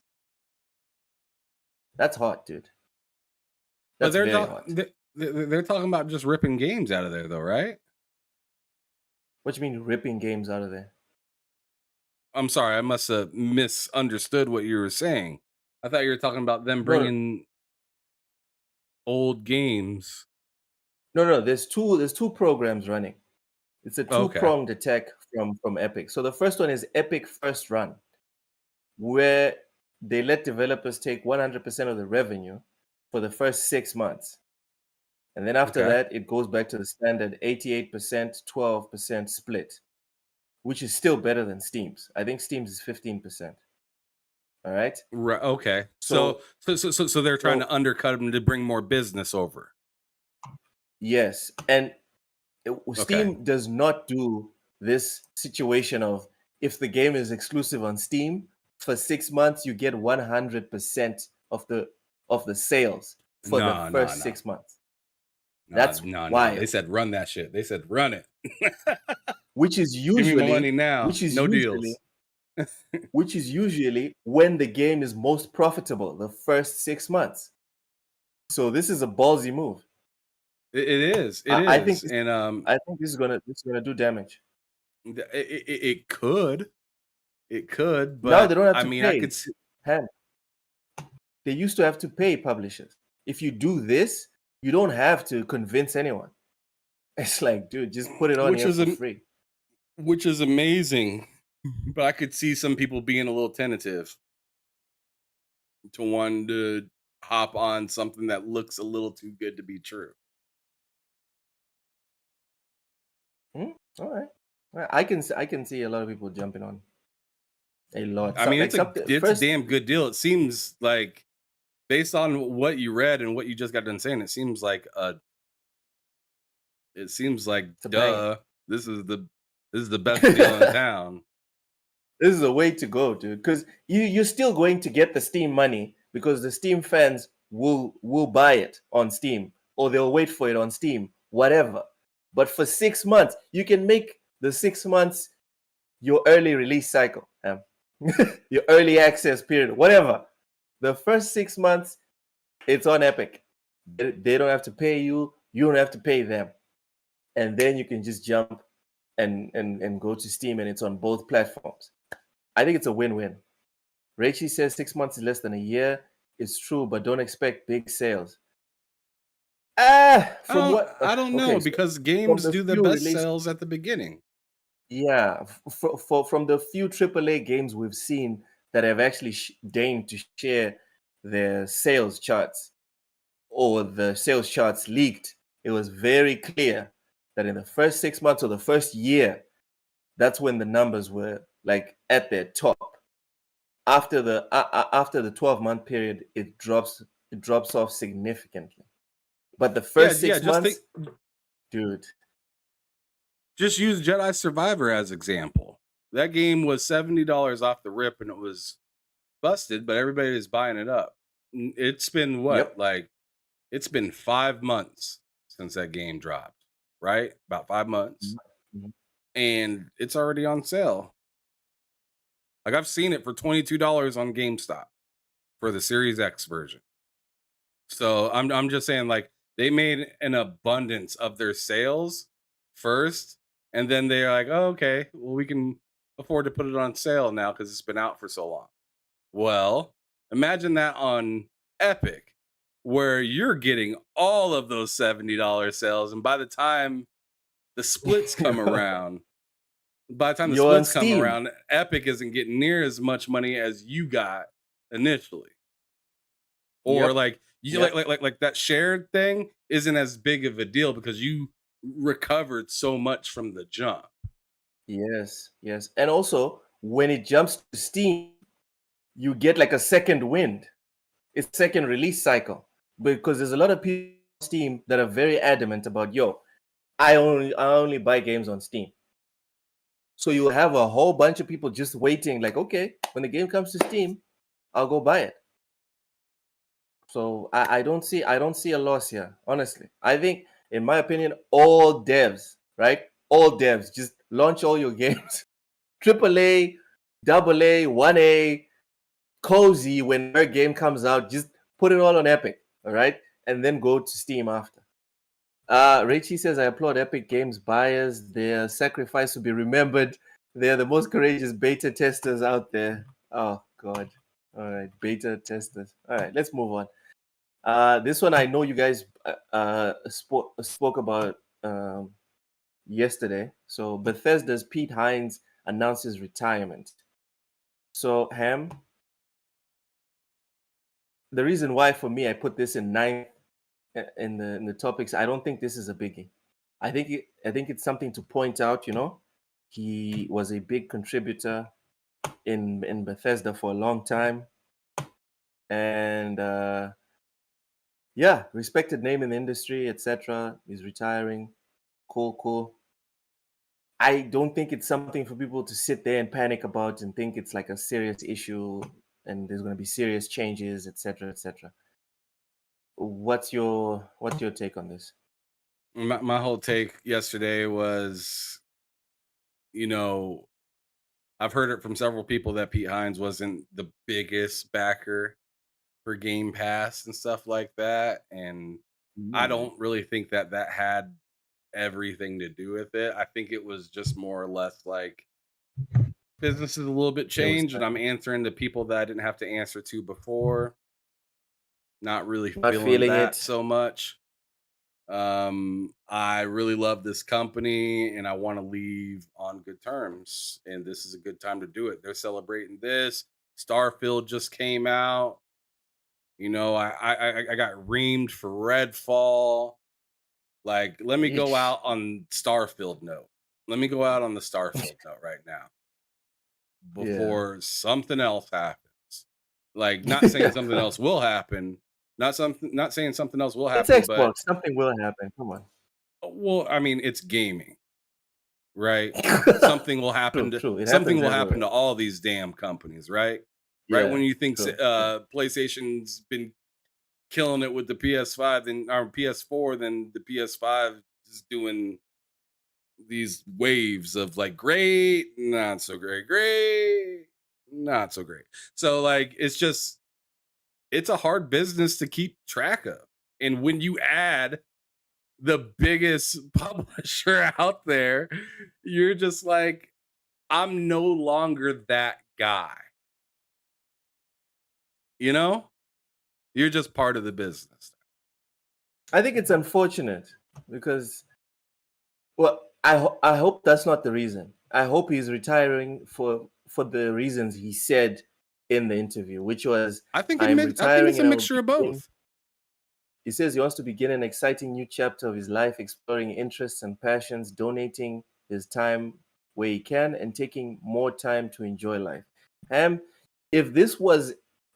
S1: That's hot, dude. That's very hot.
S2: They're talking about just ripping games out of there, though, right?
S1: What do you mean ripping games out of there?
S2: I'm sorry, I must have misunderstood what you were saying. I thought you were talking about them bringing old games.
S1: No. There's two programs running. It's a two-pronged attack from Epic. So the first one is Epic First Run, where they let developers take 100% of the revenue for the first 6 months. And then after that, it goes back to the standard 88%, 12% split, which is still better than Steam's. I think Steam's is 15%. All right?
S2: Right. Okay. So they're trying to undercut them to bring more business over.
S1: Yes. And Steam does not do this situation of if the game is exclusive on Steam for 6 months, you get 100% of the sales for the first 6 months. That's
S2: no. They
S1: wild.
S2: said run that shit. They said run it.
S1: Which is
S2: Give me
S1: usually
S2: my money now. No deals.
S1: which is usually when the game is most profitable, the first 6 months. So this is a ballsy move.
S2: It is.
S1: I think this is gonna do damage.
S2: It could. It could, but
S1: Now they don't have
S2: I
S1: to
S2: mean,
S1: pay.
S2: I could see.
S1: They used to have to pay publishers. If you do this, you don't have to convince anyone. It's like, dude, just put it on here for free.
S2: Which is amazing, but I could see some people being a little tentative to want to hop on something that looks a little too good to be true.
S1: All right. I can see a lot of people jumping on. A lot.
S2: I mean, it's a damn good deal. It seems like, based on what you read and what you just got done saying, it seems like duh. This is the best deal in town.
S1: This is a way to go, dude. Because you're still going to get the Steam money because the Steam fans will buy it on Steam or they'll wait for it on Steam, whatever. But for 6 months, you can make the 6 months your early release cycle, your early access period, whatever. The first 6 months, it's on Epic. They don't have to pay you. You don't have to pay them. And then you can just jump and go to Steam, and it's on both platforms. I think it's a win-win. Rachie says 6 months is less than a year. It's true, but don't expect big sales.
S2: I don't know, because games do the best sales at the beginning.
S1: Yeah, from the few AAA games we've seen that have actually deigned to share their sales charts or the sales charts leaked, it was very clear that in the first 6 months or the first year, that's when the numbers were like at their top. After the 12-month period, it drops off significantly. But the first 6 months, dude.
S2: Just use Jedi Survivor as example. That game was $70 off the rip, and it was busted, but everybody is buying it up. It's been it's been 5 months since that game dropped, right? About 5 months.
S1: Mm-hmm.
S2: And it's already on sale. Like, I've seen it for $22 on GameStop for the Series X version. So I'm just saying, like, they made an abundance of their sales first, and then they're like, oh, okay, well, we can afford to put it on sale now because it's been out for so long. Well, imagine that on Epic, where you're getting all of those $70 sales, and by the time the splits come around, Epic isn't getting near as much money as you got initially. Or like that shared thing isn't as big of a deal because you recovered so much from the jump.
S1: Yes. And also, when it jumps to Steam, you get like a second wind. It's second release cycle, because there's a lot of people on Steam that are very adamant about, I only buy games on Steam. So you have a whole bunch of people just waiting, like, okay, when the game comes to Steam, I'll go buy it. So I don't see a loss here, honestly. I think, in my opinion, all devs, just launch all your games. AAA, AA, 1A, cozy, when their game comes out, just put it all on Epic, all right? And then go to Steam after. Rachie says, I applaud Epic Games buyers. Their sacrifice will be remembered. They're the most courageous beta testers out there. Oh, God. All right, beta testers. All right, let's move on. This one I know you guys spoke about yesterday. So Bethesda's Pete Hines announces retirement. So, Ham, the reason why for me I put this in 9th in the topics, I don't think this is a biggie. I think it's something to point out. He was a big contributor in Bethesda for a long time, and respected name in the industry, etc. He's retiring. Cool. I don't think it's something for people to sit there and panic about and think it's like a serious issue and there's going to be serious changes, etc., etc. What's your take on this?
S2: My whole take yesterday was, you know, I've heard it from several people that Pete Hines wasn't the biggest backer for Game Pass and stuff like that, and I
S1: Mm.
S2: don't really think that that had everything to do with it. I think it was just more or less like business is a little bit
S1: There was
S2: changed, and I'm answering to people that I didn't have to answer to before. Not really
S1: not
S2: feeling
S1: feeling
S2: that
S1: it.
S2: so much. I really love this company and I want to leave on good terms. And this is a good time to do it. They're celebrating this. Starfield just came out. You know, I got reamed for Redfall. Like, let me go
S1: Yeesh.
S2: out on Starfield note. Let me go out on the Starfield note right now
S1: Yeah.
S2: before something else happens. Like, not saying something else will happen. Not saying something else will
S1: It's
S2: happen, but
S1: Xbox. Something will happen. Come on.
S2: well, I mean, it's gaming, right? Something will happen
S1: True,
S2: to
S1: true. It
S2: something
S1: happens
S2: will happen
S1: everywhere.
S2: to all these damn companies, right? Right when
S1: Yeah,
S2: you think
S1: true.
S2: PlayStation's been killing it with the PS5, then or PS4, then the PS5 is doing these waves of like great, not so great, great, not so great. So like it's a hard business to keep track of. And when you add the biggest publisher out there, you're just like, I'm no longer that guy. You know? You're just part of the business.
S1: I think it's unfortunate because, well, I hope that's not the reason. I hope he's retiring for the reasons he said in the interview, which was, "I'm
S2: I think it's
S1: retiring
S2: a
S1: and I'll
S2: mixture of
S1: begin."
S2: both.
S1: He says he wants to begin an exciting new chapter of his life, exploring interests and passions, donating his time where he can, and taking more time to enjoy life. If this was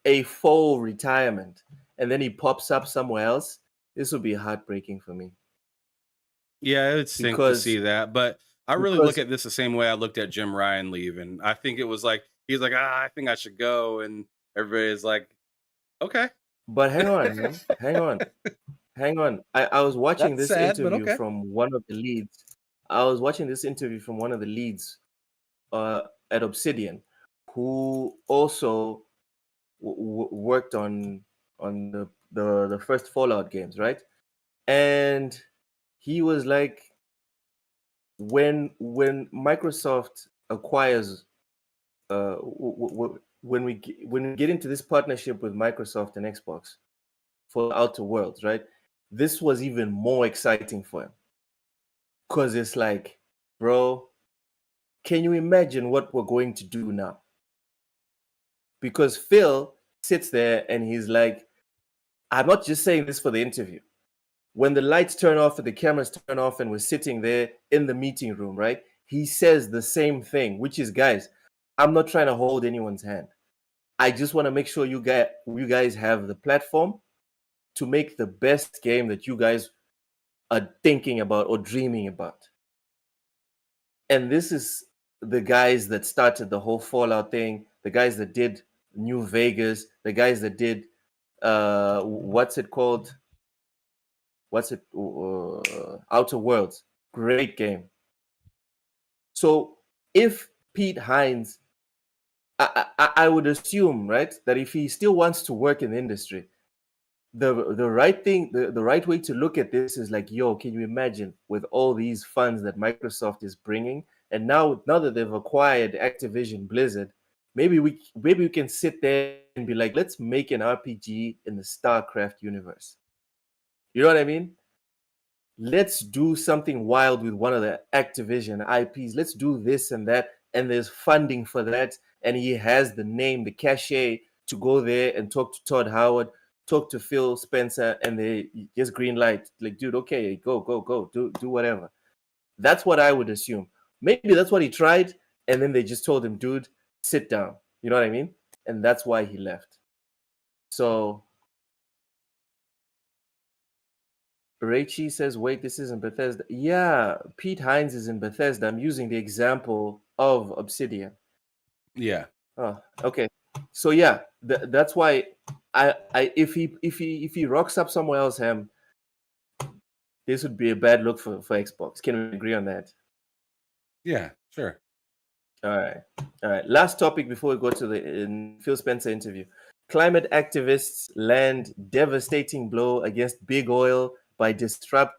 S1: a full retirement and then he pops up somewhere else, this would be heartbreaking for me
S2: Yeah, it would stink to
S1: because
S2: see that, but I really look
S1: because
S2: at this the same way I looked at Jim Ryan leaving. I think it was like he's like, I think I should go, and everybody's like, okay.
S1: but hang on, man. Hang on. I was watching
S2: That's
S1: this
S2: sad, but
S1: interview
S2: okay.
S1: from one of the leads. I was watching this interview from one of the leads at Obsidian, who also worked on the first Fallout games, right? And he was like, when Microsoft acquires, when we get into this partnership with Microsoft and Xbox for the Outer Worlds, right? This was even more exciting for him because it's like, bro, can you imagine what we're going to do now? Because Phil sits there and he's like, I'm not just saying this for the interview. When the lights turn off and the cameras turn off and we're sitting there in the meeting room, right? He says the same thing, which is, guys, I'm not trying to hold anyone's hand. I just want to make sure you guys have the platform to make the best game that you guys are thinking about or dreaming about. And this is the guys that started the whole Fallout thing, the guys that did New Vegas, the guys that did what's it called? What's it? Outer Worlds. Great game. So if Pete Hines, I would assume, right, that if he still wants to work in the industry, the right thing, the right way to look at this is like, yo, can you imagine with all these funds that Microsoft is bringing, and now that they've acquired Activision Blizzard, maybe we can sit there and be like, let's make an RPG in the StarCraft universe. You know what I mean? Let's do something wild with one of the Activision IPs. Let's do this and that. And there's funding for that. And he has the name, the cachet to go there and talk to Todd Howard, talk to Phil Spencer, and they just green light. Like, dude, okay, go, do whatever. That's what I would assume. Maybe that's what he tried. And then they just told him, dude, sit down. You know what I mean? And that's why he left. So Rachie says, wait, this isn't Bethesda. Yeah, Pete Hines is in Bethesda. I'm using the example of Obsidian.
S2: Yeah.
S1: Oh, okay. So yeah, that's why if he rocks up somewhere else, this would be a bad look for Xbox. Can we agree on that?
S2: Yeah, sure.
S1: All right. Last topic before we go to the Phil Spencer interview. Climate activists land devastating blow against big oil by disrupt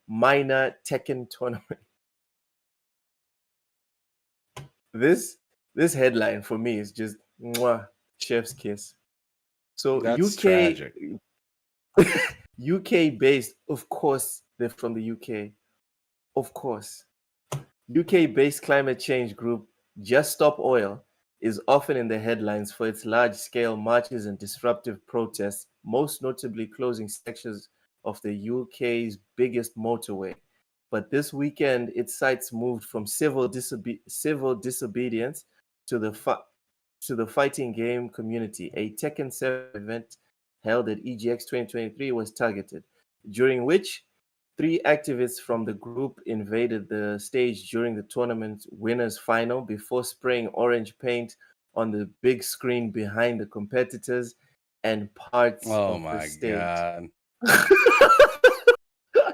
S1: minor Tekken tournament. This headline for me is just mwah, chef's kiss. So
S2: That's tragic.
S1: UK based, of course, they're from the UK. Of course. UK based climate change group Just Stop Oil is often in the headlines for its large scale marches and disruptive protests, most notably closing sections of the UK's biggest motorway. But this weekend, its sites moved from civil disobedience to the fighting game community. A Tekken 7 event held at EGX 2023 was targeted, during which 3 activists from the group invaded the stage during the tournament winners final before spraying orange paint on the big screen behind the competitors and parts
S2: Oh
S1: of the
S2: my
S1: stage.
S2: god.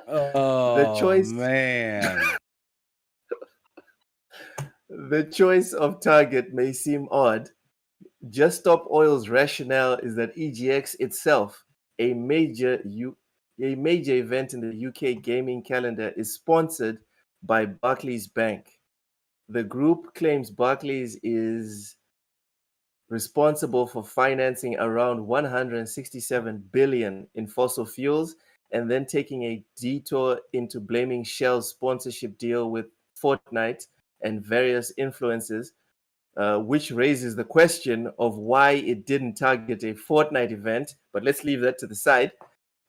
S1: The
S2: Oh
S1: choice
S2: man.
S1: the choice of target may seem odd. Just Stop Oil's rationale is that EGX itself, a major event in the UK gaming calendar, is sponsored by Barclays Bank. The group claims Barclays is responsible for financing around 167 billion in fossil fuels and then taking a detour into blaming Shell's sponsorship deal with Fortnite and various influencers, which raises the question of why it didn't target a Fortnite event. But let's leave that to the side.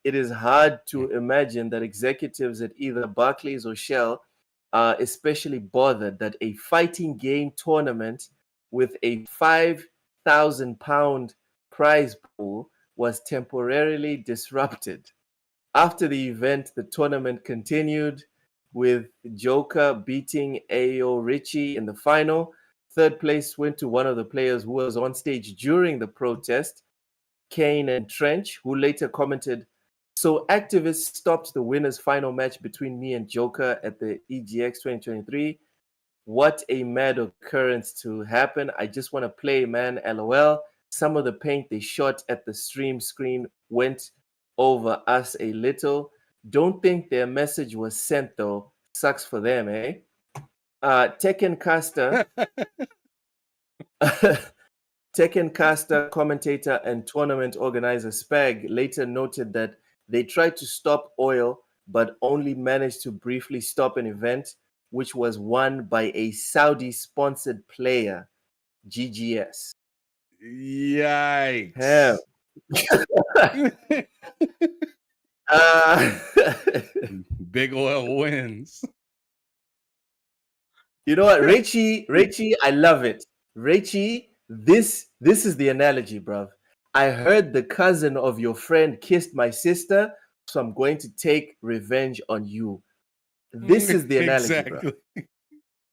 S1: It is hard to imagine that executives at either Barclays or Shell are especially bothered that a fighting game tournament with a £5,000 prize pool was temporarily disrupted. After the event, the tournament continued with Joker beating Ayo Richie in the final. Third place went to one of the players who was on stage during the protest, Kane and Trench, who later commented, so activists stopped the winners' final match between me and Joker at the EGX 2023. What a mad occurrence to happen. I just want to play, man. LOL. Some of the paint they shot at the stream screen went over us a little. Don't think their message was sent, though. Sucks for them, eh? Tekken Caster. Tekken caster, commentator, and tournament organizer Spag later noted that they tried to stop oil, but only managed to briefly stop an event, which was won by a Saudi-sponsored player, GGS.
S2: Yikes.
S1: Uh,
S2: Big oil wins.
S1: you know what, Richie, I love it. Richie, this is the analogy, bruv. I heard the cousin of your friend kissed my sister, so I'm going to take revenge on you. This is the analogy,
S2: Exactly.
S1: bro.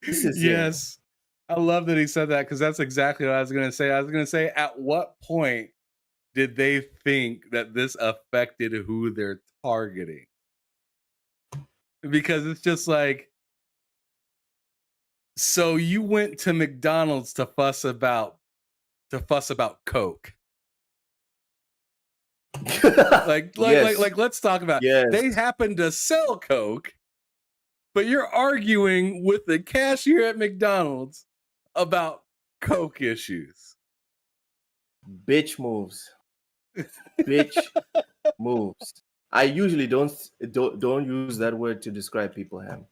S1: This is
S2: yes. I love that he said that because that's exactly what I was going to say. I was going to say, at what point did they think that this affected who they're targeting? Because it's just like, so you went to McDonald's to fuss about Coke. like let's talk about
S1: yes.
S2: They happen to sell Coke, but you're arguing with the cashier at McDonald's about Coke issues.
S1: Bitch moves. Bitch moves. I usually don't use that word to describe people, Ham,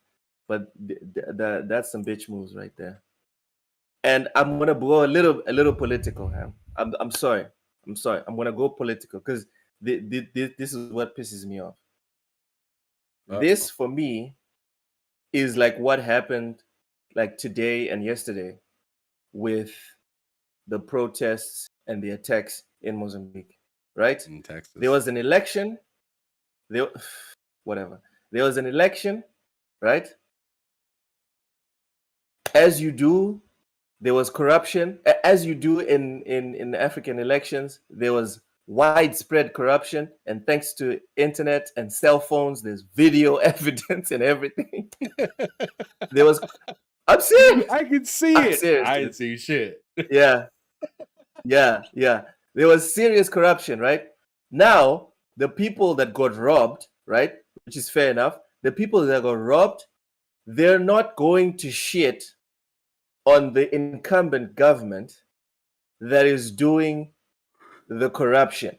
S1: but that's some bitch moves right there. And I'm gonna go a little political, Ham. I'm sorry. I'm gonna go political because this is what pisses me off. This for me is like what happened like today and yesterday with the protests and the attacks in Mozambique, right?
S2: In Texas.
S1: There was an election. whatever. There was an election, right? As you do, there was corruption. As you do in African elections, there was widespread corruption. And thanks to internet and cell phones, there's video evidence and everything. There was. I'm serious.
S2: I can see
S1: I'm
S2: it.
S1: serious,
S2: I
S1: dude.
S2: didn't see shit.
S1: Yeah. There was serious corruption, right? Now, the people that got robbed, right, which is fair enough, the people that got robbed, they're not going to shit on the incumbent government that is doing the corruption.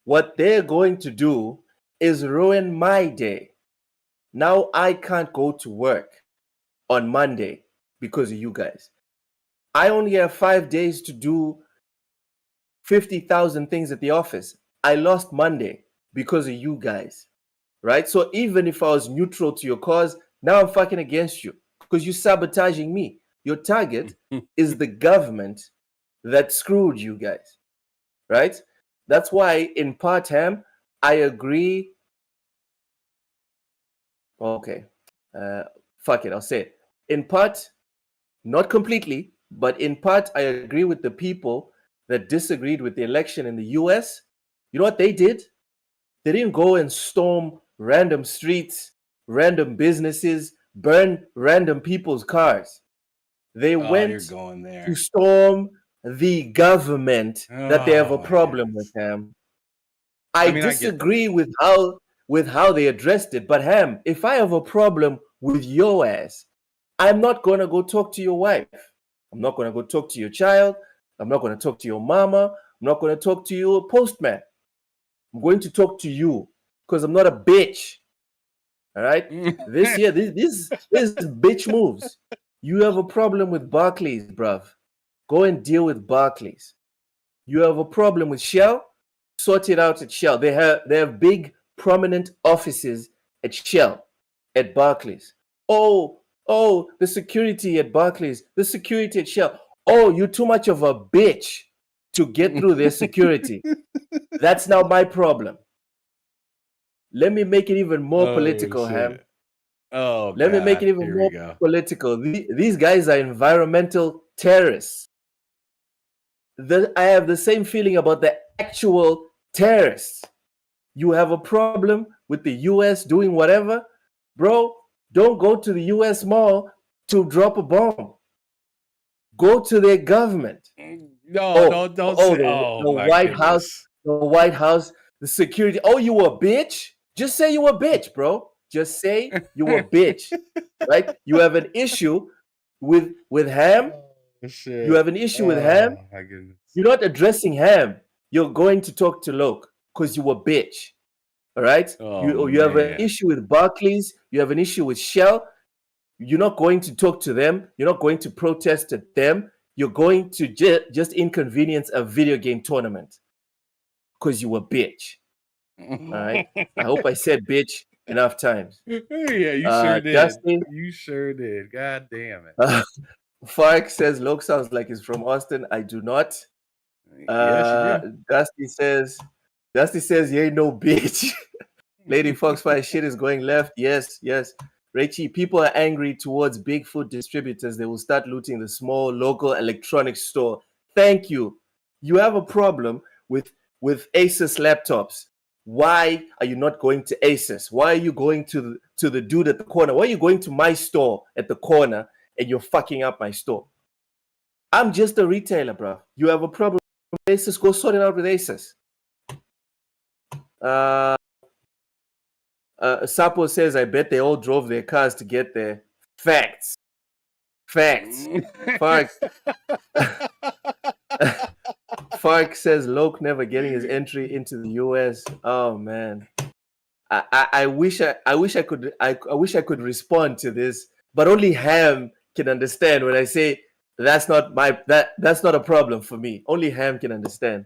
S1: What they're going to do is ruin my day. Now I can't go to work on Monday because of you guys. I only have 5 days to do 50,000 things at the office. I lost Monday because of you guys, right? So even if I was neutral to your cause, now I'm fucking against you because you're sabotaging me. Your target is the government that screwed you guys, right? That's why in part, Ham, I agree. Okay, fuck it, I'll say it. In part, not completely, but in part, I agree with the people that disagreed with the election in the US. You know what they did? They didn't go and storm random streets, random businesses, burn random people's cars. They went
S2: Going there.
S1: to storm the government that they have a problem with, Ham. I disagree with how they addressed it, but Ham, if I have a problem with your ass, I'm not going to go talk to your wife. I'm not going to go talk to your child. I'm not going to talk to your mama. I'm not going to talk to your postman. I'm going to talk to you because I'm not a bitch. All right? This bitch moves. You have a problem with Barclays, bruv. Go and deal with Barclays. You have a problem with Shell? Sort it out at Shell. They have big, prominent offices at Shell, at Barclays. Oh, the security at Barclays, the security at Shell. Oh, you're too much of a bitch to get through their security. That's now my problem. Let me make it even more political, Ham. Let me make it even more political. These guys are environmental terrorists. I have the same feeling about the actual terrorists. You have a problem with the US doing whatever, bro, don't go to the US mall to drop a bomb. Go to their government.
S2: Don't say
S1: the White House, the security. Oh, you a bitch? Just say you a bitch, bro. Just say you a bitch. Right? You have an issue with Ham. You have an issue with Ham.
S2: My goodness.
S1: You're not addressing Ham. You're going to talk to Loke because you a bitch. All right? You have an issue with Barclays. You have an issue with Shell. You're not going to talk to them. You're not going to protest at them. You're going to just inconvenience a video game tournament because you a bitch. All right? I hope I said bitch enough times.
S2: Yeah, you sure did.
S1: Justin,
S2: you sure did. God damn it.
S1: Fark says Loke sounds like he's from Austin. I do not.
S2: Yes, you do.
S1: Dusty says, you ain't no bitch. Lady Foxfire shit is going left. Yes. Rachie, people are angry towards big food distributors. They will start looting the small local electronics store. Thank you. You have a problem with Asus laptops. Why are you not going to Asus? Why are you going to the dude at the corner? Why are you going to my store at the corner and you're fucking up my store? I'm just a retailer, bro. You have a problem with Asus, go sort it out with Asus. Sapo says, I bet they all drove their cars to get there. Facts. Fark says Loke never getting his entry into the US. Oh man. I wish I could respond to this, but only Ham can understand when I say that's not a problem for me. Only Ham can understand.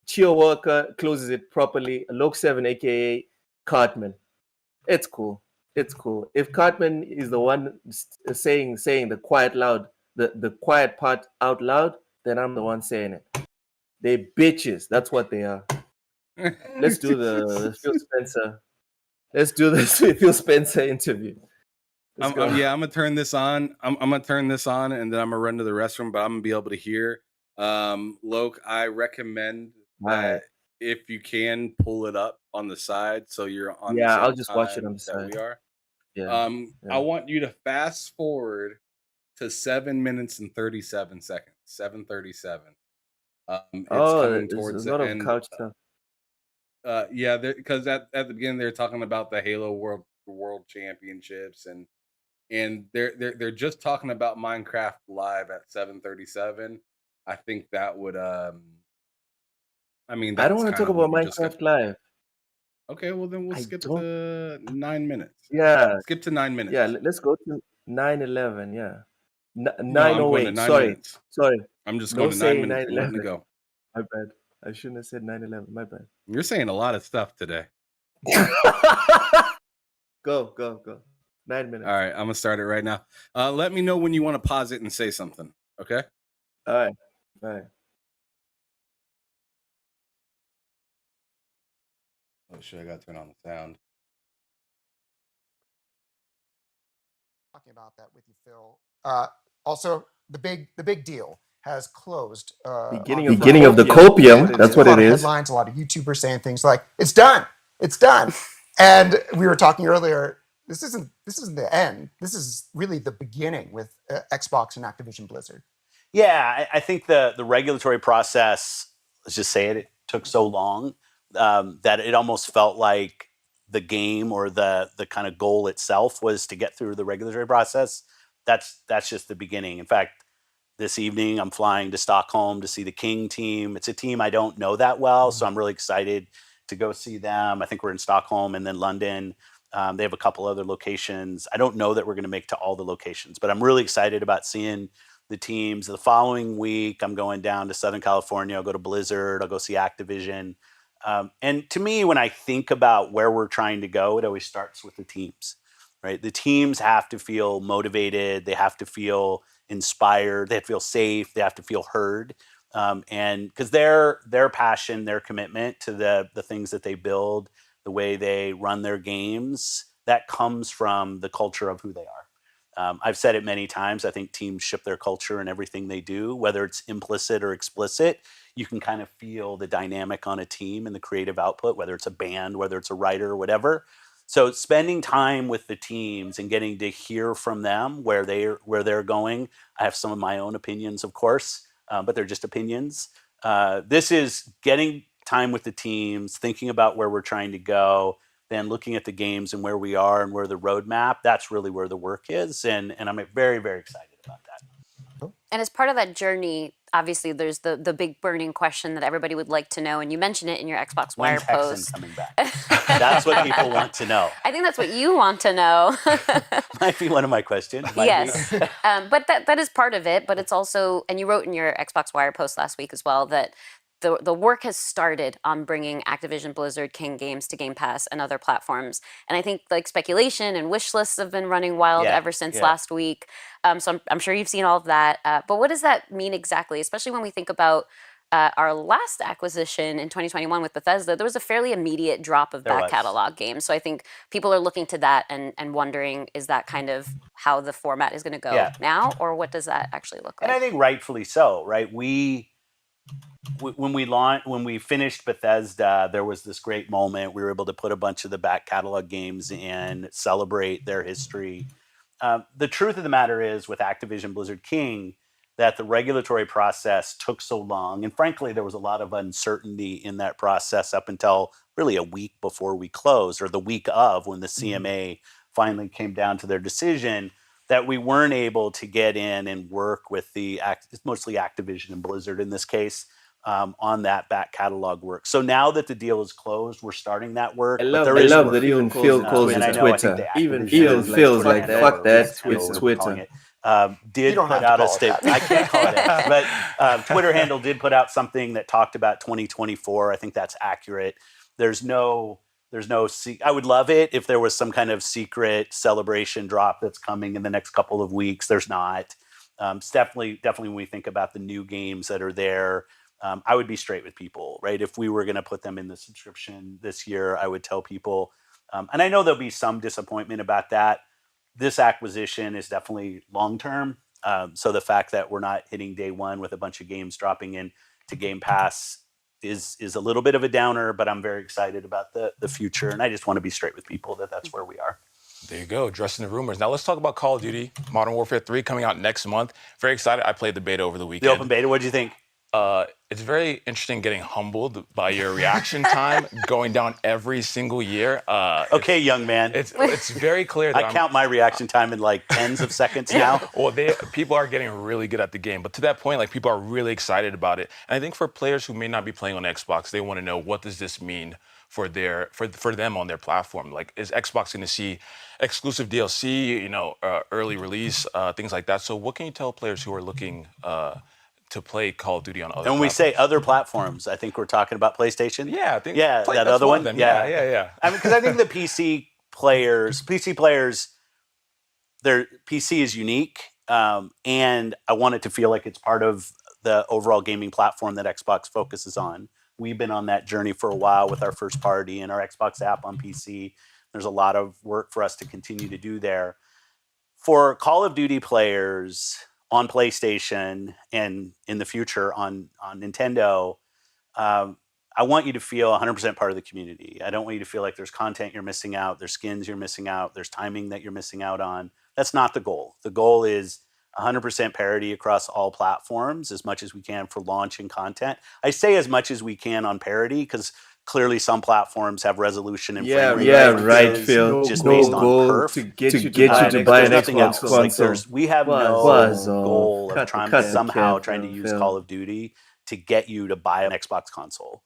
S1: Chio Walker closes it properly. Loke 7, aka Cartman. It's cool. If Cartman is the one saying the quiet loud, the quiet part out loud, then I'm the one saying it. They bitches. That's what they are. Let's do the Phil Spencer. Let's do this Phil Spencer interview.
S2: I'm gonna turn this on. I'm gonna turn this on, and then I'm gonna run to the restroom. But I'm gonna be able to hear. Loke, I recommend that if you can pull it up on the side, so you're on the same
S1: I'll just watch it
S2: time
S1: on the
S2: that
S1: side.
S2: we are.
S1: Yeah.
S2: I want you to fast forward to 7 minutes and 37 seconds. 7:37. It's coming towards
S1: there's a lot
S2: the
S1: of
S2: end.
S1: couch stuff.
S2: Yeah, because at the beginning they're talking about the Halo World Championships, and they're just talking about Minecraft Live at 7:37. I think that would I mean
S1: I don't
S2: that's
S1: want to
S2: kind
S1: talk
S2: of
S1: about
S2: what you just got.
S1: Minecraft Live.
S2: Okay, well then we'll
S1: I
S2: skip
S1: don't.
S2: to 9 minutes.
S1: Yeah,
S2: Skip to 9 minutes.
S1: yeah. Let's go to 9:11. Yeah,
S2: No, I'm going to
S1: 9:08.
S2: 9
S1: Sorry,
S2: minutes.
S1: sorry.
S2: I'm just
S1: No
S2: going to 9
S1: saying
S2: minutes. I'm letting it
S1: 9:11.
S2: go.
S1: My bad. I shouldn't have said 9:11. My bad.
S2: You're saying a lot of stuff today.
S1: Go. 9 minutes.
S2: All right, I'm gonna start it right now. Let me know when you want to pause it and say something. Okay.
S1: All right.
S2: Oh shit! I got to turn on the sound.
S5: Talking about that with you, Phil. Also, the big deal has closed.
S1: Beginning of the copium. That's what it is.
S5: Headlines. A lot of YouTubers saying things like, "It's done. It's done." And we were talking earlier. This isn't the end. This is really the beginning with Xbox and Activision Blizzard.
S6: Yeah, I think the regulatory process, let's just say it took so long that it almost felt like the game or the kind of goal itself was to get through the regulatory process. That's just the beginning. In fact, this evening I'm flying to Stockholm to see the King team. It's a team I don't know that well, so I'm really excited to go see them. I think we're in Stockholm and then London. They have a couple other locations. I don't know that we're going to make to all the locations, but I'm really excited about seeing the teams. The following week, I'm going down to Southern California. I'll go to Blizzard. I'll go see Activision. And to me, when I think about where we're trying to go, it always starts with the teams, right? The teams have to feel motivated. They have to feel inspired. They have to feel safe. They have to feel heard. And because their passion, their commitment to the things that they build, the way they run their games, that comes from the culture of who they are. I've said it many times. I think teams ship their culture in everything they do, whether it's implicit or explicit. You can kind of feel the dynamic on a team and the creative output, whether it's a band, whether it's a writer, or whatever. So spending time with the teams and getting to hear from them where they're going. I have some of my own opinions, of course, but they're just opinions. This is getting time with the teams, thinking about where we're trying to go, then looking at the games and where we are and where the roadmap. That's really where the work is, and I'm very, very excited about that.
S7: And as part of that journey, obviously, there's the big burning question that everybody would like to know, and you mentioned it in your Xbox Wire
S6: When's Hexen
S7: post.
S6: coming back? That's what people want to know.
S7: I think that's what you want to know.
S6: Might be one of my questions.
S7: Yes, but that is part of it. But it's also, and you wrote in your Xbox Wire post last week as well, that the work has started on bringing Activision Blizzard King games to Game Pass and other platforms. And I think like speculation and wish lists have been running wild ever since last week. So I'm sure you've seen all of that. But what does that mean exactly, especially when we think about our last acquisition in 2021 with Bethesda? There was a fairly immediate drop of back catalog games. So I think people are looking to that and wondering, is that kind of how the format is going to go now? Or what does that actually look like?
S6: And I think rightfully so, right? When we finished Bethesda, there was this great moment. We were able to put a bunch of the back catalog games in, celebrate their history. The truth of the matter is, with Activision Blizzard King, that the regulatory process took so long. And frankly, there was a lot of uncertainty in that process up until really a week before we closed, or the week of, when the CMA finally came down to their decision, that we weren't able to get in and work with mostly Activision and Blizzard in this case, on that back catalog work. So now that the deal is closed, we're starting that work.
S1: I love that even Phil calls it Twitter. Even Phil feels like, fuck that, it's Twitter.
S6: Did put out a statement. I can't call it that. But Twitter handle did put out something that talked about 2024. I think that's accurate. There's no I would love it if there was some kind of secret celebration drop that's coming in the next couple of weeks. There's not. It's definitely when we think about the new games that are there, I would be straight with people, right? If we were going to put them in the subscription this year, I would tell people, and I know there'll be some disappointment about that. This acquisition is definitely long-term. So the fact that we're not hitting day one with a bunch of games dropping in to Game Pass is a little bit of a downer, but I'm very excited about the future. And I just want to be straight with people that that's where we are.
S8: There you go, addressing the rumors. Now let's talk about Call of Duty Modern Warfare 3 coming out next month. Very excited. I played the beta over the weekend.
S6: The open beta, what did you think?
S8: It's very interesting getting humbled by your reaction time going down every single year.
S6: Okay, young man.
S8: It's very clear that
S6: I count my reaction time in like tens of seconds now.
S8: Well, people are getting really good at the game, but to that point, like people are really excited about it. And I think for players who may not be playing on Xbox, they want to know, what does this mean for them on their platform? Like, is Xbox going to see exclusive DLC, early release, things like that? So what can you tell players who are looking to play Call of Duty on other platforms?
S6: And when we say other platforms, I think we're talking about PlayStation.
S8: Yeah, I think
S6: that other one.
S8: Yeah.
S6: I mean, because I think the PC players, their PC is unique, and I want it to feel like it's part of the overall gaming platform that Xbox focuses on. We've been on that journey for a while with our first party and our Xbox app on PC. There's a lot of work for us to continue to do there. For Call of Duty players on PlayStation and in the future on Nintendo, I want you to feel 100% part of the community. I don't want you to feel like there's content you're missing out, there's skins you're missing out, there's timing that you're missing out on. That's not the goal. The goal is 100% parity across all platforms as much as we can for launching content. I say as much as we can on parity because clearly some platforms have resolution and frame rate differences
S1: Phil.
S6: just based on perf.
S1: To get you to buy an Xbox console.
S6: Like we have no goal of trying to use Call of Duty to get you to buy an Xbox console.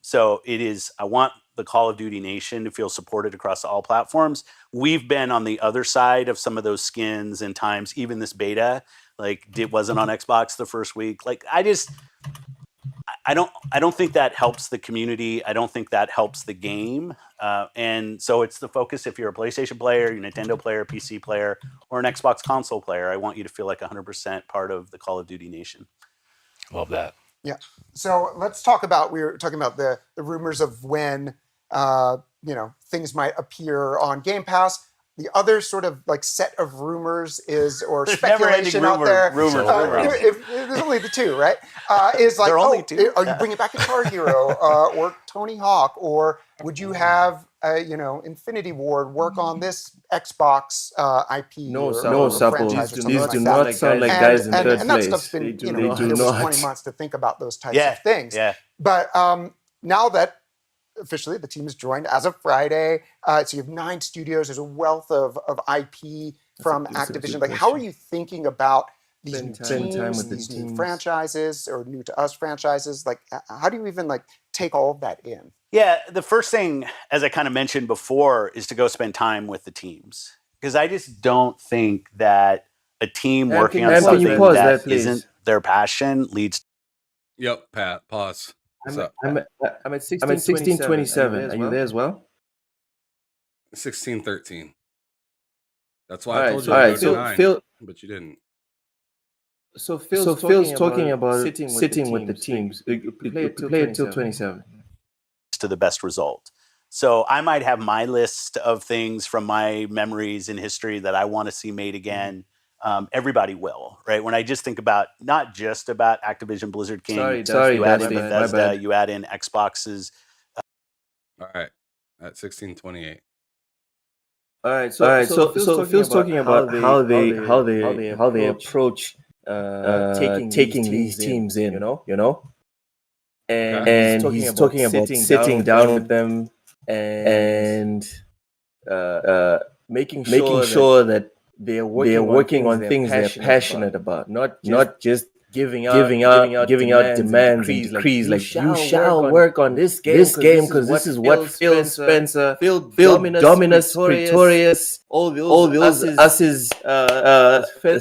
S6: So it is, I want the Call of Duty Nation to feel supported across all platforms. We've been on the other side of some of those skins and times, even this beta, wasn't on Xbox the first week. I don't think that helps the community. I don't think that helps the game. And so it's the focus. If you're a PlayStation player, you're a Nintendo player, PC player, or an Xbox console player, I want you to feel like 100% part of the Call of Duty Nation.
S8: Love that.
S5: Yeah. So let's talk about, we were talking about the rumors of when, things might appear on Game Pass. The other sort of set of rumors or speculation out there.
S6: Rumors.
S5: There's only the two, right? Is like,
S6: only two.
S5: Are you bringing back Guitar Hero or Tony Hawk, or would you have Infinity Ward work on this Xbox IP?
S1: No, Supples. These do not sound like guys in third place.
S5: And that stuff's been,
S1: They
S5: there
S1: do
S5: was
S1: not.
S5: 20 months to think about those types of things.
S6: Yeah.
S5: But now that officially the team is joined as of Friday, so you have 9 studios. There's a wealth of IP from Activision. How are you thinking about these new teams, these new franchises, or new to us franchises? How do you even take all of that in?
S6: Yeah, the first thing, as I kind of mentioned before, is to go spend time with the teams. Because I just don't think that a team working on something that isn't their passion leads.
S2: Yep, Pat, pause.
S1: I'm at 1627. Are you there as well?
S2: 1613. That's why I told you to go to 9,
S1: Phil,
S2: but you didn't.
S1: So Phil's talking about sitting with the teams. Play it till 27.
S6: To the best result. So I might have my list of things from my memories in history that I want to see made again. Everybody will, right? When I just think about, not just about Activision Blizzard King, you add in Bethesda, you add in Xboxes.
S2: All right, at 1628.
S1: All right. So Phil's talking about how they approach taking these teams in, and he's talking about sitting down with them and making sure that they're working on things they're passionate about, not just giving out demands and decrees like you shall work on this game because this is what Phil Spencer, Phil Dominus Pretorius, all those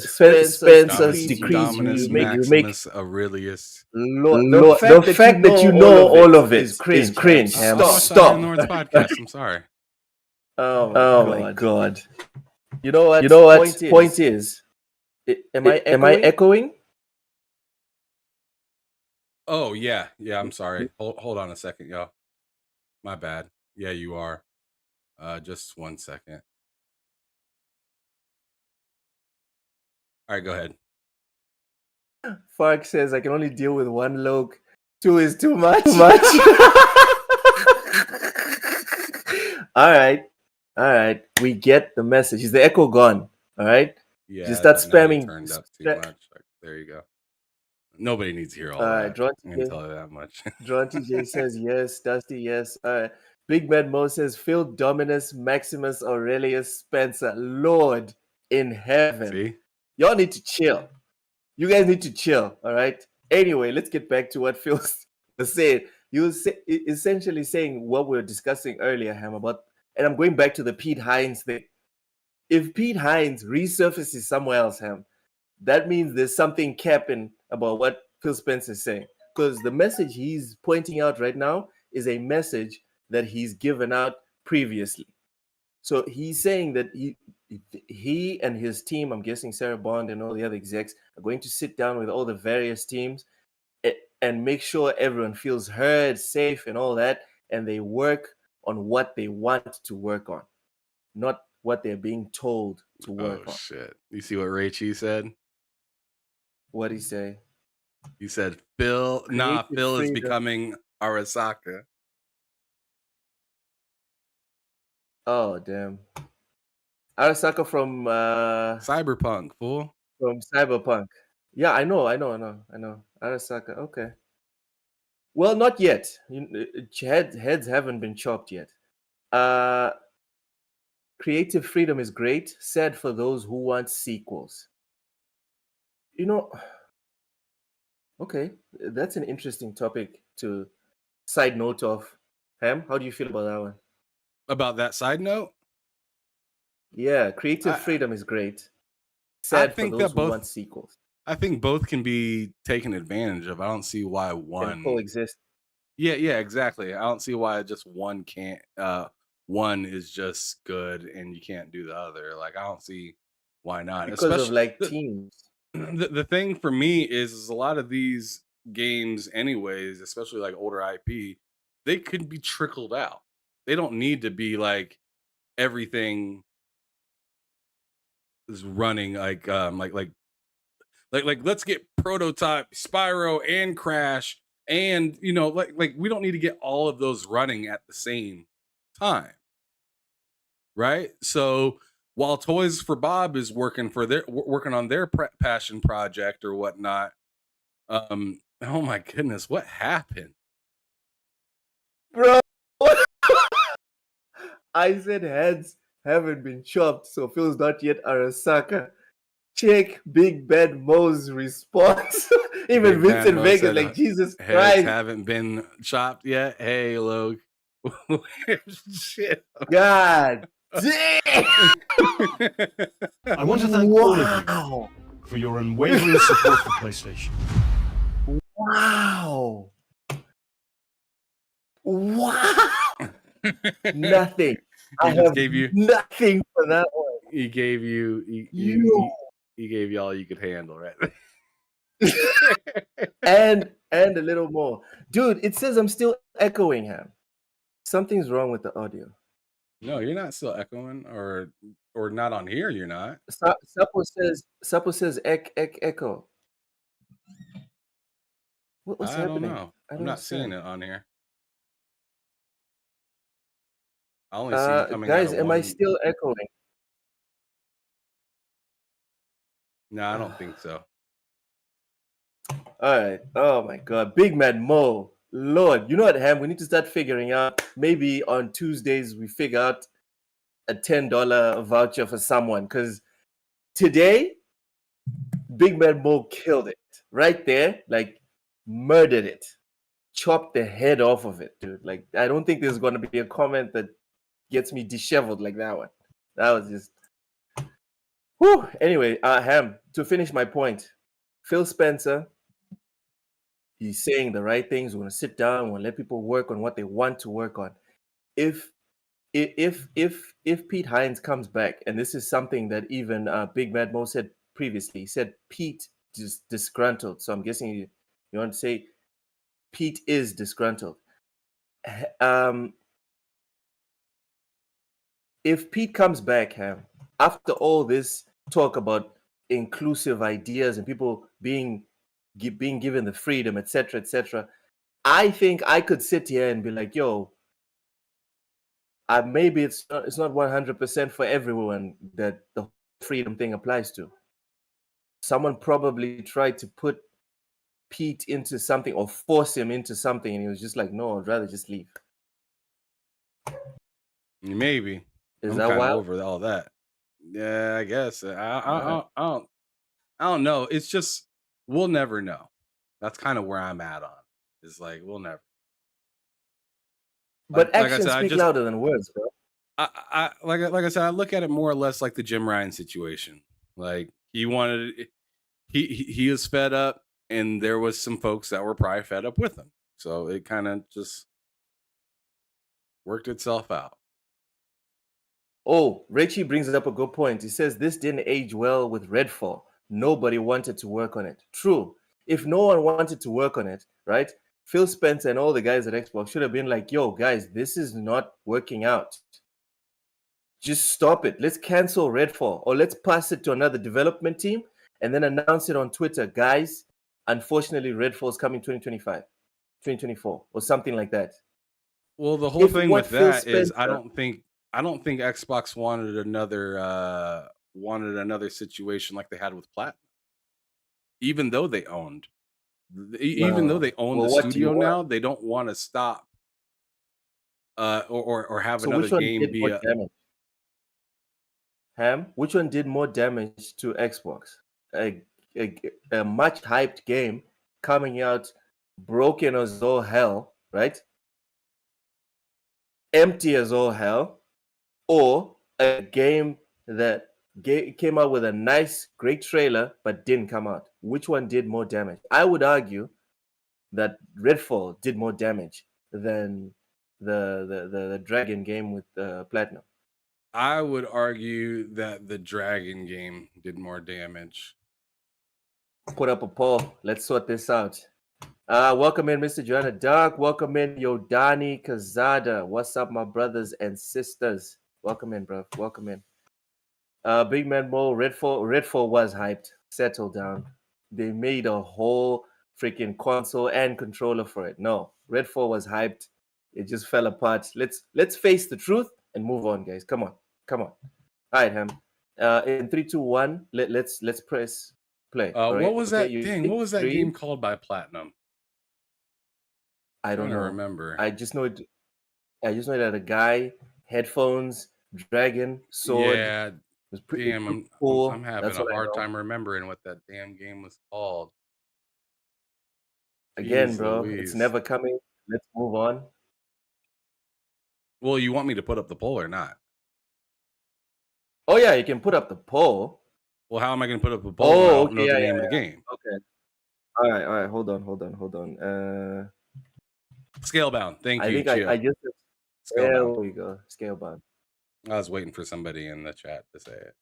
S1: Spencer's decrees you make.
S2: Aurelius.
S1: The fact that you know all of it is cringe. Stop.
S2: I'm sorry.
S1: Oh my God. You know what? Point is, am I echoing?
S2: Oh yeah, yeah. I'm sorry. Hold on a second, y'all. My bad. Yeah, you are. Just 1 second. All right, go ahead.
S1: Fark says I can only deal with one Loke. 2 is too much. All right. All right. We get the message. Is the echo gone? All right.
S2: Yeah,
S1: Just start
S2: now you
S1: spamming.
S2: turned up too much. There you go. Nobody needs to hear all
S1: All right.
S2: that.
S1: Drawn
S2: I can tell you that much.
S1: TJ says yes. Dusty, yes. All right. Big Man Mo says Phil Dominus Maximus Aurelius Spencer. Lord in heaven.
S2: See?
S1: Y'all need to chill. You guys need to chill. All right. Anyway, let's get back to what Phil was saying. He was essentially saying what we were discussing earlier, Ham, about, and I'm going back to the Pete Hines thing. If Pete Hines resurfaces somewhere else, Ham, that means there's something capping about what Phil Spencer is saying. Because the message he's pointing out right now is a message that he's given out previously. So he's saying that he and his team, I'm guessing Sarah Bond and all the other execs, are going to sit down with all the various teams and make sure everyone feels heard, safe, and all that, and they work on what they want to work on, not what they're being told to work on.
S2: Shit. You see what Ray Chi said?
S1: What'd he say?
S2: He said, Phil is becoming Arasaka.
S1: Oh, damn. Arasaka from
S2: Cyberpunk, fool.
S1: From Cyberpunk. Yeah, I know. Arasaka, okay. Well, not yet. Heads haven't been chopped yet. Creative freedom is great. Sad for those who want sequels. Okay, that's an interesting topic to side note of. Ham, how do you feel about that one?
S2: About that side note?
S1: Yeah, creative freedom is great. Sad for those who want sequels.
S2: I think both can be taken advantage of. I don't see why one
S1: can coexist.
S2: Yeah, exactly. I don't see why just one can't. One is just good and you can't do the other. Like I don't see why not.
S1: Because
S2: especially
S1: of teams.
S2: The thing for me is a lot of these games, anyways, especially like older IP, they could be trickled out. They don't need to be like everything is running like let's get Prototype, Spyro, and Crash, and like we don't need to get all of those running at the same time, right? So while Toys for Bob is working on their passion project or whatnot, oh my goodness, what happened,
S1: bro? I said heads haven't been chopped, so Phil's not yet Arasaka. Check Big Bad Mo's response. Even
S2: Big
S1: Vincent Vega, said, like, Jesus
S2: heads
S1: Christ,
S2: haven't been chopped yet. Hey, Logan. Shit.
S1: God damn.
S3: I want to thank all of you for your unwavering support for PlayStation.
S1: Wow. Nothing.
S2: I just gave you
S1: nothing for that one.
S2: He gave you he gave you all you could handle, right?
S1: and a little more. Dude, it says I'm still echoing him. Something's wrong with the audio.
S2: No, you're not still echoing, or not on here, you're not.
S1: Sapo says echo. What's happening?
S2: Don't know. I'm not seeing it on here. I only see you coming
S1: guys,
S2: out of
S1: am I still echoing?
S2: No, I don't think so.
S1: All right. Oh my God. Big Man Mo. Lord, you know what, Ham? We need to start figuring out. Maybe on Tuesdays we figure out a $10 voucher for someone. Because today, Big Man Mo killed it. Right there. Like, murdered it. Chopped the head off of it, dude. Like, I don't think there's going to be a comment that gets me disheveled like that one. That was just... Whew. Anyway, Ham, to finish my point, Phil Spencer, he's saying the right things. We're going to sit down. We're going to let people work on what they want to work on. If Pete Hines comes back, and this is something that even Big Mad Mo said previously, he said Pete is disgruntled. So I'm guessing you want to say Pete is disgruntled. If Pete comes back, Ham, after all this talk about inclusive ideas and people being given the freedom, etc., I think I could sit here and be like, yo, maybe it's not 100% for everyone that the freedom thing applies to. Someone probably tried to put Pete into something or force him into something, and he was just like, no, I'd rather just leave.
S2: Maybe.
S1: Is
S2: I'm
S1: that
S2: kind of
S1: wild?
S2: over all that. Yeah, I guess. I don't know. It's just we'll never know. That's kind of where I'm at on. It's like we'll never.
S1: But
S2: Like I
S1: actions
S2: said,
S1: speak louder than words, bro.
S2: like I said, I look at it more or less like the Jim Ryan situation. Like he wanted, he is fed up, and there was some folks that were probably fed up with him. So it kind of just worked itself out.
S1: Oh, Richie brings up a good point. He says this didn't age well with Redfall. Nobody wanted to work on it. True. If no one wanted to work on it, right? Phil Spencer and all the guys at Xbox should have been like, yo, guys, this is not working out. Just stop it. Let's cancel Redfall, or let's pass it to another development team and then announce it on Twitter. Guys, unfortunately, Redfall is coming 2025, 2024, or something like that.
S2: Well, the whole thing with
S1: Phil
S2: that is
S1: Spencer,
S2: I don't think Xbox wanted another situation like they had with Platinum. Even though they owned the
S1: what do you
S2: studio
S1: want?
S2: now, they don't want to stop or have
S1: So
S2: another
S1: which one
S2: game
S1: did
S2: be
S1: more damage? Ham, which one did more damage to Xbox? A much hyped game coming out broken as all hell, right? Empty as all hell, or a game that came out with a nice, great trailer but didn't come out. Which one did more damage? I would argue that Redfall did more damage than the Dragon game with Platinum.
S2: I would argue that the Dragon game did more damage.
S1: Put up a poll. Let's sort this out. Welcome in, Mr. Joanna Dark. Welcome in, Yodani Kazada. What's up, my brothers and sisters? Welcome in, bro. Welcome in. Big Man Mo, Redfall was hyped. Settle down. They made a whole freaking console and controller for it. No, Redfall was hyped. It just fell apart. Let's face the truth and move on, guys. Come on. All right, Ham. In 3, 2, 1, let's press play.
S2: What was that
S1: thing?
S2: What was that game called by Platinum?
S1: I don't know.
S2: Remember.
S1: I just know it had a guy, headphones, dragon, sword.
S2: Yeah.
S1: It was pretty
S2: Damn,
S1: cool.
S2: I'm having a hard time remembering what that damn game was called.
S1: Again,
S2: Jeez
S1: bro,
S2: Louise.
S1: it's never coming. Let's move on.
S2: Well, you want me to put up the poll or not?
S1: Oh yeah, you can put up the poll.
S2: Well, how am I going to put up a poll when I don't know the name of the game?
S1: Okay. All right. Hold on.
S2: Scalebound. Thank you.
S1: I just
S2: Scalebound.
S1: There we go. Scalebound.
S2: I was waiting for somebody in the chat to say it.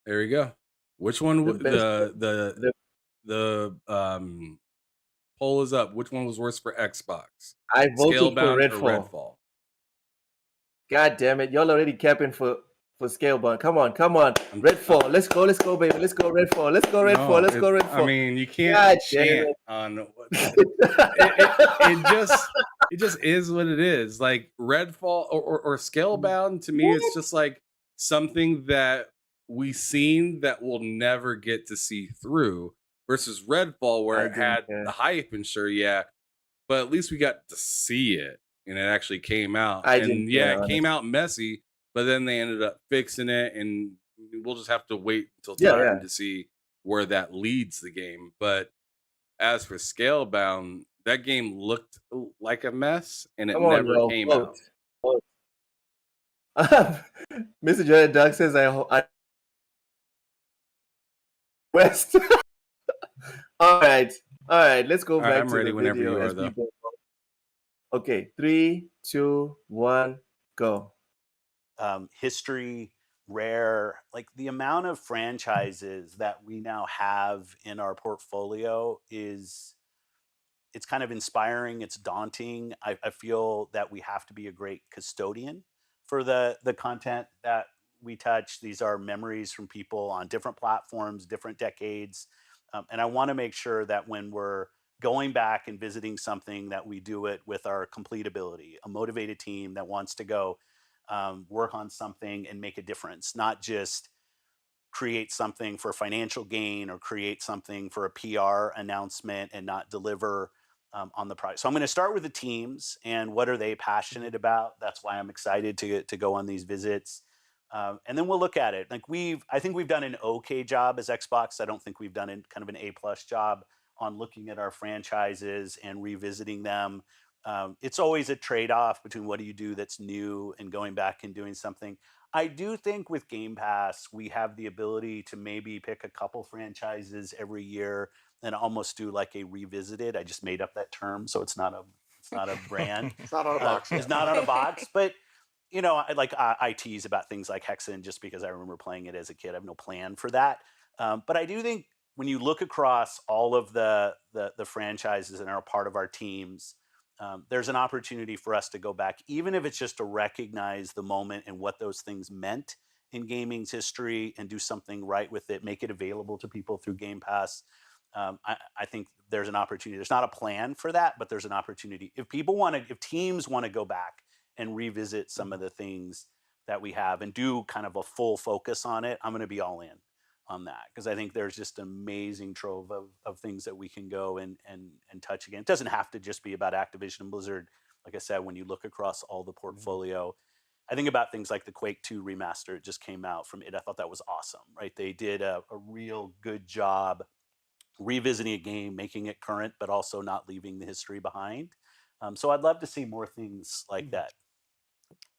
S2: There we go. Which one? The poll is up. Which one was worse for Xbox?
S1: I voted
S2: Scalebound
S1: for
S2: or Redfall?
S1: God damn it! Y'all already capping for Scalebound. Come on. Redfall. Let's go, baby. Let's go Redfall. Let's go Redfall.
S2: I mean, you can't chant on it just is what it is. Like Redfall or Scalebound, to me, it's just like something that we seen that we'll never get to see through, versus Redfall, where it had the hype and but at least we got to see it and it actually came out. It came out messy, but then they ended up fixing it, and we'll just have to wait until time to see where that leads the game. But as for Scalebound, that game looked like a mess, and it never came out.
S1: Mr. Jordan Doug says I West. All right. Let's go back.
S2: I'm ready whenever you are, though.
S1: Okay, 3, 2, 1, go.
S6: History Rare, like the amount of franchises that we now have in our portfolio it's kind of inspiring. It's daunting. I feel that we have to be a great custodian for the content that we touch. These are memories from people on different platforms, different decades. And I want to make sure that when we're going back and visiting something, that we do it with our complete ability, a motivated team that wants to go work on something and make a difference, not just create something for financial gain or create something for a PR announcement and not deliver on the product. So I'm going to start with the teams and what are they passionate about. That's why I'm excited to go on these visits. And then we'll look at it. Like I think we've done an okay job as Xbox. I don't think we've done kind of an A+ job on looking at our franchises and revisiting them. It's always a trade-off between what do you do that's new and going back and doing something. I do think with Game Pass, we have the ability to maybe pick a couple franchises every year and almost do like a revisited. I just made up that term, so it's not a brand.
S5: It's not on a box.
S6: It's not on a box, but you know, I tease about things like Hexen just because I remember playing it as a kid. I have no plan for that, but I do think when you look across all of the franchises and are part of our teams, there's an opportunity for us to go back, even if it's just to recognize the moment and what those things meant in gaming's history and do something right with it, make it available to people through Game Pass. I think there's an opportunity. There's not a plan for that, but there's an opportunity. If teams want to go back and revisit some of the things that we have and do kind of a full focus on it, I'm going to be all in on that, because I think there's just an amazing trove of things that we can go and touch again. It doesn't have to just be about Activision and Blizzard. Like I said, when you look across all the portfolio, I think about things like the Quake 2 remaster. It just came out from it. I thought that was awesome, right? They did a real good job revisiting a game, making it current, but also not leaving the history behind. So I'd love to see more things like that.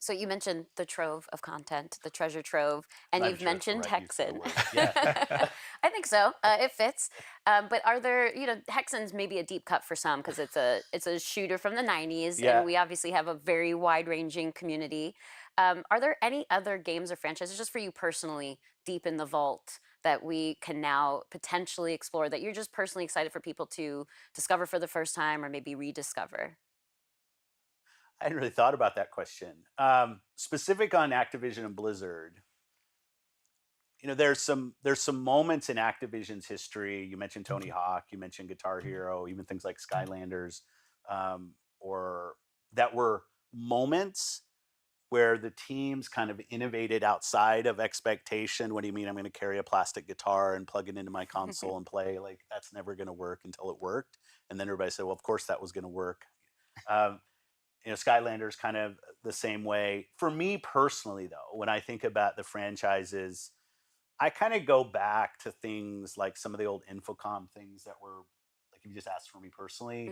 S7: So you mentioned the trove of content, the treasure trove, and you've mentioned Hexen.
S6: Yeah.
S7: I think so. It fits. But are there, Hexen's maybe a deep cut for some because it's a shooter from the 90s,
S6: Yeah.
S7: and we obviously have a very wide-ranging community. Are there any other games or franchises, just for you personally, deep in the vault that we can now potentially explore that you're just personally excited for people to discover for the first time or maybe rediscover?
S6: I hadn't really thought about that question. Specific on Activision and Blizzard, there's some moments in Activision's history. You mentioned Tony Hawk, you mentioned Guitar Hero, even things like Skylanders, or that were moments where the teams kind of innovated outside of expectation. What do you mean I'm going to carry a plastic guitar and plug it into my console and play? Like, that's never going to work until it worked. And then everybody said, well, of course that was going to work. Skylanders kind of the same way. For me personally, though, when I think about the franchises, I kind of go back to things like some of the old Infocom things that were, like, if you just asked for me personally,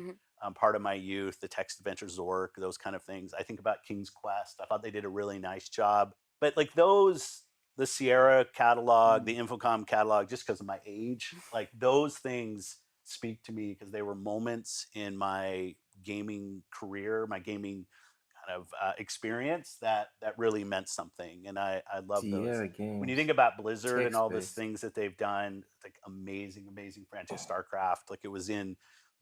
S6: part of my youth, the Text Adventure Zork, those kind of things. I think about King's Quest. I thought they did a really nice job. But like those, the Sierra catalog, the Infocom catalog, just because of my age, like those things speak to me because they were moments in my gaming career, my gaming kind of experience that really meant something. And I love those. When you think about Blizzard and all those things that they've done, like amazing franchise, StarCraft, like it was in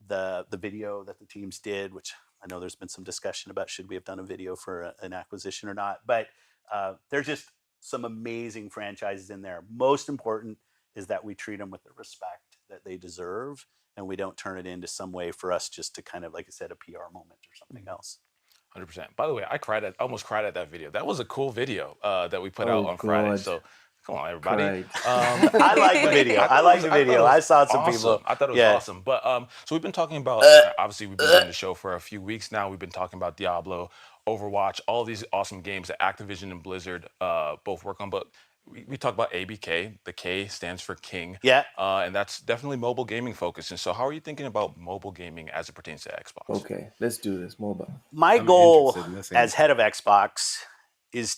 S6: the video that the teams did, which I know there's been some discussion about should we have done a video for an acquisition or not, but there's just some amazing franchises in there. Most important is that we treat them with the respect that they deserve, and we don't turn it into some way for us just to kind of, like I said, a PR moment or something else.
S8: 100%. By the way, I almost cried at that video. That was a cool video that we put out on Friday. So come on, everybody.
S6: I like the video. I saw some
S8: awesome.
S6: people.
S8: I thought it was awesome. But so we've been talking about, obviously we've been doing the show for a few weeks now. We've been talking about Diablo, Overwatch, all these awesome games that Activision and Blizzard both work on. But we talk about ABK. The K stands for King.
S6: Yeah.
S8: And that's definitely mobile gaming focused. And so how are you thinking about mobile gaming as it pertains to Xbox?
S1: Okay, let's do this. Mobile.
S6: My goal as head of Xbox is,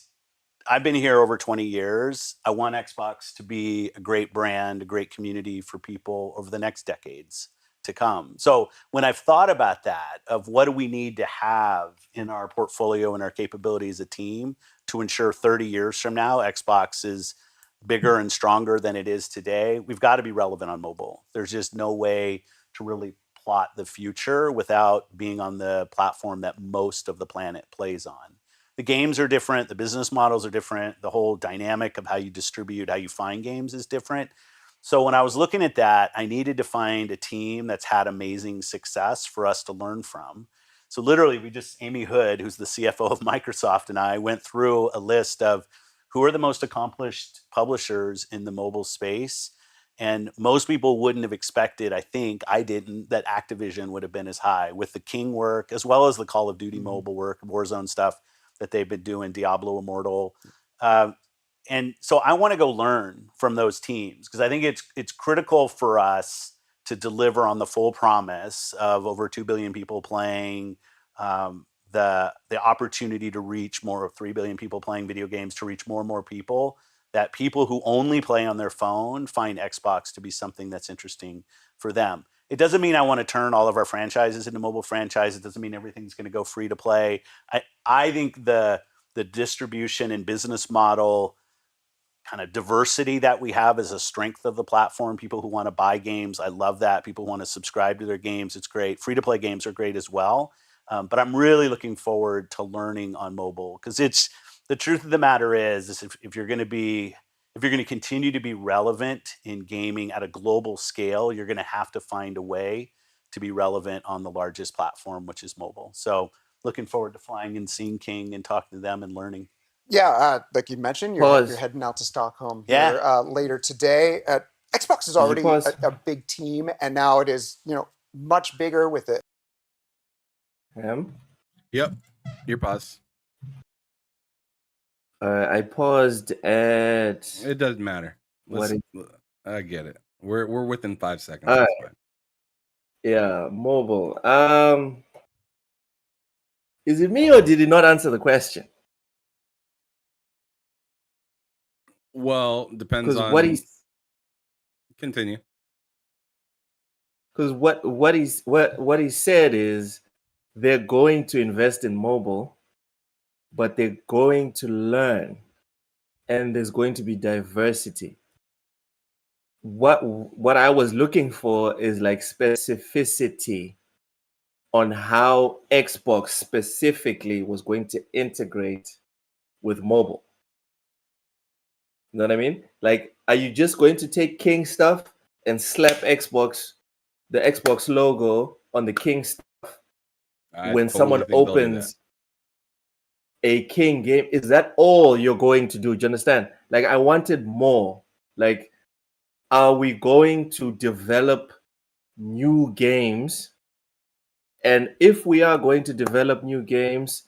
S6: I've been here over 20 years. I want Xbox to be a great brand, a great community for people over the next decades to come. So when I've thought about that, of what do we need to have in our portfolio and our capability as a team to ensure 30 years from now, Xbox is bigger and stronger than it is today. We've got to be relevant on mobile. There's just no way to really plot the future without being on the platform that most of the planet plays on. The games are different, the business models are different, the whole dynamic of how you distribute, how you find games is different. So when I was looking at that, I needed to find a team that's had amazing success for us to learn from. So literally, Amy Hood, who's the CFO of Microsoft, and I went through a list of who are the most accomplished publishers in the mobile space. And most people wouldn't have expected, I think, I didn't, that Activision would have been as high with the King work, as well as the Call of Duty mobile work, Warzone stuff that they've been doing, Diablo Immortal. And so I want to go learn from those teams because I think it's critical for us to deliver on the full promise of over 2 billion people playing, the opportunity to reach more of 3 billion people playing video games, to reach more and more people, that people who only play on their phone find Xbox to be something that's interesting for them. It doesn't mean I want to turn all of our franchises into mobile franchises. It doesn't mean everything's going to go free to play. I think the distribution and business model kind of diversity that we have is a strength of the platform. People who want to buy games, I love that. People want to subscribe to their games, it's great. Free to play games are great as well. But I'm really looking forward to learning on mobile because it's the truth of the matter is if you're going to continue to be relevant in gaming at a global scale, you're going to have to find a way to be relevant on the largest platform, which is mobile. So looking forward to flying and seeing King and talking to them and learning.
S5: Yeah, like you mentioned, you're heading out to Stockholm here later today. Xbox is already a big team, and now it is much bigger with it.
S2: Yep, your pause.
S1: I paused at.
S2: It doesn't matter. I get it. We're within 5 seconds.
S1: Right.
S2: That's fine.
S1: Yeah, mobile. Is it me or did he not answer the question?
S2: Well, depends on
S1: what he's.
S2: Continue.
S1: Because what he said is they're going to invest in mobile, but they're going to learn, and there's going to be diversity. What I was looking for is like specificity on how Xbox specifically was going to integrate with mobile. You know what I mean? Like, are you just going to take King stuff and slap the Xbox logo on the King stuff when someone opens a King game? Is that all you're going to do? Do you understand? Like, I wanted more. Like, are we going to develop new games? And if we are going to develop new games,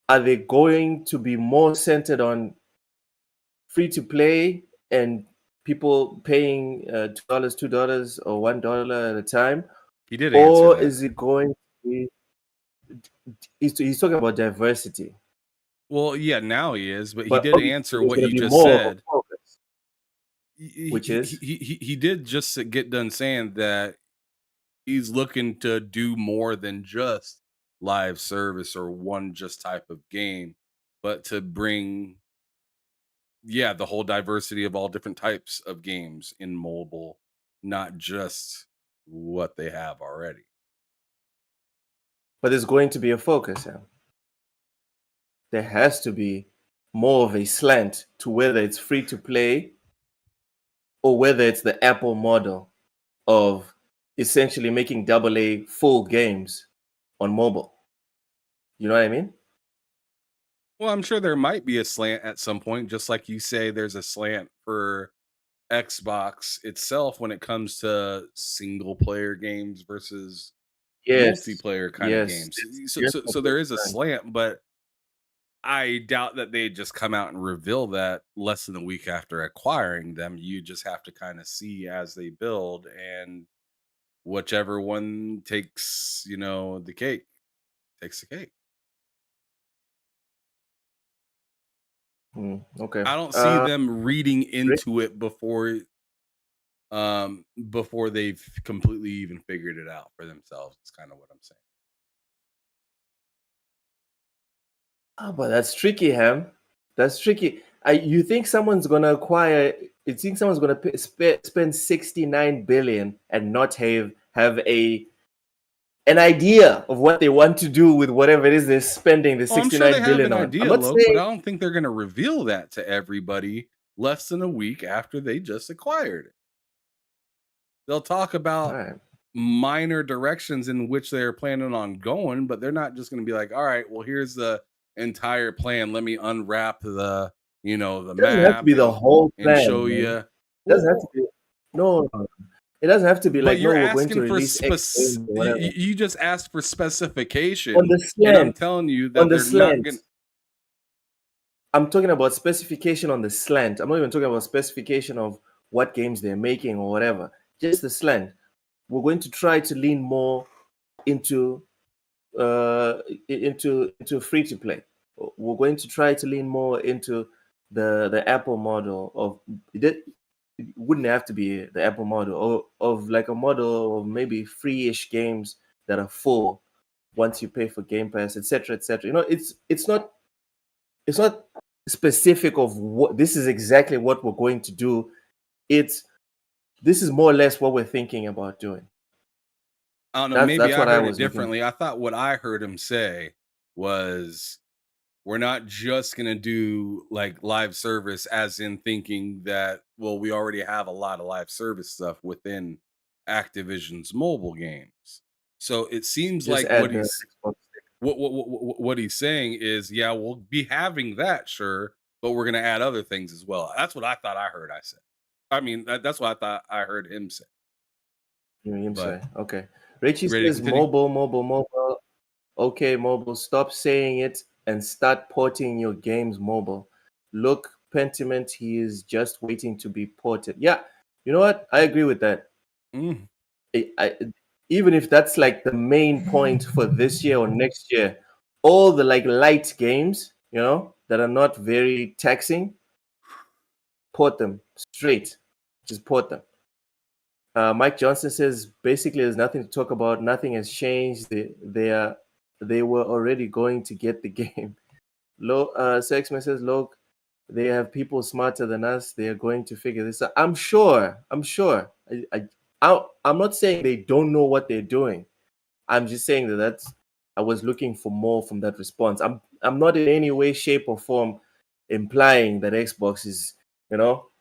S1: are they going to be more centered on free to play and people paying $2, $2 or $1 at a time?
S2: He did answer
S1: or
S2: that.
S1: is it going to be? He's talking about diversity.
S2: Well, yeah, now he is, but he did answer what you just said.
S1: Which is
S2: he did just get done saying that he's looking to do more than just live service or one just type of game, but to bring the whole diversity of all different types of games in mobile, not just what they have already.
S1: But there's going to be a focus. There has to be more of a slant to whether it's free to play or whether it's the Apple model of essentially making AA full games on mobile. You know what I mean?
S2: Well, I'm sure there might be a slant at some point, just like you say there's a slant for Xbox itself when it comes to single player games versus multiplayer kind of games. So there is a slant, but I doubt that they just come out and reveal that less than a week after acquiring them. You just have to kind of see as they build, and whichever one takes, the cake, takes the cake.
S1: Okay.
S2: I don't see them reading into it before they've completely even figured it out for themselves. It's kind of what I'm saying.
S1: Oh, but that's tricky, Ham. That's tricky. You think someone's gonna acquire? You think someone's gonna spend 69 billion and not have an idea of what they want to do with whatever it is they're spending the
S2: I'm sure they
S1: 69
S2: have
S1: billion
S2: an
S1: on?
S2: idea,
S1: I'm not
S2: Loke, but I
S1: saying.
S2: don't think they're going to reveal that to everybody less than a week after they just acquired it. They'll talk
S1: All
S2: about
S1: right.
S2: minor directions in which they're planning on going, but they're not just going to be like, all right, well, here's the entire plan. Let me unwrap the
S1: It doesn't have to
S2: map
S1: be the whole
S2: and
S1: plan,
S2: show
S1: man.
S2: you.
S1: It doesn't have to be. No, no. It doesn't have to be
S2: But
S1: like,
S2: you're
S1: no, we're going to
S2: asking for
S1: release X games or whatever.
S2: you just asked for
S1: On
S2: specification,
S1: the
S2: and I'm
S1: slant,
S2: telling you
S1: on
S2: that
S1: the
S2: they're not
S1: slant.
S2: going.
S1: I'm talking about specification on the slant. I'm not even talking about specification of what games they're making or whatever. Just the slant. We're going to try to lean more into into free to play. We're going to try to lean more into the Apple model of it. It wouldn't have to be the Apple model or of like a model of maybe free-ish games that are full once you pay for Game Pass, etc., etc. You know, it's not specific of what this is exactly what we're going to do. This is more or less what we're thinking about doing.
S2: I don't know. Maybe
S1: That's
S2: I
S1: what I
S2: heard it
S1: was looking.
S2: differently. I thought what I heard him say was, we're not just going to do like live service, as in thinking that, well, we already have a lot of live service stuff within Activision's mobile games. So it seems
S1: Just
S2: like
S1: add the Xbox.
S2: what he's saying is, yeah, we'll be having that, sure, but we're going to add other things as well. That's what I thought I heard. I said, I mean, that's what I thought I heard him say.
S1: You hear him
S2: But
S1: say, okay. Richie
S2: ready to
S1: says
S2: continue?
S1: mobile. Okay, mobile. Stop saying it and start porting your games mobile. Look, Pentiment, he is just waiting to be ported. Yeah, you know what? I agree with that.
S2: Mm.
S1: Even if that's like the main point for this year or next year, all the like light games, you know, that are not very taxing, port them straight. Just port them. Mike Johnson says basically there's nothing to talk about. Nothing has changed. They were already going to get the game. Sexman says, look, they have people smarter than us. They are going to figure this out. I'm sure. I'm not saying they don't know what they're doing. I'm just saying I was looking for more from that response. I'm not in any way, shape, or form implying that Xbox is,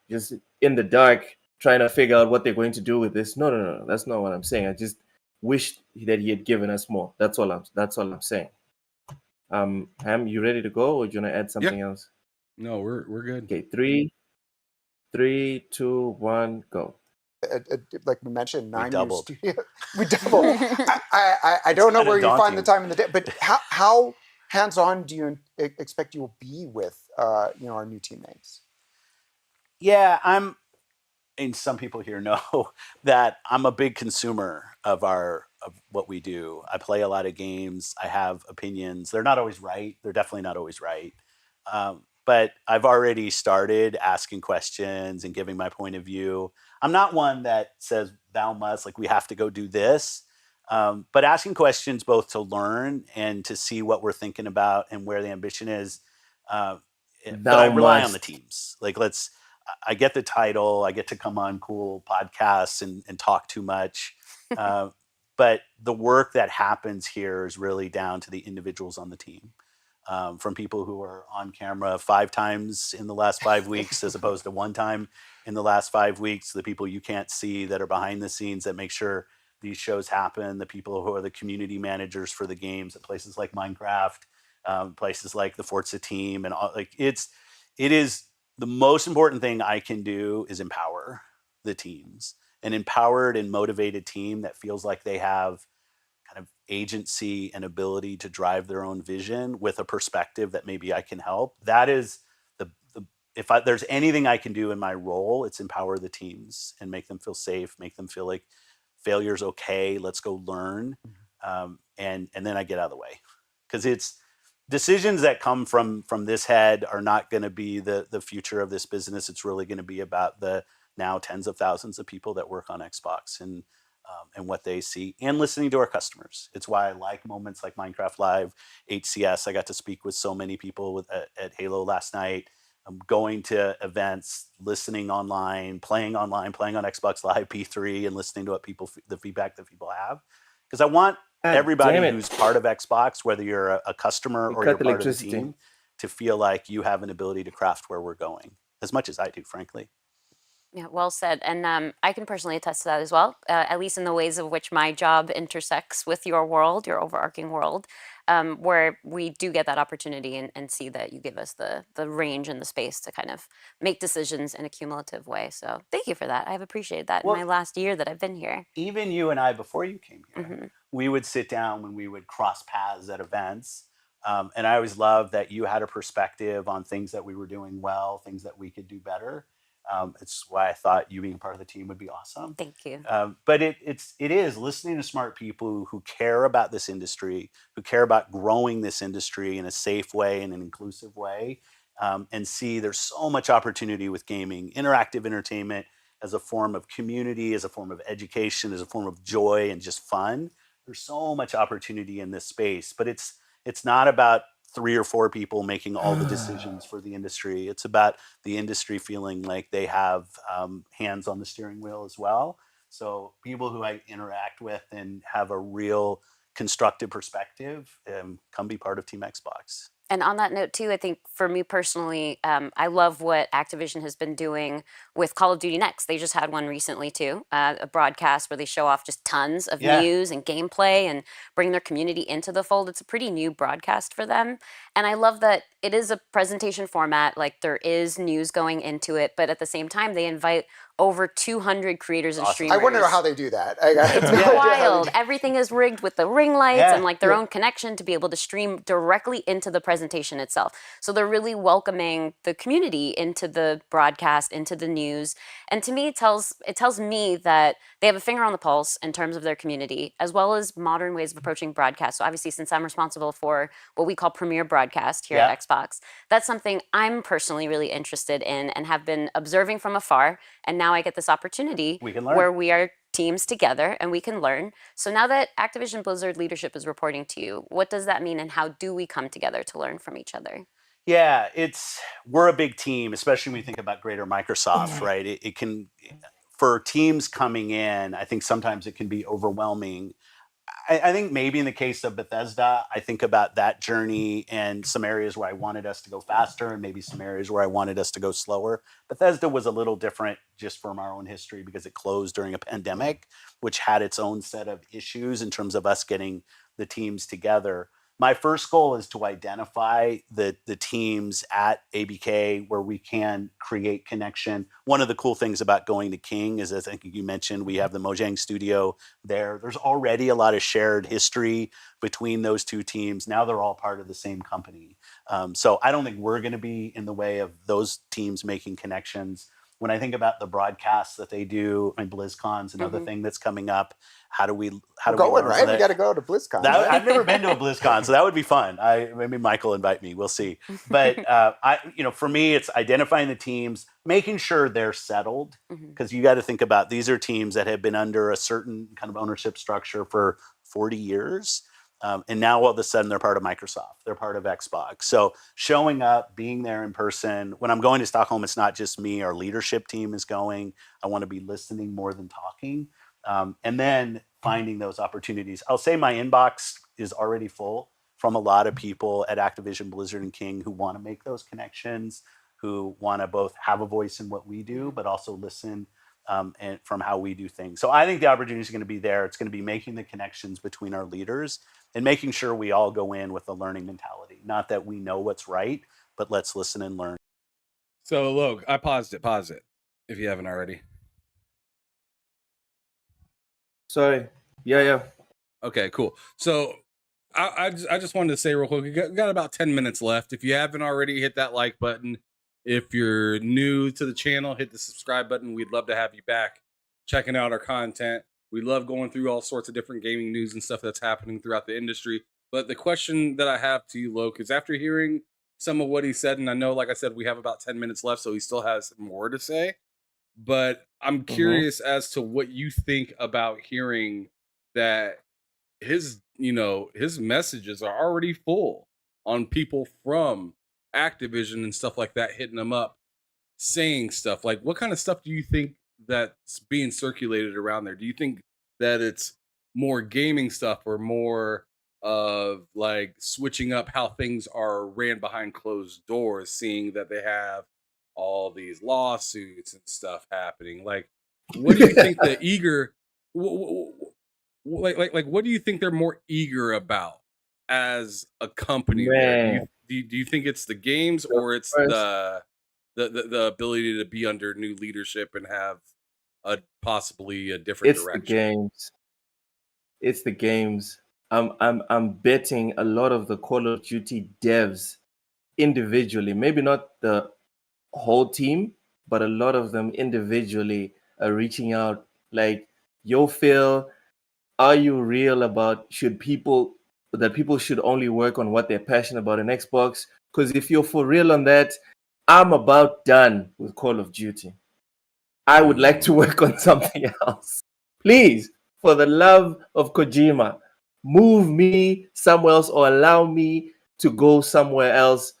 S1: just in the dark trying to figure out what they're going to do with this. No. That's not what I'm saying. I just wish that he had given us more. That's all I'm saying. Ham, you ready to go, or do you want to add something else?
S2: No, we're good.
S1: Okay, 3, 2, 1, go.
S5: Like we mentioned, 9 years
S6: doubled.
S5: studio. We doubled. I don't know where you find the time in the day, but how hands-on do you expect you will be with our new teammates?
S6: Yeah, and some people here know that I'm a big consumer of what we do. I play a lot of games. I have opinions. They're not always right. They're definitely not always right. But I've already started asking questions and giving my point of view. I'm not one that says thou must, like we have to go do this. But asking questions both to learn and to see what we're thinking about and where the ambition is. But I rely on the teams. Like I get the title. I get to come on cool podcasts and talk too much. But the work that happens here is really down to the individuals on the team. From people who are on camera 5 times in the last 5 weeks as opposed to 1 time in the last 5 weeks, the people you can't see that are behind the scenes that make sure these shows happen, the people who are the community managers for the games at places like Minecraft, places like the Forza team, and all, like it is the most important thing I can do is empower the teams. An empowered and motivated team that feels like they have kind of agency and ability to drive their own vision with a perspective that maybe I can help. That is if there's anything I can do in my role, it's empower the teams and make them feel safe, make them feel like failure's okay. Let's go learn. And then I get out of the way, because it's decisions that come from this head are not going to be the future of this business. It's really going to be about the now tens of thousands of people that work on Xbox. And and what they see, and listening to our customers. It's why I like moments like Minecraft Live, HCS. I got to speak with so many people at Halo last night. Going to events, listening online, playing on Xbox Live P3, and listening to what the feedback that people have. Because I want everybody who's part of Xbox, whether you're a customer or you're part of the team, to feel like you have an ability to craft where we're going, as much as I do, frankly.
S7: Yeah, well said. And I can personally attest to that as well, at least in the ways of which my job intersects with your world, your overarching world, where we do get that opportunity and see that you give us the range and the space to kind of make decisions in a cumulative way. So thank you for that. I've appreciated that in my last year that I've been here.
S6: Even you and I, before you came here, we would sit down when we would cross paths at events. And I always loved that you had a perspective on things that we were doing well, things that we could do better. It's why I thought you being part of the team would be awesome.
S7: Thank you.
S6: But it is listening to smart people who care about this industry, who care about growing this industry in a safe way and an inclusive way, and see there's so much opportunity with gaming, interactive entertainment as a form of community, as a form of education, as a form of joy and just fun. There's so much opportunity in this space, but it's not about 3 or 4 people making all the decisions for the industry. It's about the industry feeling like they have hands on the steering wheel as well. So people who I interact with and have a real constructive perspective come be part of Team Xbox.
S7: And on that note too, I think for me personally, I love what Activision has been doing with Call of Duty Next. They just had one recently too, a broadcast where they show off just tons of news and gameplay and bring their community into the fold. It's a pretty new broadcast for them. And I love that it is a presentation format, like there is news going into it, but at the same time, they invite over 200 creators and streamers.
S5: I wonder how they do that.
S7: It's wild. Everything is rigged with the ring lights and like their own connection to be able to stream directly into the presentation itself. So they're really welcoming the community into the broadcast, into the news. And to me, it tells me that they have a finger on the pulse in terms of their community, as well as modern ways of approaching broadcast. So obviously, since I'm responsible for what we call premier broadcast here at Xbox, that's something I'm personally really interested in and have been observing from afar. And now I get this opportunity where we are teams together and we can learn. So now that Activision Blizzard leadership is reporting to you, what does that mean and how do we come together to learn from each other?
S6: Yeah, we're a big team, especially when we think about greater Microsoft, right? It can, for teams coming in, I think sometimes it can be overwhelming. I think maybe in the case of Bethesda, I think about that journey and some areas where I wanted us to go faster and maybe some areas where I wanted us to go slower. Bethesda was a little different just from our own history because it closed during a pandemic, which had its own set of issues in terms of us getting the teams together. My first goal is to identify the teams at ABK where we can create connection. One of the cool things about going to King is, as I think you mentioned, we have the Mojang studio there. There's already a lot of shared history between those two teams. Now they're all part of the same company. So I don't think we're going to be in the way of those teams making connections. When I think about the broadcasts that they do, and BlizzCon's another thing that's coming up. How do we
S5: going, right? We got to go to BlizzCon.
S6: I've never been to a BlizzCon, so that would be fun. Maybe Michael invite me. We'll see. But for me, it's identifying the teams, making sure they're settled, because you got to think about these are teams that have been under a certain kind of ownership structure for 40 years. And now all of a sudden they're part of Microsoft. They're part of Xbox. So showing up, being there in person. When I'm going to Stockholm, it's not just me. Our leadership team is going. I want to be listening more than talking. And then finding those opportunities. I'll say my inbox is already full from a lot of people at Activision, Blizzard, and King who want to make those connections, who want to both have a voice in what we do, but also listen and from how we do things. So I think the opportunity is going to be there. It's going to be making the connections between our leaders and making sure we all go in with a learning mentality. Not that we know what's right, but let's listen and learn.
S2: So look, I paused it if you haven't already.
S1: Sorry. Yeah.
S2: Okay, cool. So I just wanted to say real quick, we got about 10 minutes left. If you haven't already, hit that like button. If you're new to the channel, hit the subscribe button. We'd love to have you back checking out our content. We love going through all sorts of different gaming news and stuff that's happening throughout the industry. But the question that I have to you, Loke, is after hearing some of what he said, and I know, like I said, we have about 10 minutes left, so he still has more to say. but I'm curious as to what you think about hearing that his messages are already full on people from Activision and stuff like that hitting him up saying stuff. Like, what kind of stuff do you think that's being circulated around there? Do you think that it's more gaming stuff or more of like switching up how things are ran behind closed doors, seeing that they have all these lawsuits and stuff happening? Like, what do you think the eager like what do you think they're more eager about as a company there?
S1: Man,
S2: Do you think it's the games or it's
S1: first,
S2: the ability to be under new leadership and have possibly a different
S1: it's the
S2: direction?
S1: games. It's the games. I'm betting a lot of the Call of Duty devs individually, maybe not the whole team, but a lot of them individually are reaching out like, yo, Phil, are you real about people should only work on what they're passionate about in Xbox? Because if you're for real on that, I'm about done with Call of Duty. I would like to work on something else. Please, for the love of Kojima, move me somewhere else or allow me to go somewhere else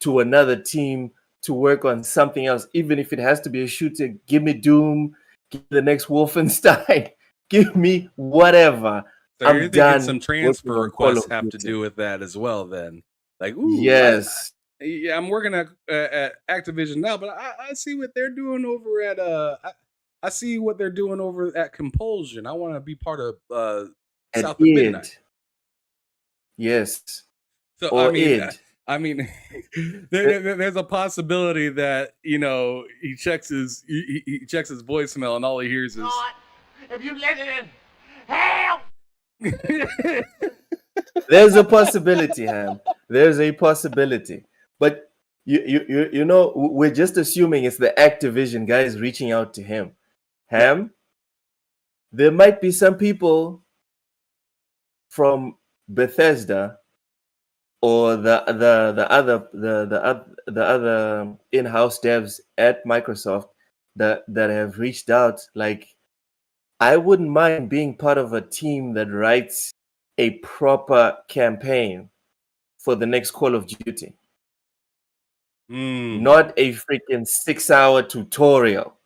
S1: to another team to work on something else, even if it has to be a shooter. Give me Doom, give me the next Wolfenstein, give me whatever.
S2: So you're
S1: I'm
S2: thinking some
S1: done working
S2: transfer
S1: on Call
S2: requests
S1: of
S2: have to
S1: Duty.
S2: do with that as well? Then, like, ooh,
S1: Yes,
S2: yeah, I'm working at Activision now, but I see what they're doing over at I see what they're doing over at Compulsion. I want to be part of
S1: and
S2: South at Midnight.
S1: Yes,
S2: So
S1: or id.
S2: there's a possibility that he checks his voicemail and all he hears is,
S9: if you let it in, help!
S1: There's a possibility, Ham. There's a possibility, but you know, we're just assuming it's the Activision guys reaching out to him. Ham, there might be some people from Bethesda or the other in-house devs at Microsoft that have reached out. Like, I wouldn't mind being part of a team that writes a proper campaign for the next Call of Duty. Not a freaking 6-hour tutorial,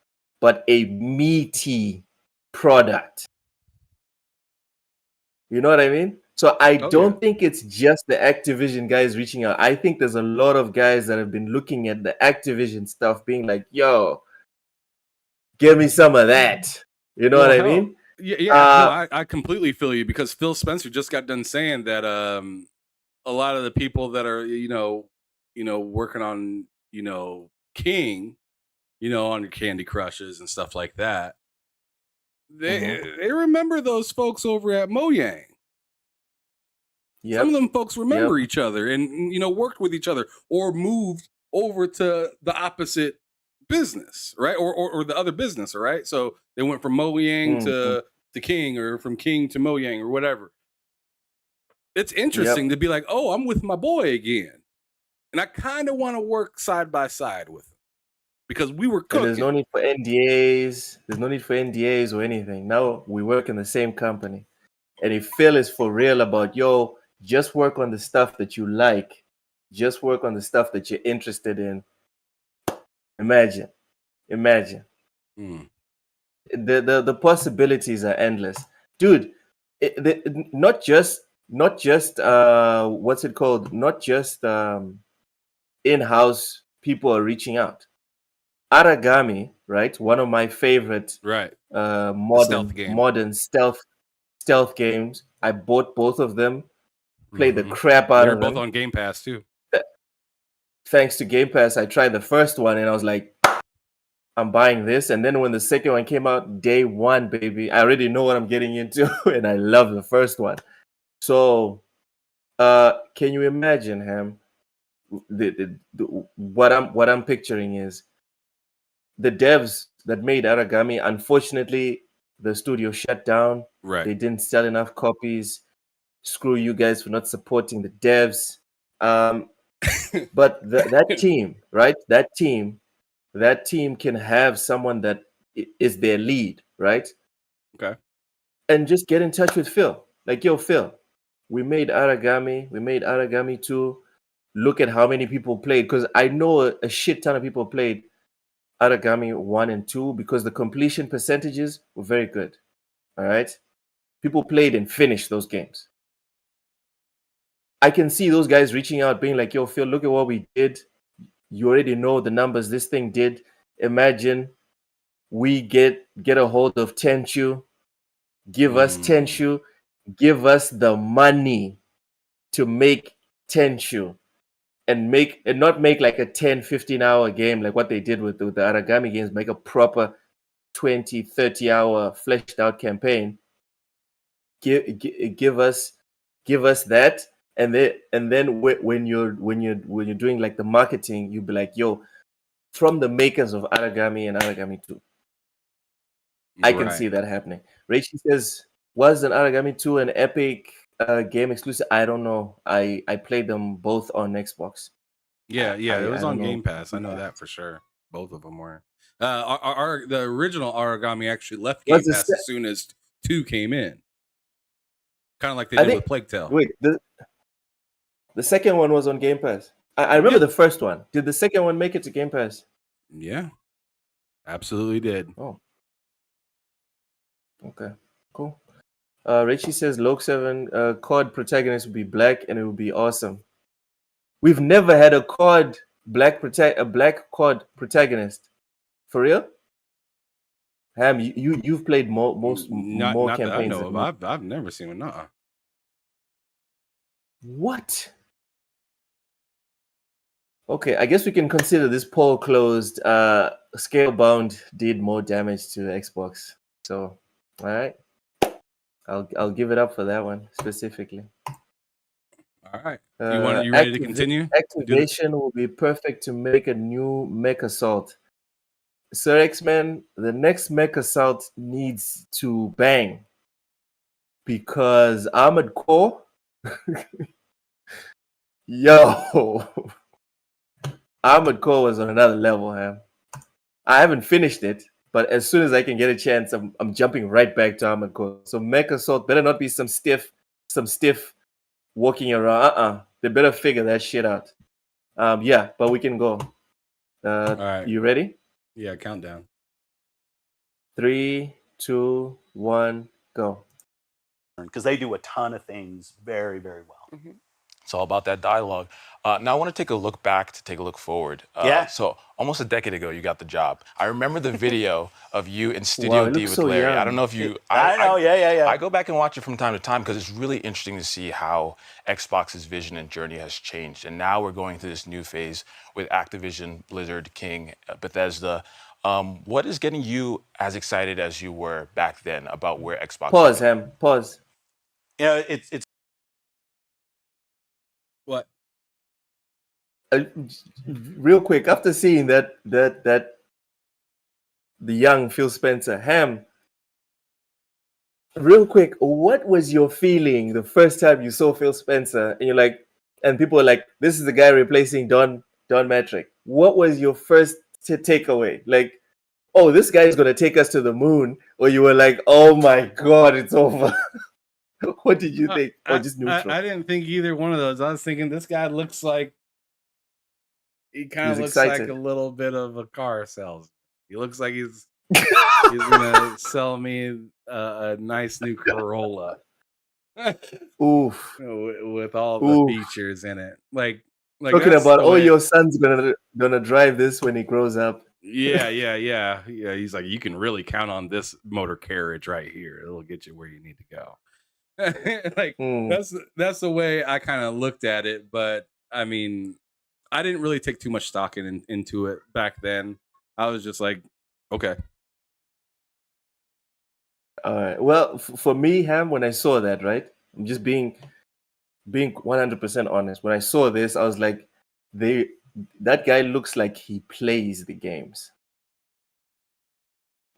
S1: but a meaty product. You know what I mean? So I don't think it's just the Activision guys reaching out. I think there's a lot of guys that have been looking at the Activision stuff being like, yo, give me some of that. You know what I mean?
S2: Yeah, I completely feel you, because Phil Spencer just got done saying that a lot of the people that are working on King, on your Candy Crushes and stuff like that, they remember those folks over at Mojang.
S1: Yep.
S2: Some of them folks remember each other and worked with each other or moved over to the opposite business, right? Or the other business, all right? So they went from Mojang to King, or from King to Mojang, or whatever. It's interesting to be like, oh, I'm with my boy again. And I kind of want to work side by side with him, because we were cooking.
S1: And there's no need for NDAs. There's no need for NDAs or anything. Now we work in the same company. And if Phil is for real about, yo, just work on the stuff that you like, just work on the stuff that you're interested in. Imagine. The possibilities are endless, dude. Not just what's it called? Not just in-house people are reaching out. Aragami, right? One of my favorite modern stealth games. I bought both of them. Played the crap out of them.
S2: They're both on Game Pass too.
S1: Thanks to Game Pass, I tried the first one and I was like, I'm buying this. And then when the second one came out, day one, baby, I already know what I'm getting into, and I love the first one. So, can you imagine, Ham? What I'm picturing is the devs that made Aragami. Unfortunately, the studio shut down.
S2: Right.
S1: They didn't sell enough copies. Screw you guys for not supporting the devs. But that team, right? That team can have someone that is their lead, right?
S2: Okay.
S1: And just get in touch with Phil. Like, yo, Phil, we made Aragami 2. Look at how many people played, because I know a shit ton of people played Aragami 1 and 2 because the completion percentages were very good. All right. People played and finished those games. I can see those guys reaching out, being like, yo, Phil, look at what we did. You already know the numbers this thing did. Imagine we get a hold of Tenchu, give us Tenchu, give us the money to make Tenchu and not make like a 10-15 hour game like what they did with the Aragami games, make a proper 20-30 hour fleshed out campaign. Give us that, and then when you're doing like the marketing, you'll be like, yo, from the makers of Aragami and Aragami 2. I can see that happening. Rachel says, was an Aragami 2 an Epic game exclusive? I don't know. I played them both on Xbox.
S2: Yeah, it was on Game Pass. I know that for sure. Both of them were. The original Aragami actually left Game Pass as soon as 2 came in. Kind of like they did with Plague Tale.
S1: Wait, the second one was on Game Pass. I remember the first one. Did the second one make it to Game Pass?
S2: Yeah, absolutely did.
S1: Oh. Okay, cool. Richie says Loke 7 COD protagonist would be black and it would be awesome. We've never had a black COD protagonist. For real? Ham, you've played more campaigns
S2: that I know
S1: than
S2: of.
S1: me.
S2: I've never seen one. Nuh-uh.
S1: What? Okay, I guess we can consider this poll closed. Scalebound did more damage to Xbox. So, all right. I'll give it up for that one specifically.
S2: All right. You ready to continue?
S1: Activation will be perfect to make a new Mech Assault. Sir X-Men, the next Mech Assault needs to bang. Because Armored Core, yo, Armored Core was on another level, man. I haven't finished it, but as soon as I can get a chance, I'm jumping right back to Armored Core. So Mech Assault better not be some stiff walking around. They better figure that shit out. Yeah, but we can go.
S2: All right.
S1: You ready?
S2: Yeah, countdown.
S1: 3, 2, 1, go.
S6: Because they do a ton of things very, very well.
S7: Mm-hmm.
S8: It's all about that dialogue. Now I want to take a look back to take a look forward. So almost a decade ago, you got the job. I remember the video of you in Studio D with Larry.
S1: Young.
S8: I don't know if you.
S6: I know, yeah.
S8: I go back and watch it from time to time because it's really interesting to see how Xbox's vision and journey has changed. And now we're going through this new phase with Activision, Blizzard, King, Bethesda. What is getting you as excited as you were back then about where Xbox?
S1: Pause, Ham. Pause.
S6: You know, it's
S2: what?
S1: Real quick, after seeing that the young Phil Spencer, Ham, real quick, what was your feeling the first time you saw Phil Spencer and you're like, and people were like, this is the guy replacing Don Matrick? What was your first takeaway? Like, oh, this guy is gonna take us to the moon, or you were like, oh my god, it's over? What did you think? Or just neutral?
S2: I didn't think either one of those. I was thinking this guy looks like he kind of looks
S1: excited.
S2: like a little bit of a car salesman. He looks like he's gonna sell me a nice new Corolla.
S1: Oof.
S2: With all the features in it. Like
S1: talking about, your son's gonna drive this when he grows up.
S2: Yeah. He's like, you can really count on this motor carriage right here. It'll get you where you need to go. That's the way I kind of looked at it. But I mean, I didn't really take too much stock into it back then. I was just like, okay.
S1: All right. Well, for me, Ham, when I saw that, right, I'm just being 100% honest. When I saw this, I was like, that guy looks like he plays the games.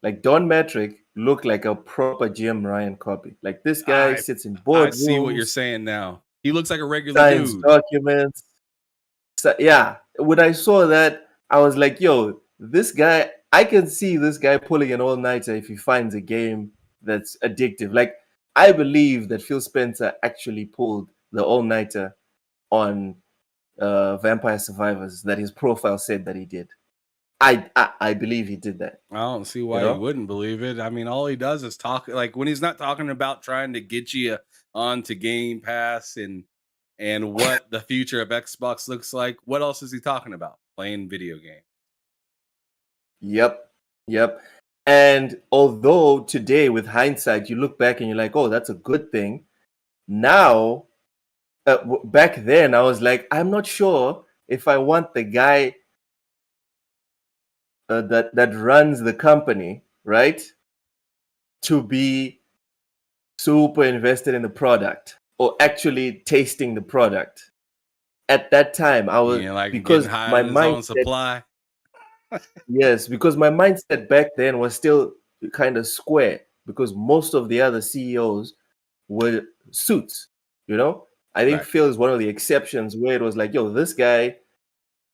S1: Like Don Matrick looked like a proper Jim Ryan copy. Like this guy sits in boardrooms.
S2: I see what you're saying now. He looks like a regular dude.
S1: Documents. So, yeah. When I saw that, I was like, yo, this guy, I can see this guy pulling an all-nighter if he finds a game that's addictive. Like, I believe that Phil Spencer actually pulled the all-nighter on Vampire Survivors, that his profile said that he did. I believe he did that.
S2: I don't see why you wouldn't believe it. I mean, all he does is talk. Like when he's not talking about trying to get you onto Game Pass and what the future of Xbox looks like. What else is he talking about? Playing video games.
S1: Yep. And although today, with hindsight, you look back and you're like, oh, that's a good thing. Now, back then, I was like, I'm not sure if I want the guy that runs the company, right, to be super invested in the product or actually tasting the product. At that time, I was because my mindset,
S2: supply.
S1: Yes, because my mindset back then was still kind of square because most of the other CEOs were suits. I think Phil is one of the exceptions where it was like, yo, this guy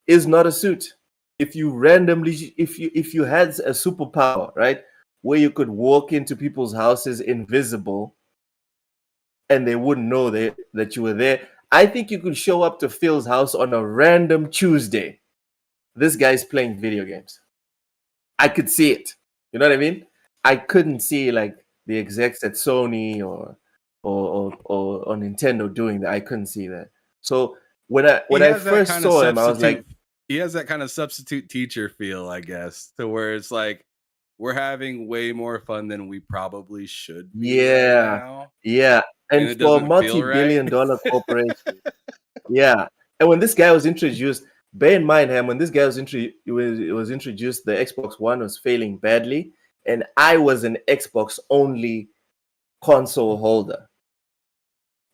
S1: is not a suit. If you randomly, if you had a superpower, right, where you could walk into people's houses invisible and they wouldn't know that you were there, I think you could show up to Phil's house on a random Tuesday. This guy's playing video games. I could see it. You know what I mean? I couldn't see like the execs at Sony or Nintendo doing that. I couldn't see that. So when I first saw him, I was like,
S2: he has that kind of substitute teacher feel, I guess, to where it's like we're having way more fun than we probably should be.
S1: Yeah,
S2: right now.
S1: Yeah. And for a multi-billion-dollar corporation, yeah. And when this guy was introduced, bear in mind, when this guy was introduced, the Xbox One was failing badly, and I was an Xbox-only console holder.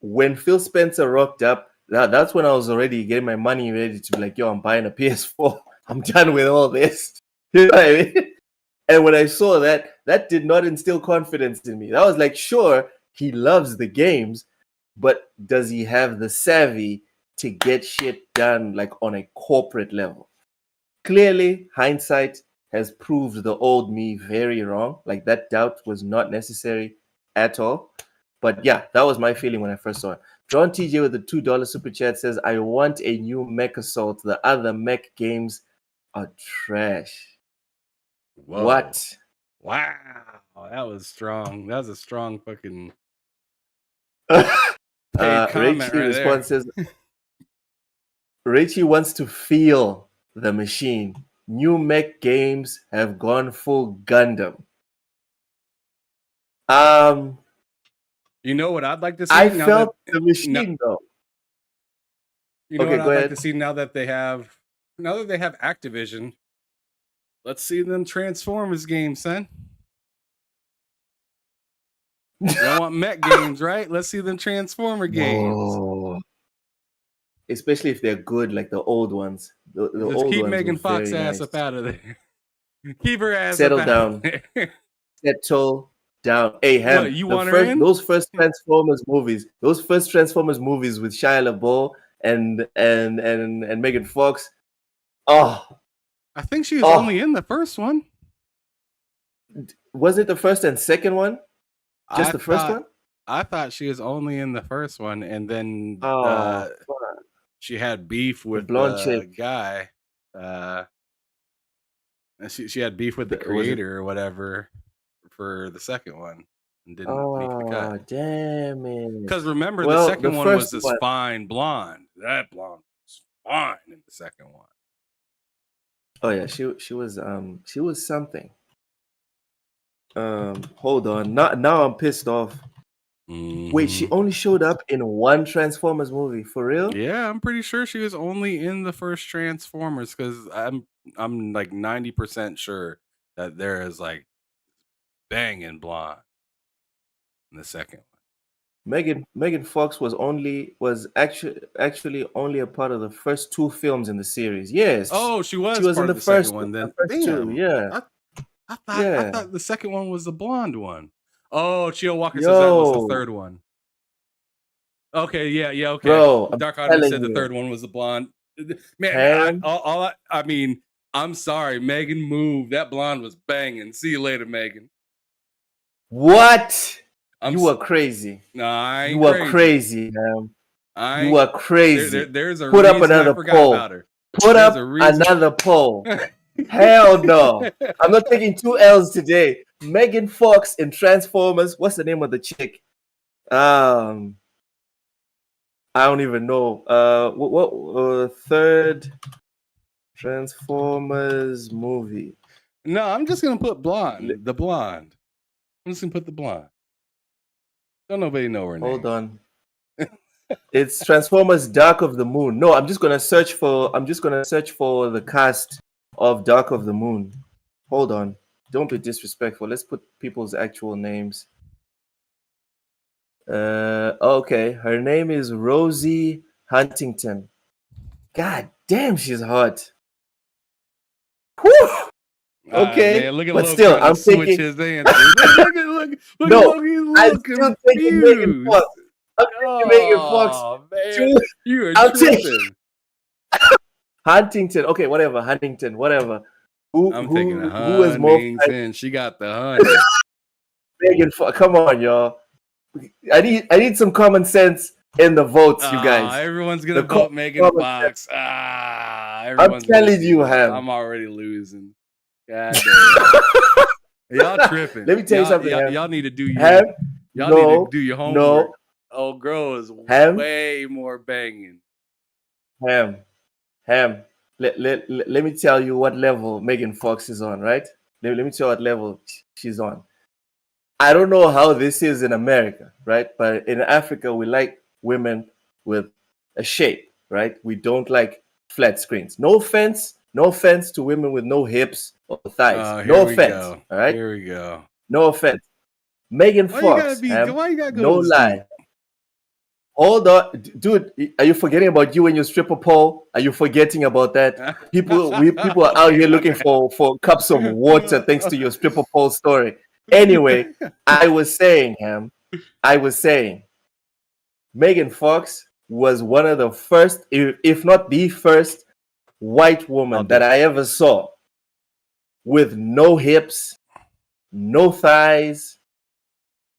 S1: When Phil Spencer rocked up, that's when I was already getting my money ready to be like, yo, I'm buying a PS4. I'm done with all this. You know what I mean? And when I saw that, that did not instill confidence in me. I was like, sure, he loves the games, but does he have the savvy to get shit done like on a corporate level? Clearly, hindsight has proved the old me very wrong. Like that doubt was not necessary at all. But yeah, that was my feeling when I first saw it. John TJ with the $2 super chat says, I want a new Mech Assault. The other mech games are trash.
S2: Whoa.
S1: What?
S2: Wow. That was strong. That was a strong fucking
S1: Richie response says, Richie wants to feel the machine. New mech games have gone full Gundam.
S2: You know what I'd like to see?
S1: I felt the machine though.
S2: You know what I'd like to see now that they have Activision? Let's see them Transformers games, son. You don't want mech games, right? Let's see them Transformer games.
S1: Whoa. Especially if they're good, like the old ones. The old
S2: keep
S1: ones
S2: Megan Fox ass up out of there. Keep her ass
S1: settle
S2: up
S1: down.
S2: out of there.
S1: Settle down. Hey, Ham,
S2: what, you want her in?
S1: Those first Transformers movies with Shia LaBeouf and Megan Fox. Oh,
S2: I think she was only in the first one.
S1: Was it the first and second one? Just the first one?
S2: I thought she was only in the first one, and then she had beef with the guy. She had beef with the creator or whatever for the second one and didn't make the cut.
S1: Oh, damn it.
S2: Because remember, the second one was this fine blonde. That blonde was fine in the second one.
S1: Oh yeah, she was something. Hold on. Now I'm pissed off.
S2: Mm-hmm.
S1: Wait, she only showed up in one Transformers movie, for real?
S2: Yeah, I'm pretty sure she was only in the first Transformers because I'm like 90% sure that there is like banging blonde in the second one.
S1: Megan Fox was actually only a part of the first two films in the series. Yes.
S2: Oh, she was part
S1: in
S2: of the first one then. Damn.
S1: Two, yeah.
S2: I thought the second one was the blonde one. Oh, Chio Walker says that was the third one. Okay, yeah, okay.
S1: Bro,
S2: Dark Audience said the third one was the blonde. Man, I mean, I'm sorry, Megan, move. That blonde was banging. See you later, Megan.
S1: What? You were crazy.
S2: No, I ain't
S1: You were crazy, man. You were crazy.
S2: There's a
S1: Put up
S2: reason
S1: another
S2: I forgot
S1: poll.
S2: about her.
S1: Put
S2: There's
S1: up
S2: a reason.
S1: another poll. Hell no. I'm not taking 2 L's today. Megan Fox in Transformers. What's the name of the chick? I don't even know. What third Transformers movie?
S2: No, I'm just gonna put blonde. The blonde. I'm just gonna put the blonde. Don't nobody know her name.
S1: Hold on. It's Transformers Dark of the Moon. No, I'm just gonna search for the cast of Dark of the Moon. Hold on. Don't be disrespectful. Let's put people's actual names. Okay. Her name is Rosie Huntington. God damn, she's hot. Whew! Okay,
S2: Man, look at
S1: but
S2: Loki
S1: still,
S2: trying to
S1: I'm
S2: switch
S1: taking.
S2: his answers. Look at
S1: No,
S2: Loki's
S1: I'm
S2: look
S1: still taking Megan
S2: confused.
S1: Fox. I'm taking Megan Fox.
S2: Oh man,
S1: Dude,
S2: you are
S1: I'm taking
S2: tripping.
S1: Huntington. Okay, whatever. Huntington, whatever.
S2: I'm taking
S1: Who is more
S2: Huntington. She got the honey.
S1: Megan Fox? Come on, y'all. I need some common sense in the votes, you guys.
S2: Everyone's gonna
S1: The
S2: vote Megan
S1: common
S2: Fox.
S1: sense.
S2: Everyone's
S1: I'm telling
S2: gonna
S1: you,
S2: do that.
S1: Ham.
S2: I'm already losing. God damn. Y'all tripping.
S1: Let me tell you something, Ham.
S2: Y'all need to do your
S1: Ham?
S2: y'all need to do your homework.
S1: No.
S2: Oh, girl is
S1: Ham?
S2: way more banging.
S1: Ham. Let me tell you what level Megan Fox is on, right? Let me tell you what level she's on. I don't know how this is in America, right? But in Africa, we like women with a shape, right? We don't like flat screens. No offense to women with no hips or thighs. No offense, all right?
S2: Here we go.
S1: No offense. Megan Fox,
S2: why you gotta go
S1: no
S2: to this
S1: lie.
S2: deep?
S1: Hold on, dude. Are you forgetting about you and your stripper pole? Are you forgetting about that? People are out here looking for cups of water thanks to your stripper pole story. Anyway, I was saying, Megan Fox was one of the first, if not the first, white woman that I ever saw with no hips, no thighs,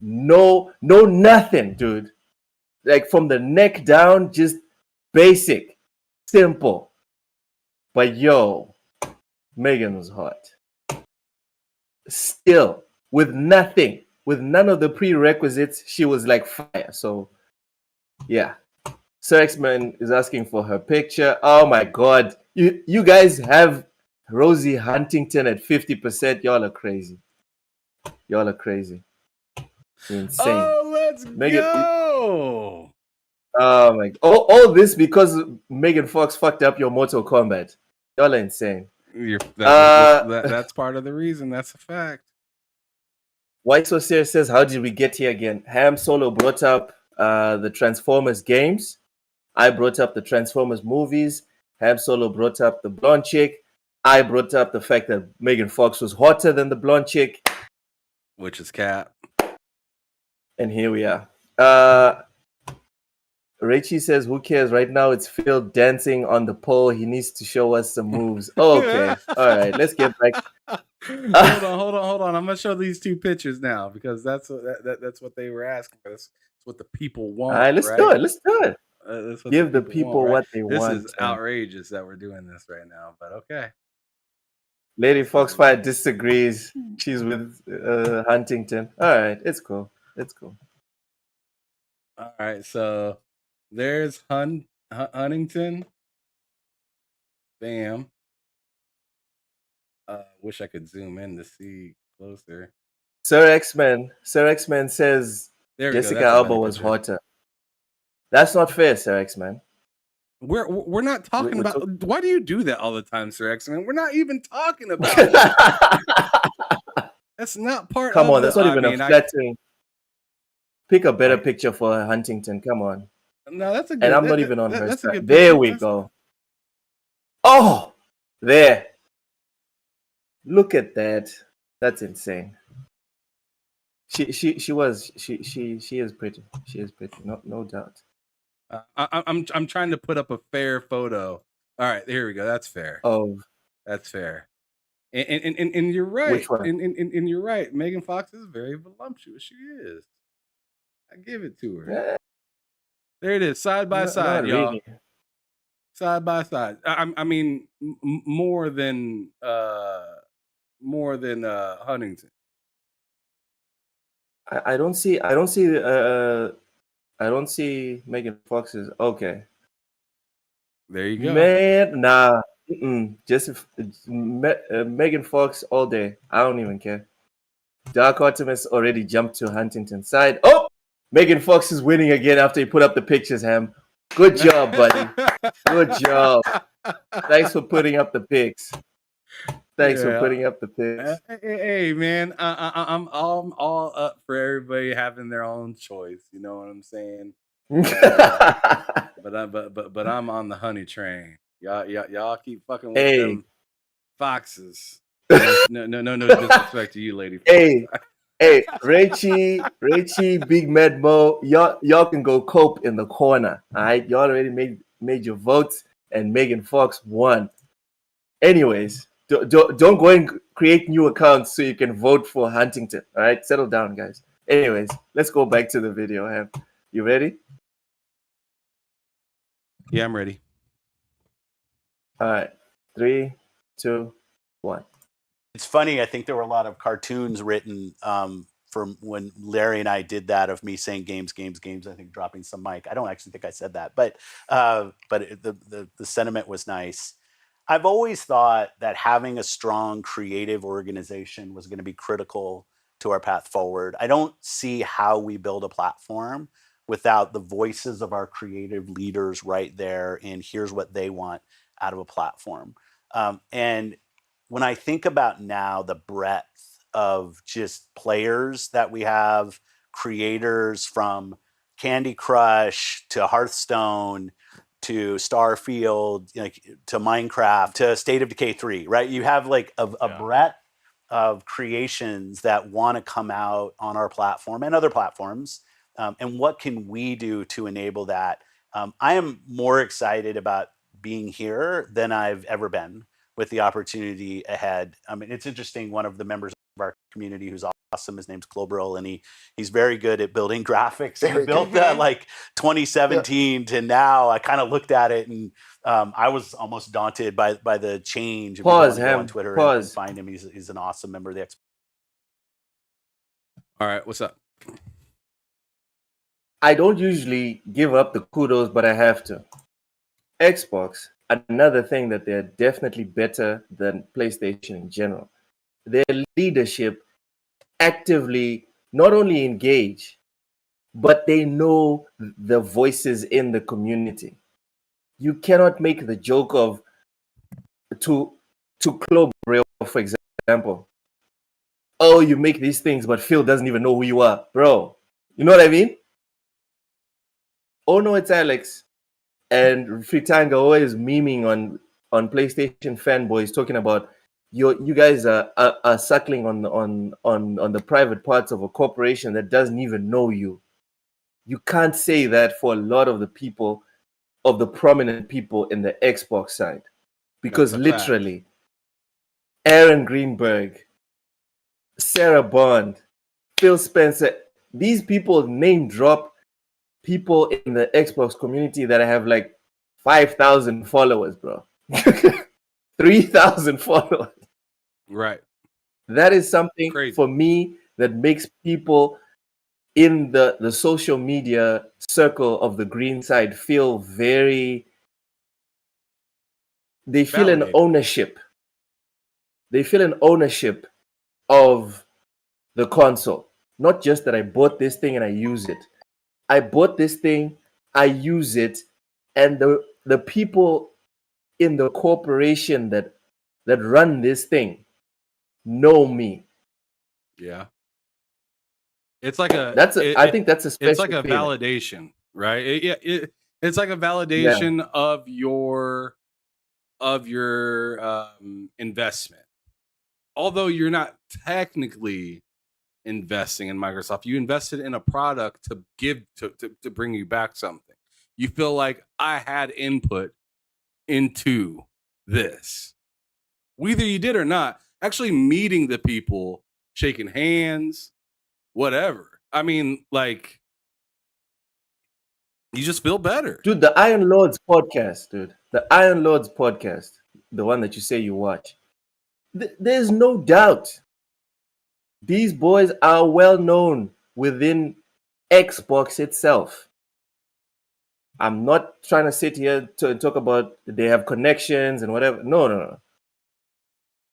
S1: no nothing, dude. Like from the neck down, just basic, simple. But yo, Megan was hot. Still, with nothing, with none of the prerequisites, she was like fire. So, yeah. Sir X-Men is asking for her picture. Oh my God. You guys have Rosie Huntington at 50%. Y'all are crazy. You're insane.
S2: Oh, let's go.
S1: Oh my! All this because Megan Fox fucked up your Mortal Kombat. Y'all are insane.
S2: That's part of the reason. That's a fact.
S1: Why So Serious says, how did we get here again? Ham Solo brought up the Transformers games. I brought up the Transformers movies. Ham Solo brought up the blonde chick. I brought up the fact that Megan Fox was hotter than the blonde chick.
S2: Which is cap.
S1: And here we are. Rachie says, who cares? Right now it's Phil dancing on the pole. He needs to show us some moves. Okay. All right. Let's get back.
S2: Hold on. I'm going to show these two pictures now because that's what they were asking for. That's what the people want.
S1: All right. Let's do it. Give the people
S2: want,
S1: what they want.
S2: This is outrageous that we're doing this right now, but okay.
S1: Lady Foxfire disagrees. She's with Huntington. All right. It's cool.
S2: All right. So there's Huntington. Bam. Wish I could zoom in to see closer.
S1: Sir X-Men says Jessica Alba was hotter. That's not fair, Sir X-Men.
S2: We're not talking about. Why do you do that all the time, Sir X-Men? We're not even talking about it. That's not part.
S1: Come on, that's not even a flattering. Pick a better picture for Huntington. Come on.
S2: No, that's a good.
S1: And I'm not even on her
S2: side.
S1: There we go. Oh, there. Look at that. That's insane. She is pretty. She is pretty. No doubt.
S2: I'm trying to put up a fair photo. All right, here we go. That's fair.
S1: Of
S2: That's fair. And you're right.
S1: Which one?
S2: And you're right. Megan Fox is very voluptuous. She is. I give it to her.
S1: Yeah,
S2: There it is, side by side,
S1: not
S2: y'all.
S1: really.
S2: Side by side. I mean, more than Huntington.
S1: I don't see. I don't see Megan Fox's. Okay,
S2: There you go.
S1: man. Nah. Just Megan Fox all day. I don't even care. Dark Optimus already jumped to Huntington's side. Oh, Megan Fox is winning again after he put up the pictures, Ham. Good job, buddy. Good job. Thanks for putting up the pics. Thanks for putting up the pics.
S2: Hey, man, I'm all up for everybody having their own choice. You know what I'm saying? But I'm on the honey train. Y'all keep fucking with them foxes. No disrespect to you, lady.
S1: Hey, Richie, Big Mad Mo, y'all can go cope in the corner. All right, y'all already made your votes, and Megan Fox won. Anyways, don't go and create new accounts so you can vote for Huntington. All right, settle down, guys. Anyways, let's go back to the video. Ham, you ready?
S2: Yeah, I'm ready.
S1: All right, 3, 2, 1.
S6: It's funny. I think there were a lot of cartoons written from when Larry and I did that of me saying games. I think dropping some mic. I don't actually think I said that, but the sentiment was nice. I've always thought that having a strong creative organization was going to be critical to our path forward. I don't see how we build a platform without the voices of our creative leaders right there, and here's what they want out of a platform. And when I think about now the breadth of just players that we have, creators from Candy Crush to Hearthstone to Starfield, to Minecraft to State of Decay 3, right? You have like a breadth of creations that want to come out on our platform and other platforms. And what can we do to enable that? I am more excited about being here than I've ever been with the opportunity ahead. I mean, it's interesting. One of the members of our community who's awesome, his name's Clobril, and he's very good at building graphics. He built that like 2017 to now. I kind of looked at it and I was almost daunted by the change.
S1: Pause,
S6: go on Twitter and find him. He's an awesome member of the Xbox.
S2: All right, what's up?
S1: I don't usually give up the kudos, but I have to. Xbox, another thing that they're definitely better than PlayStation in general. Their leadership actively not only engage, but they know the voices in the community. You cannot make the joke of to Clobril, for example. Oh, you make these things, but Phil doesn't even know who you are, bro. You know what I mean? Oh no, it's Alex. And Fritanga always memeing on PlayStation fanboys talking about you guys are suckling on the private parts of a corporation that doesn't even know you. You can't say that for a lot of the people, of the prominent people in the Xbox side, because literally, Aaron Greenberg, Sarah Bond, Phil Spencer, these people name drop people in the Xbox community that have like 5,000 followers, bro. 3,000 followers.
S2: Right.
S1: That is something for me that makes people in the social media circle of the green side feel very, they feel an ownership. They feel an ownership of the console. Not just that I bought this thing and I use it. I bought this thing, I use it, and the people in the corporation that run this thing know me.
S2: Yeah. It's like a
S1: I think that's a special
S2: it's like a
S1: feeling.
S2: validation, right? It's like a validation of your investment. Although you're not technically investing in Microsoft, you invested in a product to give to bring you back something. You feel like I had input into this. whether you did or not, actually meeting the people, shaking hands, whatever. I mean, like, you just feel better.
S1: Dude, the Iron Lords podcast, dude. The Iron Lords podcast, the one that you say you watch. There's no doubt these boys are well known within Xbox itself. I'm not trying to sit here to talk about they have connections and whatever. No.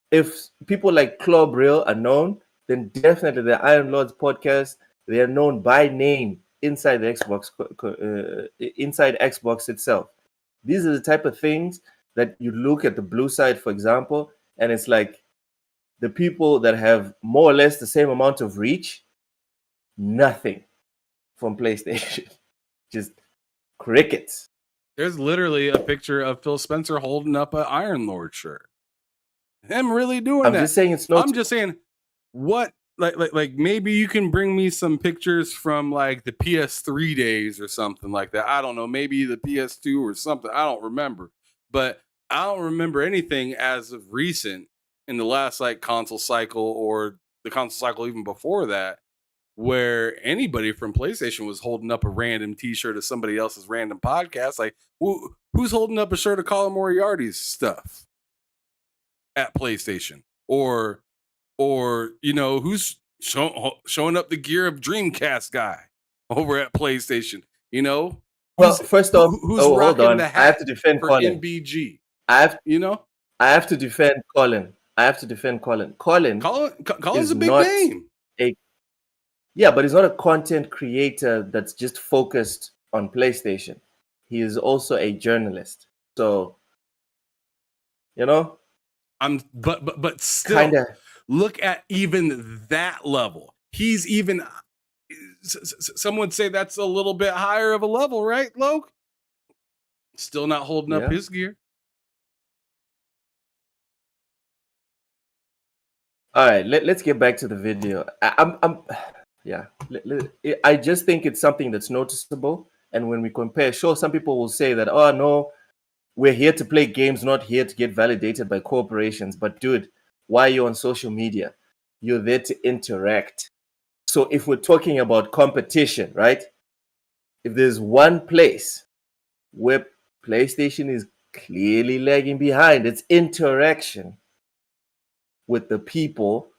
S1: If people like Club Real are known, then definitely the Iron Lords podcast, they are known by name inside the inside Xbox itself. These are the type of things that you look at the blue side, for example, and it's like the people that have more or less the same amount of reach, nothing from PlayStation. Just crickets.
S2: There's literally a picture of Phil Spencer holding up an Iron Lord shirt. Him really doing
S1: I'm
S2: that.
S1: just saying it's not.
S2: I'm just saying, what, like maybe you can bring me some pictures from like the PS3 days or something like that. I don't know, maybe the PS2 or something. I don't remember, but I don't remember anything as of recent in the last like console cycle or the console cycle even before that, where anybody from PlayStation was holding up a random T-shirt of somebody else's random podcast. Like, who's holding up a shirt of Colin Moriarty's stuff at PlayStation? Or you know, who's showing up the gear of Dreamcast guy over at PlayStation? You know,
S1: Well, first off,
S2: who's
S1: hold
S2: rocking
S1: on.
S2: the
S1: I have
S2: hat
S1: to defend
S2: for
S1: Colin.
S2: NBG?
S1: You know, I have to defend Colin.
S2: Colin's
S1: is
S2: a big
S1: not
S2: name.
S1: Yeah, but he's not a content creator that's just focused on PlayStation. He is also a journalist. So, you know,
S2: But still,
S1: kinda.
S2: look at even that level. He's even, some would say that's a little bit higher of a level, right, Loke? Still not holding up
S1: Yeah.
S2: his gear.
S1: All right, let's get back to the video. I just think it's something that's noticeable. And when we compare, sure, some people will say that, oh no, we're here to play games, not here to get validated by corporations. But dude, why are you on social media? You're there to interact. So if we're talking about competition, right? If there's one place where PlayStation is clearly lagging behind, it's interaction with the people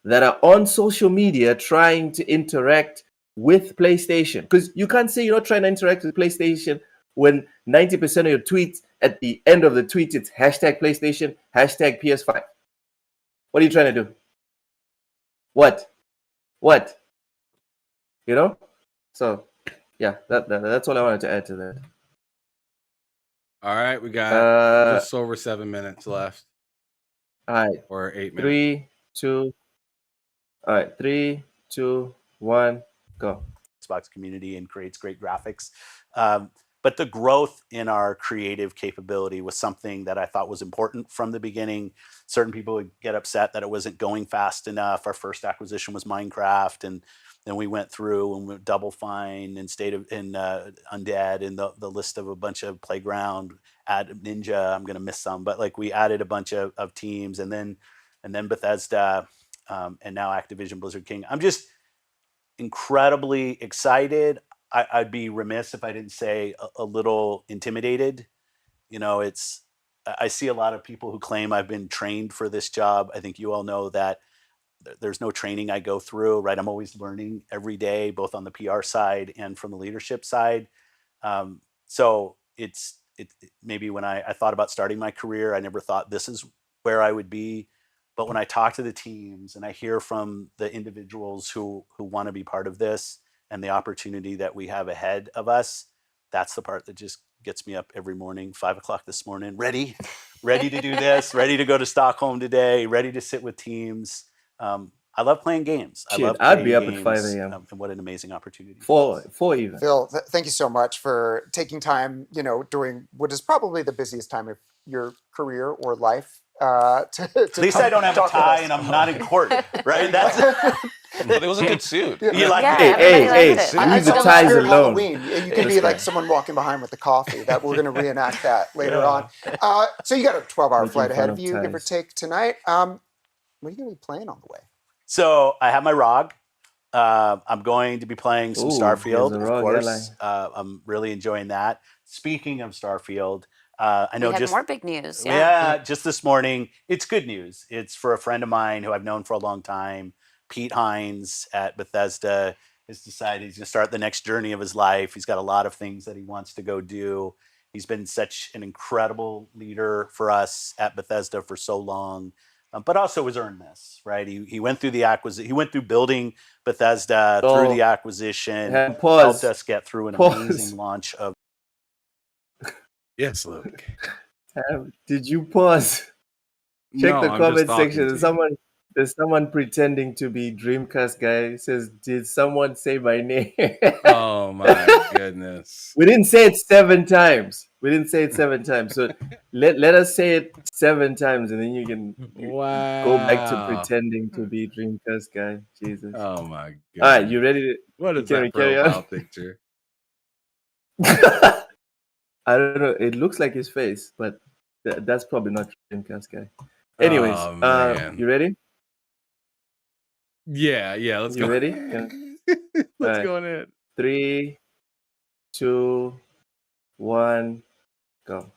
S1: that are on social media trying to interact with PlayStation. Because you can't say you're not trying to interact with PlayStation when 90% of your tweets, at the end of the tweet, it's hashtag PlayStation, hashtag PS5. What are you trying to do? What? You know? So, yeah, that's all I wanted to add to that.
S2: All right, we got just over 7 minutes left.
S1: All right.
S2: Or 8 minutes.
S1: 3, 2. All right, 3, 2, 1, go.
S6: Xbox community and creates great graphics. But the growth in our creative capability was something that I thought was important from the beginning. Certain people would get upset that it wasn't going fast enough. Our first acquisition was Minecraft, and then we went through and we Double Fine and Undead and the list of a bunch of Playground, add Ninja. I'm gonna miss some, but like we added a bunch of teams, and then Bethesda, and now Activision Blizzard King. I'm just incredibly excited. I'd be remiss if I didn't say a little intimidated. You know, I see a lot of people who claim I've been trained for this job. I think you all know that there's no training I go through, right? I'm always learning every day, both on the PR side and from the leadership side. So it's maybe when I thought about starting my career, I never thought this is where I would be. But when I talk to the teams and I hear from the individuals who want to be part of this and the opportunity that we have ahead of us, that's the part that just gets me up every morning, 5 o'clock this morning, ready to do this, ready to go to Stockholm today, ready to sit with teams. I love playing games.
S1: I'd be up at 5 a.m.
S6: And what an amazing opportunity.
S1: 4 even.
S5: Phil, thank you so much for taking time, during what is probably the busiest time of your career or life.
S6: At least I don't have a tie and I'm not in court, right?
S8: But it was a good suit.
S6: You like
S1: Hey, leave the ties alone.
S5: Halloween. You can be
S1: This
S5: like
S1: guy.
S5: someone walking behind with the coffee. That we're going to reenact that later on. So you got a 12-hour
S1: Making
S5: flight ahead
S1: fun
S5: of
S1: of
S5: you, give or
S1: ties.
S5: take tonight. What are you going to be playing on the way?
S6: So I have my ROG. I'm going to be playing some
S1: Ooh, he has
S6: Starfield,
S1: a
S6: of
S1: ROG
S6: course. I'm really enjoying that. Speaking of Starfield, I know
S7: We had
S6: just
S7: more big news. Yeah.
S6: just this morning. It's good news. It's for a friend of mine who I've known for a long time, Pete Hines at Bethesda. Has decided he's going to start the next journey of his life. He's got a lot of things that he wants to go do. He's been such an incredible leader for us at Bethesda for so long, but also has earned this, right? He went through the acquisition. He went through building Bethesda, through the
S1: Oh,
S6: acquisition, helped
S1: pause.
S6: us get through an
S1: Pause.
S6: amazing launch of.
S2: Yes, Luke.
S1: Did you pause? Check
S2: No,
S1: the
S2: I'm just
S1: comment
S2: talking
S1: section.
S2: to you.
S1: There's someone pretending to be Dreamcast guy. He says, "Did someone say my name?"
S2: Oh my goodness.
S1: We didn't say it 7 times. So let us say it 7 times, and then you can go back to
S2: Wow.
S1: pretending to be Dreamcast guy. Jesus.
S2: Oh my goodness.
S1: All right, you ready to?
S2: What is
S1: Can we
S2: that
S1: carry on?
S2: profile picture?
S1: I don't know. It looks like his face, but that's probably not Dreamcast guy. Anyways,
S2: Oh man.
S1: you ready?
S2: Yeah, let's
S1: You
S2: go.
S1: ready?
S2: Let's
S1: Alright.
S2: go ahead.
S1: 3, 2, 1, go.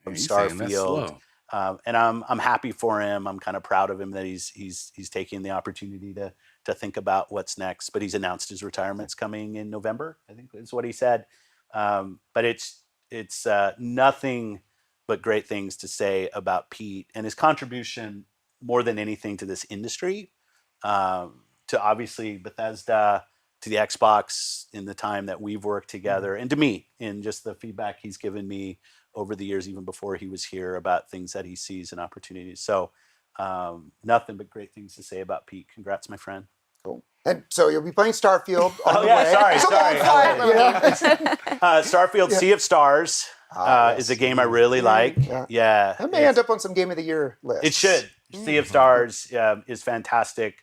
S6: From
S2: He's saying that's
S6: Starfield.
S2: slow.
S6: And I'm happy for him. I'm kind of proud of him that he's taking the opportunity to think about what's next. But he's announced his retirement's coming in November, I think is what he said. But it's nothing but great things to say about Pete and his contribution more than anything to this industry, to obviously Bethesda, to the Xbox in the time that we've worked together, and to me in just the feedback he's given me over the years, even before he was here, about things that he sees and opportunities. So nothing but great things to say about Pete. Congrats, my friend.
S5: Cool. And so you'll be playing Starfield on
S6: Oh,
S5: the
S6: yeah,
S5: way.
S6: sorry.
S5: It's a long flight, you know?
S6: Starfield Sea of Stars
S5: Yes.
S6: is a game I really like. Yeah.
S5: That may end up on some Game of the Year lists.
S6: It should. Sea of Stars is fantastic.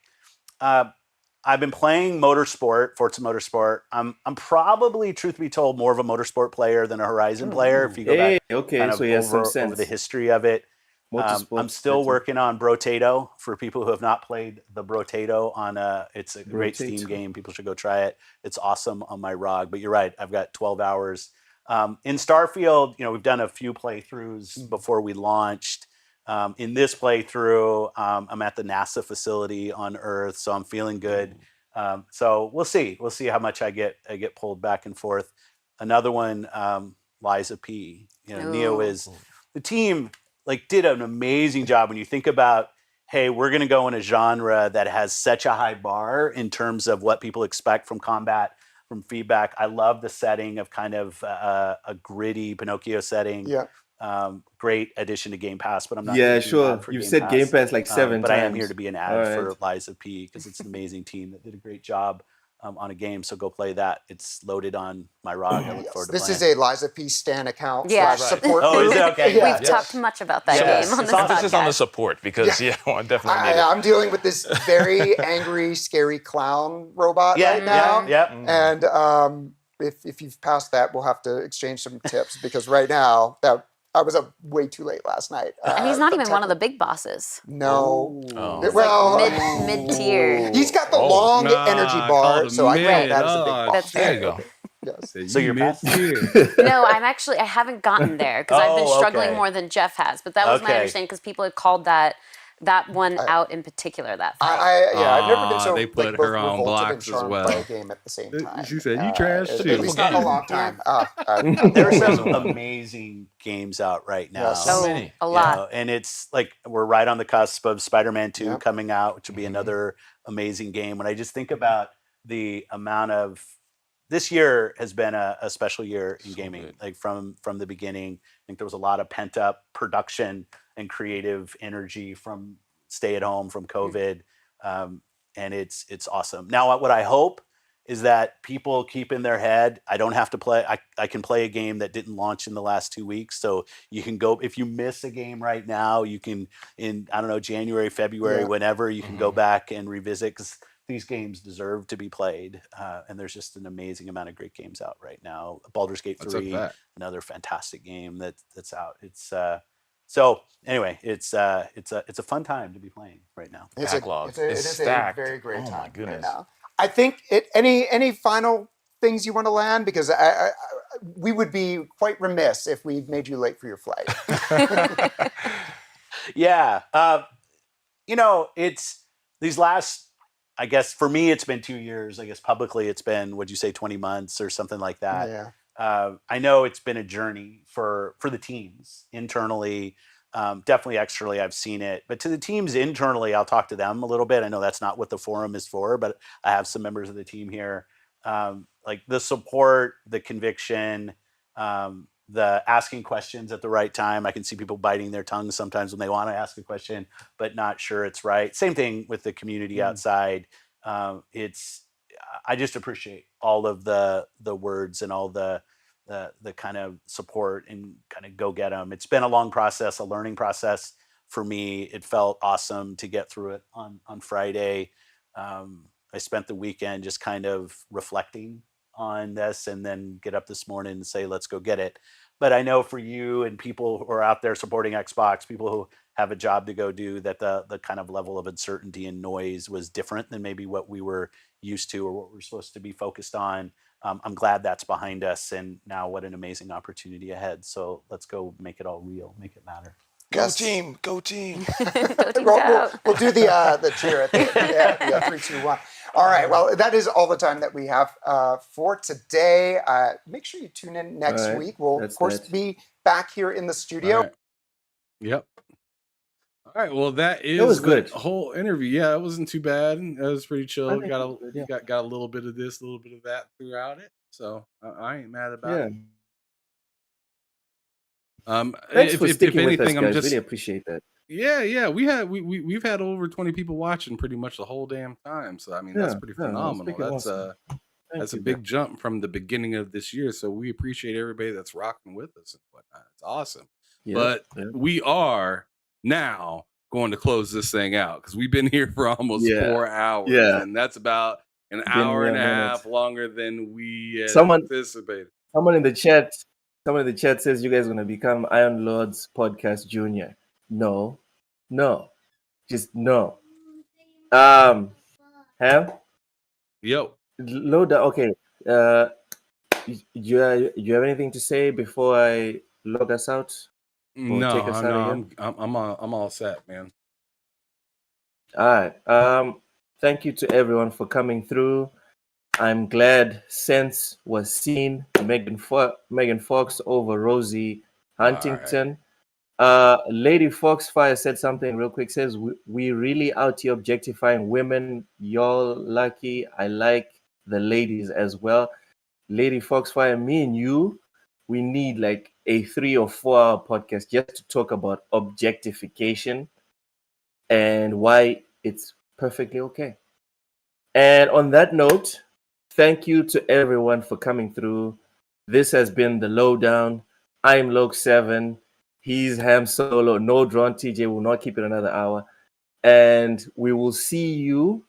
S6: I've been playing Forza Motorsport. I'm probably, truth be told, more of a Motorsport player than a Horizon player. If you go back, kind of
S1: so he has some
S6: over
S1: sense.
S6: the history of it.
S1: Motorsport,
S6: I'm still working on Brotato. For people who have not played the Brotato, it's a great Steam game. People should go try it. It's awesome on my ROG. But you're right, I've got 12 hours. In Starfield, we've done a few playthroughs before we launched. In this playthrough, I'm at the NASA facility on Earth, so I'm feeling good. So we'll see. We'll see how much I get pulled back and forth. Another one, Liza P. Neo is the team. Did an amazing job when you think about, hey, we're going to go in a genre that has such a high bar in terms of what people expect from combat, from feedback. I love the setting of kind of a gritty Pinocchio setting.
S5: Yeah.
S6: Great addition to Game Pass, but I'm not.
S1: Yeah, sure. You've said Game Pass like 7
S6: but
S1: times.
S6: I am here to be an ad
S1: All
S6: for
S1: right.
S6: Liza P because it's an amazing team that did a great job on a game. So go play that. It's loaded on my ROG. I look forward to
S5: This
S6: playing.
S5: is a Liza P Stan account
S7: Yeah.
S5: / support.
S6: Oh, is it? Okay.
S7: We've talked much about that game on this
S8: Emphasis on the
S7: podcast.
S8: support because well, definitely need it.
S5: I'm dealing with this very angry, scary clown robot right now. And if you've passed that, we'll have to exchange some tips because right now I was up way too late last night.
S7: And he's not even one of the big bosses.
S5: No.
S8: Oh.
S5: Well,
S7: Mid tier.
S5: he's got the long energy bar, so I count that as a big boss.
S7: That's
S8: There you go.
S5: Yes.
S6: So you're past
S7: No, I haven't gotten there because I've been struggling
S6: okay.
S7: more than Jeff has. But that was my
S6: Okay.
S7: understanding because people had called that one out in particular, that fight.
S5: I've never been so
S2: they put
S5: both
S2: her on
S5: revolted
S2: blocks
S5: and
S2: as
S5: charmed
S2: well.
S5: by a game at the same time.
S2: She said, "You trash
S5: At
S2: too."
S5: least not in a long time.
S6: There are some amazing games out right now.
S5: Yes.
S8: So many.
S7: A lot.
S6: And it's like we're right on the cusp of Spider-Man 2
S5: Yep.
S6: coming out, which will be another amazing game. When I just think about the amount of this year has been a special year in gaming.
S8: good.
S6: Like from the beginning, I think there was a lot of pent up production and creative energy from stay at home, from COVID, and it's awesome. Now, what I hope is that people keep in their head, I don't have to play. I can play a game that didn't launch in the last 2 weeks. So you can go, if you miss a game right now, you can, in, I don't know, January, February, whenever, you can go back and revisit. Because these games deserve to be played, and there's just an amazing amount of great games out right now. Baldur's Gate 3, another fantastic game that's out. It's so anyway, it's a fun time to be playing right now.
S8: Backlog
S5: It is
S8: stacked.
S5: a very great
S8: Oh
S5: time
S8: my goodness.
S5: right now. I think any final things you want to land, because we would be quite remiss if we made you late for your flight.
S6: Yeah, it's these last, I guess for me it's been 2 years. I guess publicly it's been, would you say 20 months or something like that.
S5: Yeah.
S6: I know it's been a journey for the teams internally. Definitely externally, I've seen it. But to the teams internally, I'll talk to them a little bit. I know that's not what the forum is for, but I have some members of the team here. Like the support, the conviction, the asking questions at the right time. I can see people biting their tongues sometimes when they want to ask a question, but not sure it's right. Same thing with the community outside. I just appreciate all of the words and all the kind of support and kind of go get them. It's been a long process, a learning process for me. It felt awesome to get through it on Friday. I spent the weekend just kind of reflecting on this and then get up this morning and say, let's go get it. But I know for you and people who are out there supporting Xbox, people who have a job to go do, that the kind of level of uncertainty and noise was different than maybe what we were used to or what we're supposed to be focused on. I'm glad that's behind us, and now what an amazing opportunity ahead. So let's go make it all real, make it matter.
S10: Go team, go team.
S5: We'll do the cheer at the end. Yeah, 3, 2, 1. All right. Well, that is all the time that we have for today. Make sure you tune in next week. We'll of course be back here in the studio.
S2: Right. Yep. All right. Well, that
S1: was good.
S2: The whole interview. Yeah, it wasn't too bad. It was pretty chill. Got a little bit of this, a little bit of that throughout it. So I ain't mad about it.
S1: Thanks for sticking with us,
S2: anything,
S1: guys. Really appreciate that.
S2: Yeah. We've had over 20 people watching pretty much the whole damn time. So I mean, that's pretty phenomenal. That's a big jump from the beginning of this year. So we appreciate everybody that's rocking with us and whatnot. It's awesome. But we are now going to close this thing out because we've been here for almost 4 hours.
S1: Yeah.
S2: And that's about an hour and a half longer than we anticipated.
S1: Someone in the chat says you guys are going to become Iron Lords Podcast Junior. No, just no. Ham?
S2: Yo.
S1: Loda, okay. You have anything to say before I log us out?
S2: No, I'm all set, man.
S1: All right. Thank you to everyone for coming through. I'm glad Sense was seen. Megan Fox over Rosie Huntington. Lady Foxfire said something real quick. Says we really out here objectifying women. Y'all lucky. I like the ladies as well. Lady Foxfire, me and you, we need like a 3 or 4 hour podcast just to talk about objectification and why it's perfectly okay. And on that note, thank you to everyone for coming through. This has been The Lowdown. I'm Loke7. He's Ham Solo. No Drawn. TJ will not keep it another hour. And we will see you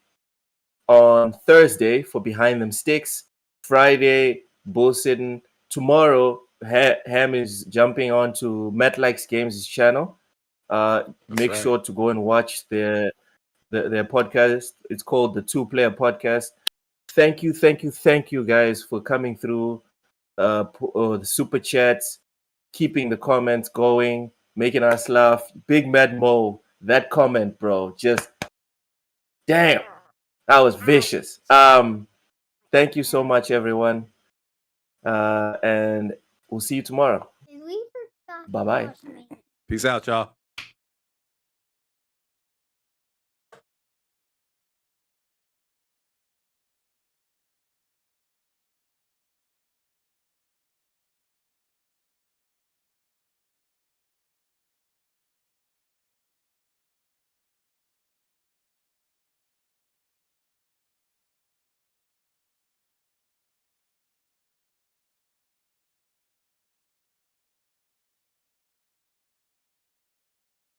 S1: on Thursday for Behind Them Sticks. Friday, Bullsitting. Tomorrow, Ham is jumping onto Matt Likes Games' channel. Make sure to go and watch their podcast. It's called the 2-Player Podcast. Thank you guys for coming through. The super chats, keeping the comments going, making us laugh. Big Mad Mo, that comment, bro, just damn, that was vicious. Thank you so much, everyone, and we'll see you tomorrow. Bye-bye.
S2: Peace out, y'all.